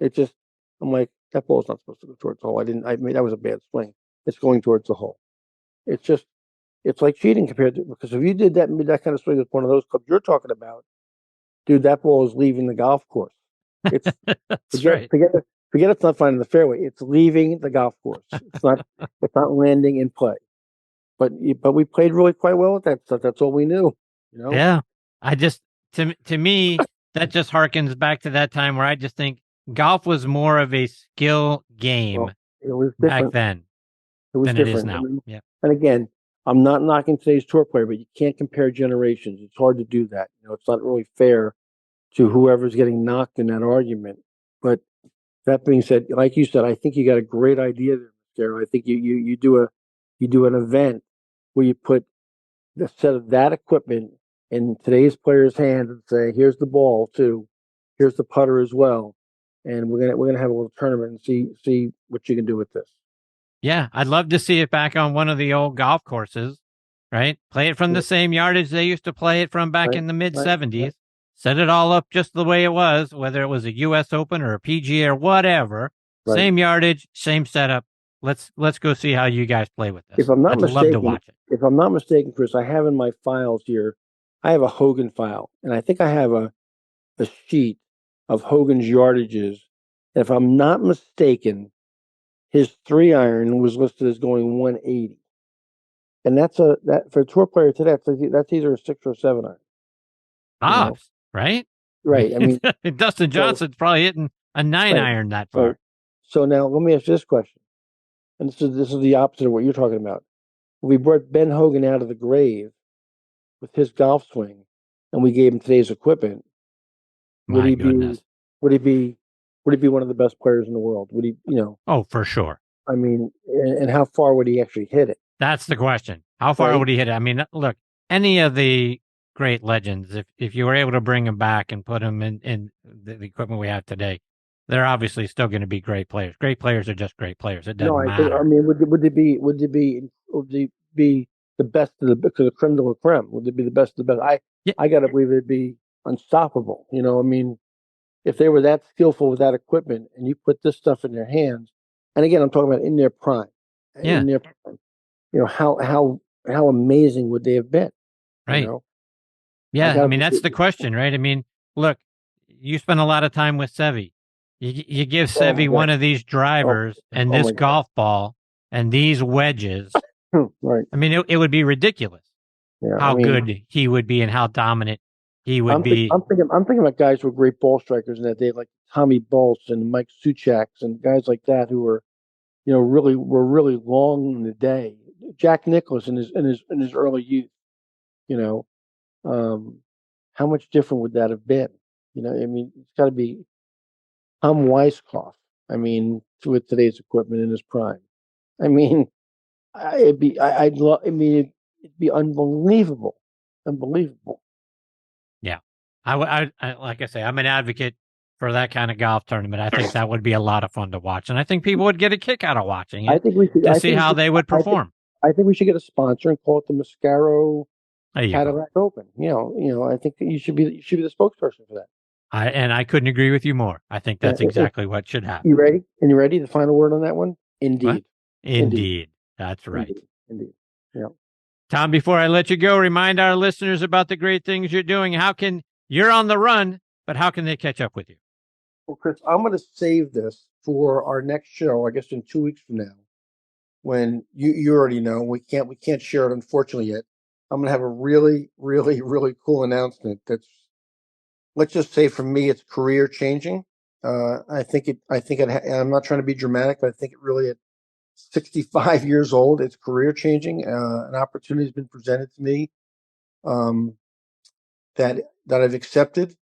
I'm like, that ball's not supposed to go towards the hole. That was a bad swing. It's going towards the hole. It's like cheating because if you did that kind of swing with one of those clubs you're talking about, dude, that ball is leaving the golf course. It's forget it's not finding the fairway. It's leaving the golf course. It's not landing in play. But we played really quite well with that stuff. That's all we knew. Yeah. To me, that just harkens back to that time where I just think golf was more of a skill game it was back then than it is now. Yeah. And again, I'm not knocking today's tour player, but you can't compare generations. It's hard to do that. It's not really fair to whoever's getting knocked in that argument. But that being said, like you said, I think you got a great idea there, Sarah. I think you do an event where you put the set of that equipment in today's player's hands and say, here's the ball too, here's the putter as well, and we're gonna have a little tournament and see what you can do with this. Yeah, I'd love to see it back on one of the old golf courses, right? Play it from the same yardage they used to play it from back in the mid-'70s. Right. Set it all up just the way it was, whether it was a U.S. Open or a PGA or whatever. Right. Same yardage, same setup. Let's go see how you guys play with this. If I'm not mistaken, love to watch it. If I'm not mistaken, Chris, I have in my files here, I have a Hogan file, and I think I have a sheet of Hogan's yardages. If I'm not mistaken, his 3-iron was listed as going 180, and that for a tour player today, that's either a 6 or a 7-iron. Tops, right? Right. I mean, Dustin Johnson's probably hitting a 9-iron that far. Right. So now let me ask you this question, and this is the opposite of what you're talking about. We brought Ben Hogan out of the grave with his golf swing, and we gave him today's equipment. Would he be one of the best players in the world? Would he? Oh, for sure. I mean, and how far would he actually hit it? That's the question. How far would he hit it? I mean, look, any of the great legends, if you were able to bring them back and put them in the equipment we have today, they're obviously still going to be great players. Great players are just great players. It doesn't matter. I mean, would they be the best of the creme de la creme? Would they be the best of the best? I got to believe it'd be unstoppable. I mean, if they were that skillful with that equipment and you put this stuff in their hands, and again, I'm talking about in their prime. Yeah. In their prime. How amazing would they have been? Right. Yeah. I mean, that's the question, right? I mean, look, you spend a lot of time with Seve. You give Seve one of these drivers and this golf ball and these wedges. Right. I mean, it would be ridiculous how good he would be and how dominant he would be. I'm thinking about guys who were great ball strikers in that day, like Tommy Bolts and Mike Suchaks and guys like that who were, really long in the day. Jack Nicklaus in his early youth. How much different would that have been? I mean, it's got to be Tom Weiskopf. I mean, with today's equipment in his prime. I mean, it'd be unbelievable. Yeah, I like I say, I'm an advocate for that kind of golf tournament. I think that would be a lot of fun to watch, and I think people would get a kick out of watching it. I think we should to see how they would perform. I think we should get a sponsor and call it the Mascaro Cadillac Open. I think that you should be the spokesperson for that. I couldn't agree with you more. I think that's exactly what should happen. You ready? And you ready? The final word on that one? Indeed. What? Indeed. That's right. Indeed. Yeah. Tom, before I let you go, remind our listeners about the great things you're doing. You're on the run, but how can they catch up with you? Well, Chris, I'm going to save this for our next show, I guess in 2 weeks from now. when you already know, we can't share it unfortunately yet. I'm going to have a really, really, really cool announcement that's, let's just say for me, it's career changing. I think it, I'm not trying to be dramatic, but I think it really, at 65 years old, it's career changing. An opportunity has been presented to me, that I've accepted.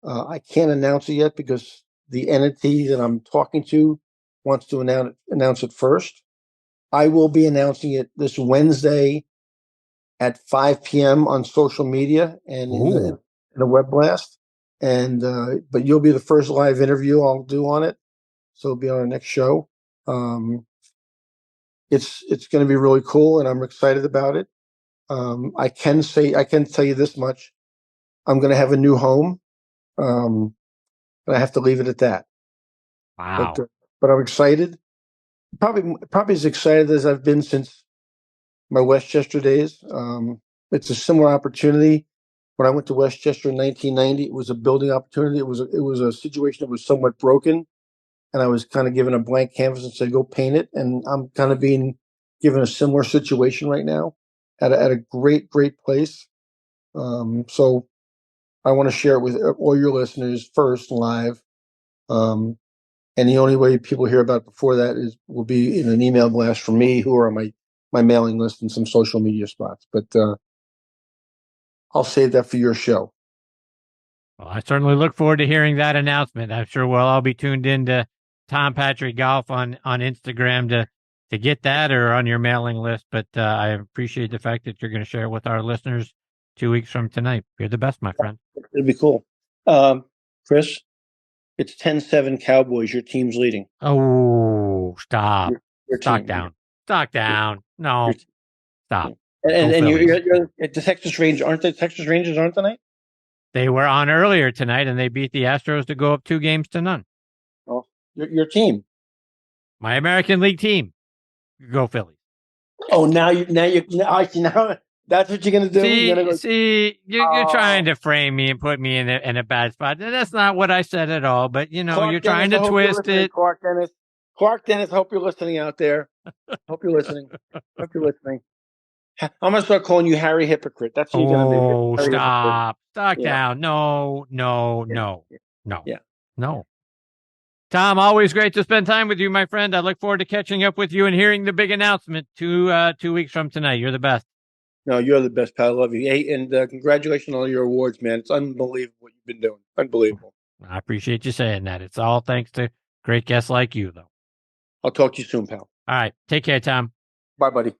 I can't announce it yet because the entity that I'm talking to wants to announce it first. I will be announcing it this Wednesday at 5 p.m. on social media and in a web blast. And but you'll be the first live interview I'll do on it, so it'll be on our next show. It's going to be really cool, and I'm excited about it. I can tell you this much: I'm going to have a new home, but I have to leave it at that. Wow! But I'm excited. Probably as excited as I've been since my Westchester days. It's a similar opportunity. When I went to Westchester in 1990, it was a building opportunity. It was a situation that was somewhat broken, and I was kind of given a blank canvas and said, "Go paint it." And I'm kind of being given a similar situation right now at a great place. So I want to share it with all your listeners first live. And the only way people hear about it before that will be in an email blast from me, who are on my mailing list and some social media spots. But I'll save that for your show. Well, I certainly look forward to hearing that announcement. I'm sure we'll all be tuned in to Tom Patri Golf on Instagram to get that, or on your mailing list. But I appreciate the fact that you're going to share it with our listeners 2 weeks from tonight. You're the best, my friend. It'd be cool. Chris, it's 10-7 Cowboys. Your team's leading. Oh, stop. Your Stock team. down. Stock down. No. Stop. And you're at the Texas Rangers. Aren't the Texas Rangers on tonight? They were on earlier tonight, and they beat the Astros to go up 2-0. Oh, your team. My American League team. Go Phillies. Oh, now that's what you're going to do? You're trying to frame me and put me in a bad spot. That's not what I said at all, but, you're trying to twist it. Clark Dennis, hope you're listening out there. Hope you're listening. I'm going to start calling you Harry Hypocrite. That's what you're going to do. Oh, stop. Stock down. No. Tom, always great to spend time with you, my friend. I look forward to catching up with you and hearing the big announcement 2 weeks from tonight. You're the best. No, you're the best, pal. I love you. Hey, and congratulations on all your awards, man. It's unbelievable what you've been doing. Unbelievable. I appreciate you saying that. It's all thanks to great guests like you, though. I'll talk to you soon, pal. All right. Take care, Tom. Bye, buddy.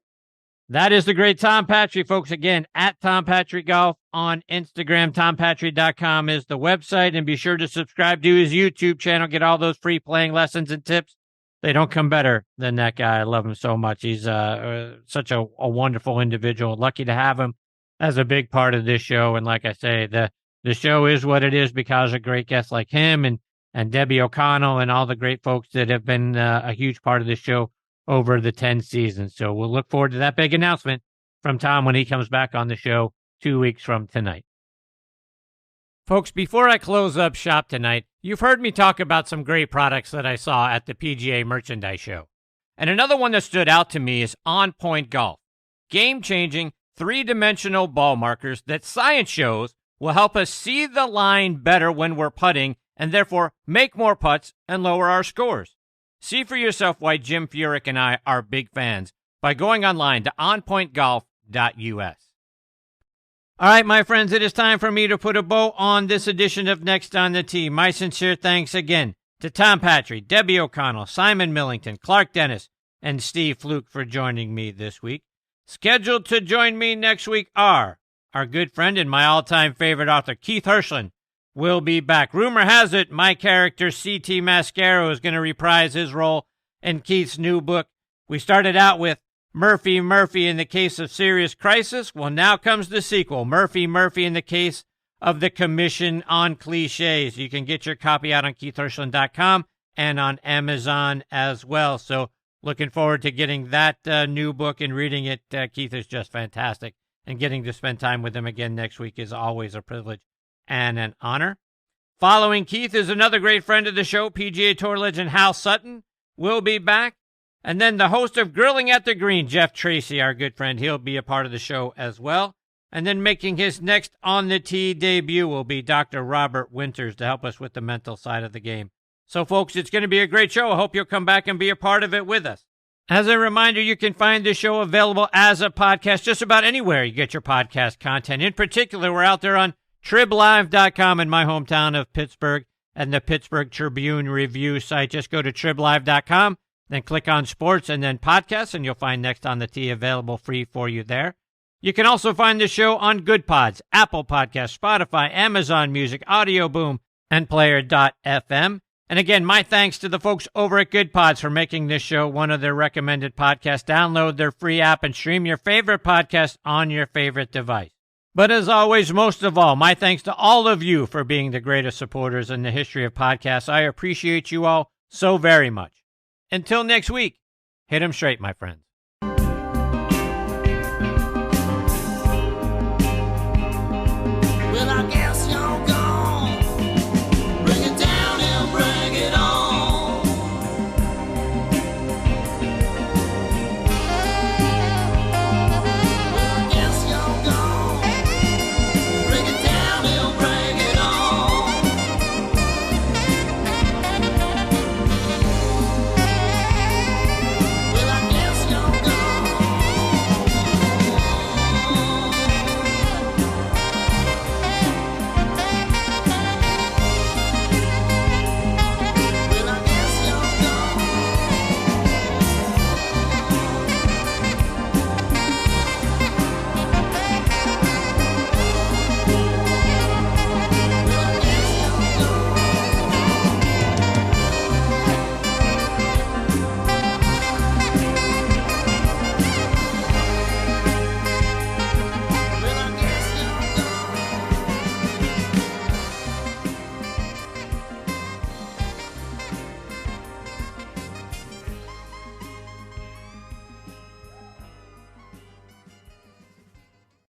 That is the great Tom Patri, folks. Again, at Tom Patri Golf on Instagram. TomPatri.com is the website. And be sure to subscribe to his YouTube channel. Get all those free playing lessons and tips. They don't come better than that guy. I love him so much. He's such a wonderful individual. Lucky to have him as a big part of this show. And like I say, the show is what it is because of great guests like him and Debbie O'Connell and all the great folks that have been a huge part of this show over the 10 seasons. So we'll look forward to that big announcement from Tom when he comes back on the show 2 weeks from tonight. Folks, before I close up shop tonight, you've heard me talk about some great products that I saw at the PGA Merchandise Show. And another one that stood out to me is On Point Golf. Game-changing, three-dimensional ball markers that science shows will help us see the line better when we're putting and therefore make more putts and lower our scores. See for yourself why Jim Furyk and I are big fans by going online to onpointgolf.us. All right, my friends, it is time for me to put a bow on this edition of Next on the Tee. My sincere thanks again to Tom Patri, Debbie O'Connell, Simon Millington, Clark Dennis, and Steve Fluke for joining me this week. Scheduled to join me next week are our good friend and my all-time favorite author, Keith Hirschland, will be back. Rumor has it my character, C.T. Mascaro, is going to reprise his role in Keith's new book. We started out with Murphy in the Case of Serious Crisis. Well, now comes the sequel, Murphy in the Case of the Commission on Cliches. You can get your copy out on KeithHirschland.com and on Amazon as well. So looking forward to getting that new book and reading it. Keith is just fantastic. And getting to spend time with him again next week is always a privilege and an honor. Following Keith is another great friend of the show, PGA Tour legend Hal Sutton will be back. And then the host of Grilling at the Green, Jeff Tracy, our good friend, he'll be a part of the show as well. And then making his next On the Tee debut will be Dr. Robert Winters to help us with the mental side of the game. So, folks, it's going to be a great show. I hope you'll come back and be a part of it with us. As a reminder, you can find this show available as a podcast just about anywhere you get your podcast content. In particular, we're out there on TribLive.com in my hometown of Pittsburgh and the Pittsburgh Tribune Review site. Just go to TribLive.com, then click on Sports and then Podcasts, and you'll find Next on the Tee available free for you there. You can also find the show on Good Pods, Apple Podcasts, Spotify, Amazon Music, Audio Boom, and Player.fm. And again, my thanks to the folks over at Good Pods for making this show one of their recommended podcasts. Download their free app and stream your favorite podcast on your favorite device. But as always, most of all, my thanks to all of you for being the greatest supporters in the history of podcasts. I appreciate you all so very much. Until next week, hit 'em straight, my friends.